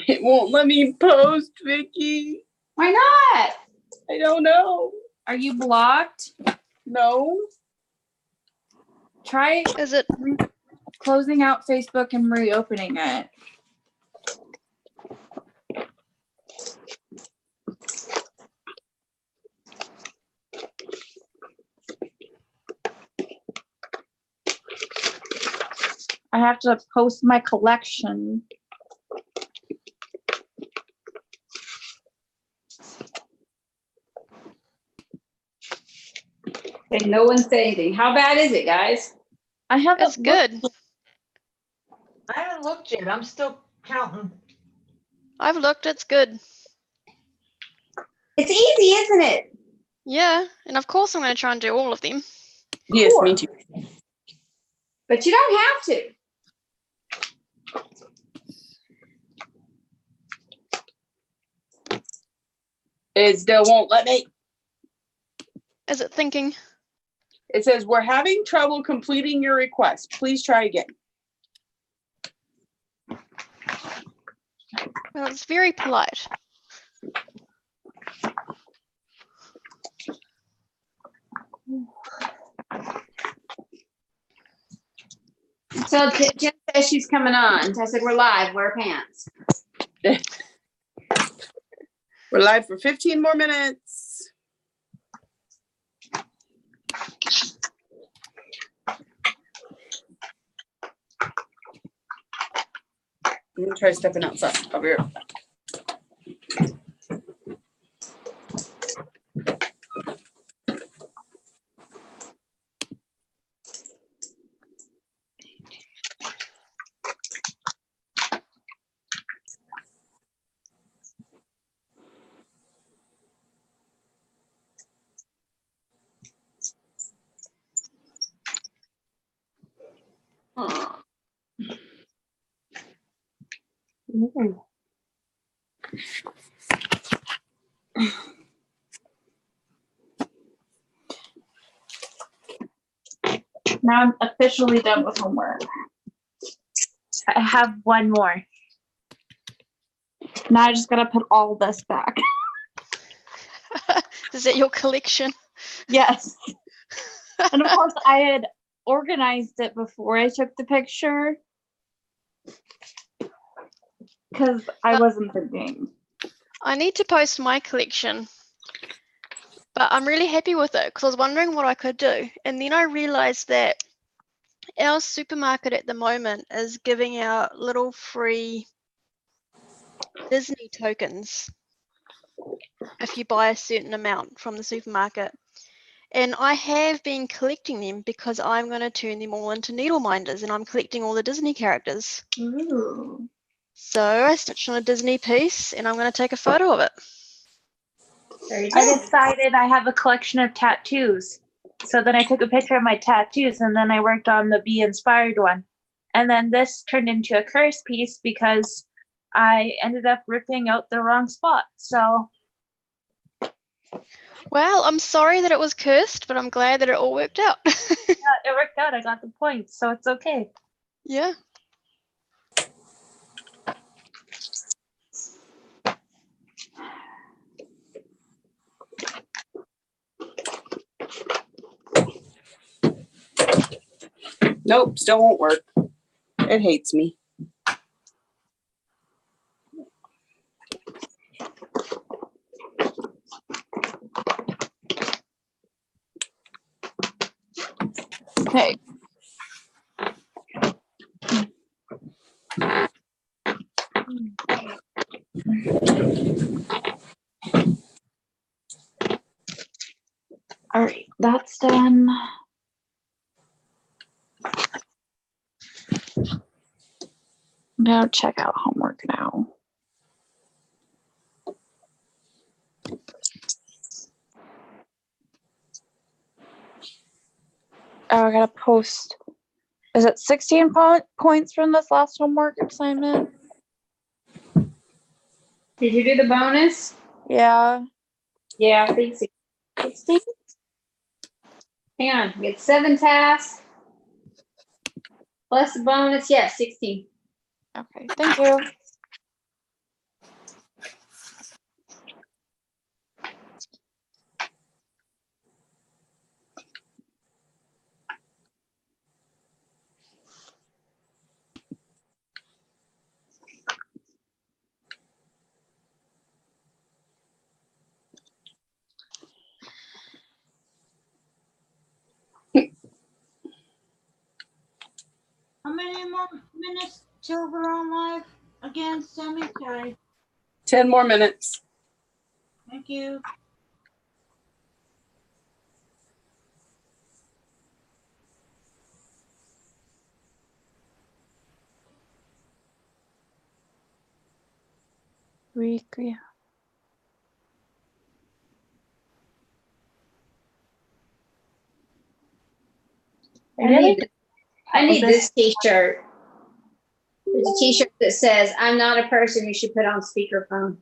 It won't let me post, Vicky. Why not? I don't know. Are you blocked? No. Try Is it closing out Facebook and reopening it. I have to post my collection. Okay, no one say anything. How bad is it, guys? I haven't. It's good. I haven't looked yet. I'm still counting. I've looked, it's good. It's easy, isn't it? Yeah, and of course I'm going to try and do all of them. Yes, me too. But you don't have to. It still won't let me. Is it thinking? It says, we're having trouble completing your request. Please try again. Well, it's very polite. So Jen says she's coming on. I said, we're live, wear pants. We're live for 15 more minutes. I'm gonna try stepping outside. I'll be right back. Now I'm officially done with homework. I have one more. Now I just gotta put all this back. Is it your collection? Yes. And of course I had organized it before I took the picture. Because I wasn't thinking. I need to post my collection, but I'm really happy with it because I was wondering what I could do. And then I realized that our supermarket at the moment is giving out little free Disney tokens if you buy a certain amount from the supermarket. And I have been collecting them because I'm going to turn them all into needle minders, and I'm collecting all the Disney characters. Ooh. So I stitched on a Disney piece and I'm going to take a photo of it. I decided I have a collection of tattoos. So then I took a picture of my tattoos and then I worked on the Be Inspired one. And then this turned into a curse piece because I ended up ripping out the wrong spot. So Well, I'm sorry that it was cursed, but I'm glad that it all worked out. yeah, it worked out. I got the points, so it's okay. Yeah. Nope, still won't work. It hates me. Okay. All right, that's done. Now check out homework now. Oh, I gotta post. Is it 16 points from this last homework assignment? Did you do the bonus? Yeah. Yeah, I think 16. Hang on, get 7 tasks plus the bonus. Yeah, 16. Okay, thank you. How many more minutes till we're on live again, Sammy? Sorry. 10 more minutes. Thank you. Recreate. I need this t-shirt. There's a t-shirt that says, "I'm not a person you should put on speakerphone."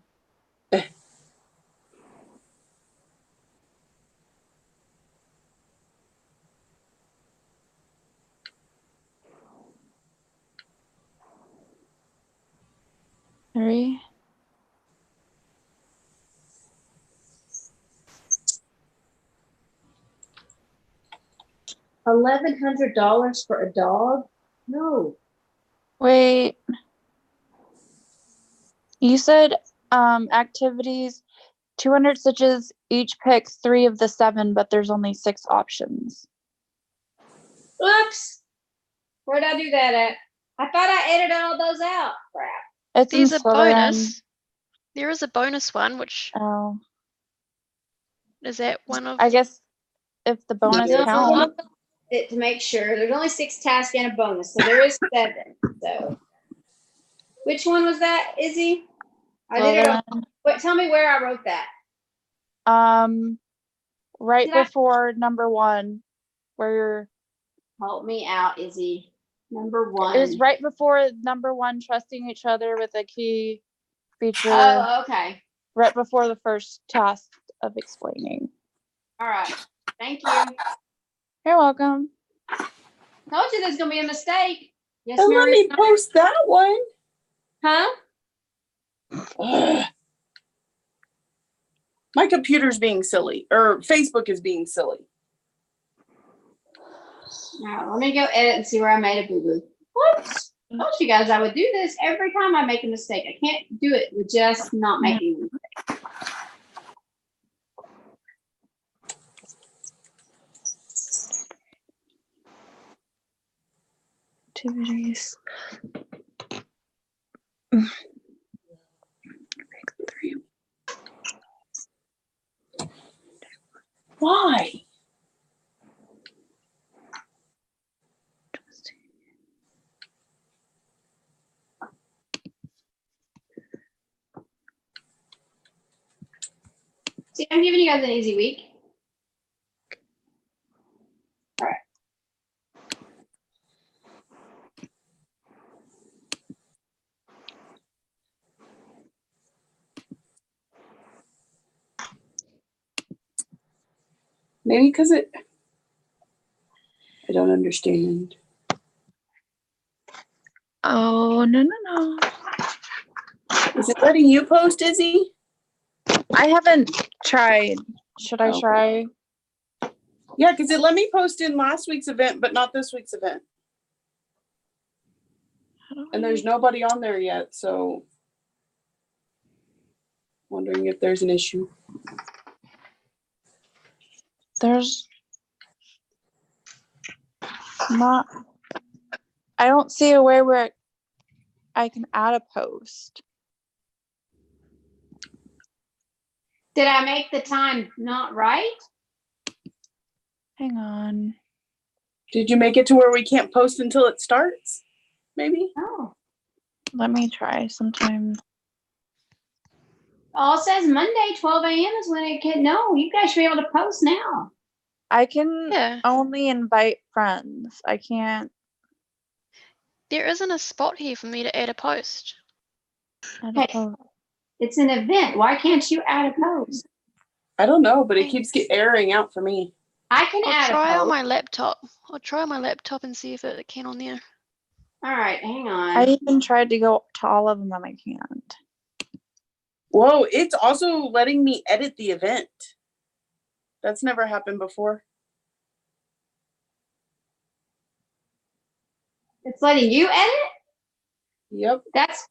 Three. $1,100 for a dog? No. Wait. You said activities 200 stitches, each pick 3 of the 7, but there's only 6 options. Oops. Where'd I do that at? I thought I edited all those out. Crap. It's There's in a Slytherin. bonus. There is a bonus one, which Oh. is that one of. I guess if the bonus No, counts. to make sure. There's only 6 tasks and a bonus, so there is 7. So, which one was that, Izzy? I did it. What? Tell me where I wrote that. Right Did I- before number 1, where you're. Help me out, Izzy. Number 1. It was right before number 1, trusting each other with a key feature. Oh, okay. Right before the first task of explaining. All right. Thank you. You're welcome. Told you there's gonna be a mistake. Yes, And let Mary. me post that one. Huh? Ugh. My computer's being silly, or Facebook is being silly. Now, let me go edit and see where I made a boo-boo. Whoops. I told you guys I would do this every time I make a mistake. I can't do it with just not making a mistake. Activities. Why? See, I'm giving you guys an easy week. All right. Maybe because I don't understand. Oh, no. Is it letting you post, Izzy? I haven't tried. Should I Okay. try? Yeah, because it let me post in last week's event, but not this week's event. And there's nobody on there yet, so wondering if there's an issue. There's not. I don't see a way where I can add a post. Did I make the time not right? Hang on. Did you make it to where we can't post until it starts? Maybe? Oh. Let me try sometime. All says Monday, 12 a.m. is when it can. No, you guys should be able to post now. I can only invite friends. I can't. There isn't a spot here for me to add a post. Hey, it's an event. Why can't you add a post? I don't know, but it keeps airing out for me. I can I'll add a try post. on my laptop. I'll try on my laptop and see if it can on there. All right, hang on. I even tried to go to all of them and I can't. Whoa, it's also letting me edit the event. That's never happened before. It's letting you edit? Yep. That's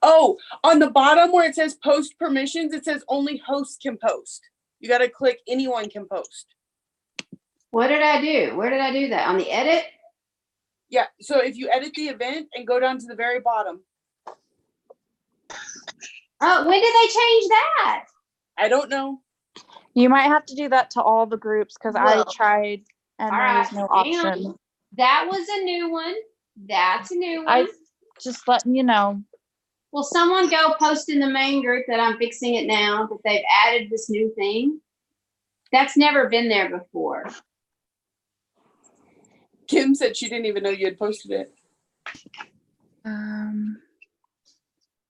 Oh, on the bottom where it says post permissions, it says only hosts can post. You got to click anyone can post. what did I do? Where did I do that? On the edit? Yeah, so if you edit the event and go down to the very bottom. Oh, when did they change that? I don't know. You might have to do that to all the groups because I Well, tried and all there was right, no hang on. option. That was a new one. That's a new one. I just letting you know. Will someone go post in the main group that I'm fixing it now, that they've added this new thing? That's never been there before. Kim said she didn't even know you had posted it.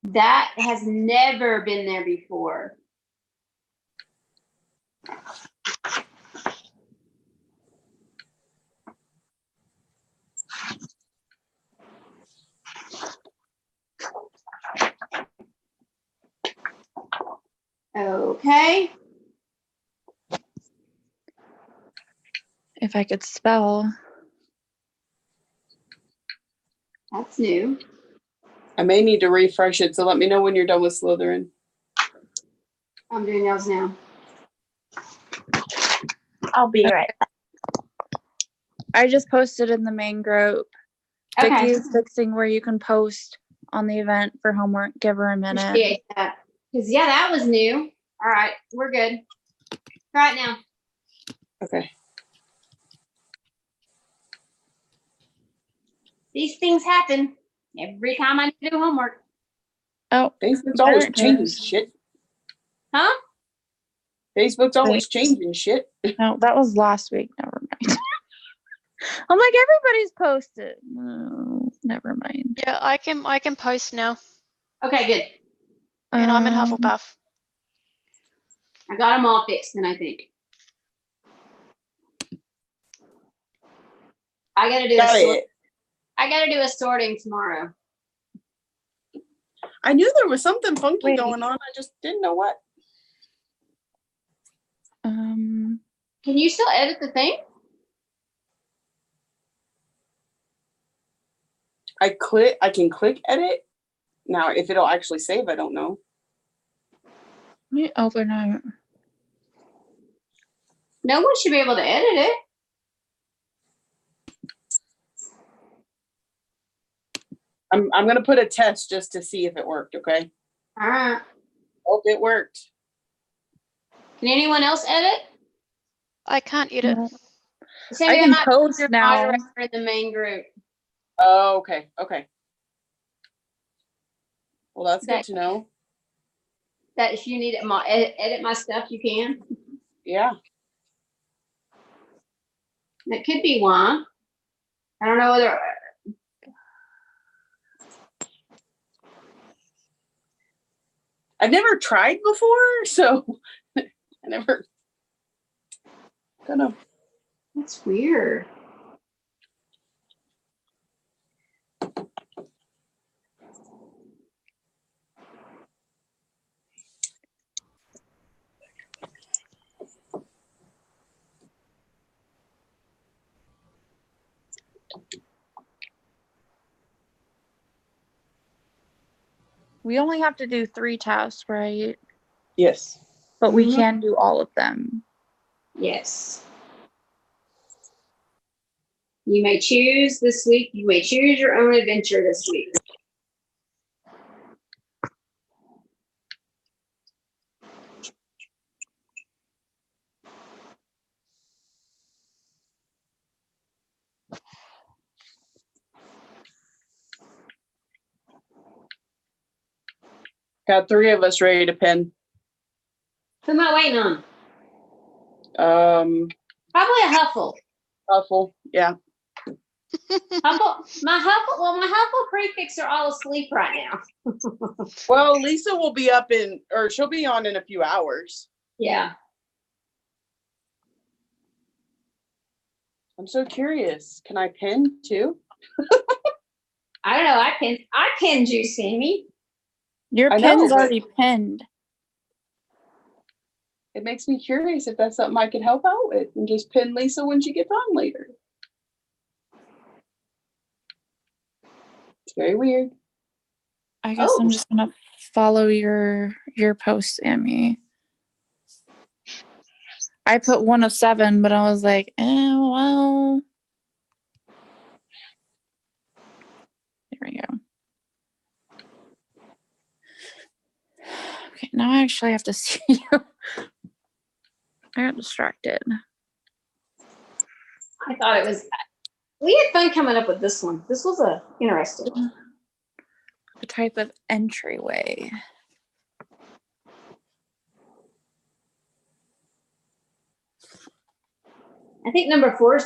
That has never been there before. Okay. If I could spell. That's new. I may need to refresh it, so let me know when you're done with Slytherin. I'm doing those now. I'll be right back. I just posted in the main group. Okay. Vicky's fixing where you can post on the event for homework. Give her a minute. Appreciate that. Because, yeah, that was new. All right, we're good. Try it now. Okay. These things happen every time I do homework. Oh, Facebook's always there it changing goes. shit. Huh? Facebook's always changing shit. No, that was last week. Never mind. I'm like, everybody's posted. No, never mind. Yeah, I can post now. Okay, good. And I'm in Hufflepuff. I got them all fixed, then I think. I gotta do I gotta do a sorting tomorrow. I knew there was something funky going on. I just didn't know what. Can you still edit the thing? I can click edit. Now, if it'll actually save, I don't know. Let me open it. No one should be able to edit it. I'm gonna put a test just to see if it worked, okay? All right. Oh, it worked. Can anyone else edit? I can't edit. Sandy, I can might post your now. moderator in the main group. Oh, okay. Okay. Well, that's good to know. That if you need edit my stuff, you can. Yeah. That could be one. I don't know whether. I've never tried before, so I never. Gonna. That's weird. We only have to do 3 tasks, right? Yes. But we Mhm. can do all of them. Yes. You may choose this week. You may choose your own adventure this week. Got 3 of us ready to pin. Who am I waiting on? Probably a Huffle. Huffle, yeah. Huffle, my Huffle prefix are all asleep right now. Well, Lisa will be up or she'll be on in a few hours. Yeah. I'm so curious. Can I pin too? I don't know. I pinned you, Sammy. Your I know, pin's but- already pinned. It makes me curious if that's something I could help out with and just pin Lisa when she gets on later. It's very weird. I guess I'm just gonna follow your post, Amy. I put 1 of 7, but I was like, well. There we go. Okay, now I actually have to see you. I got distracted. I thought it was. We had fun coming up with this one. This was interesting. The type of entryway. I think number 4 is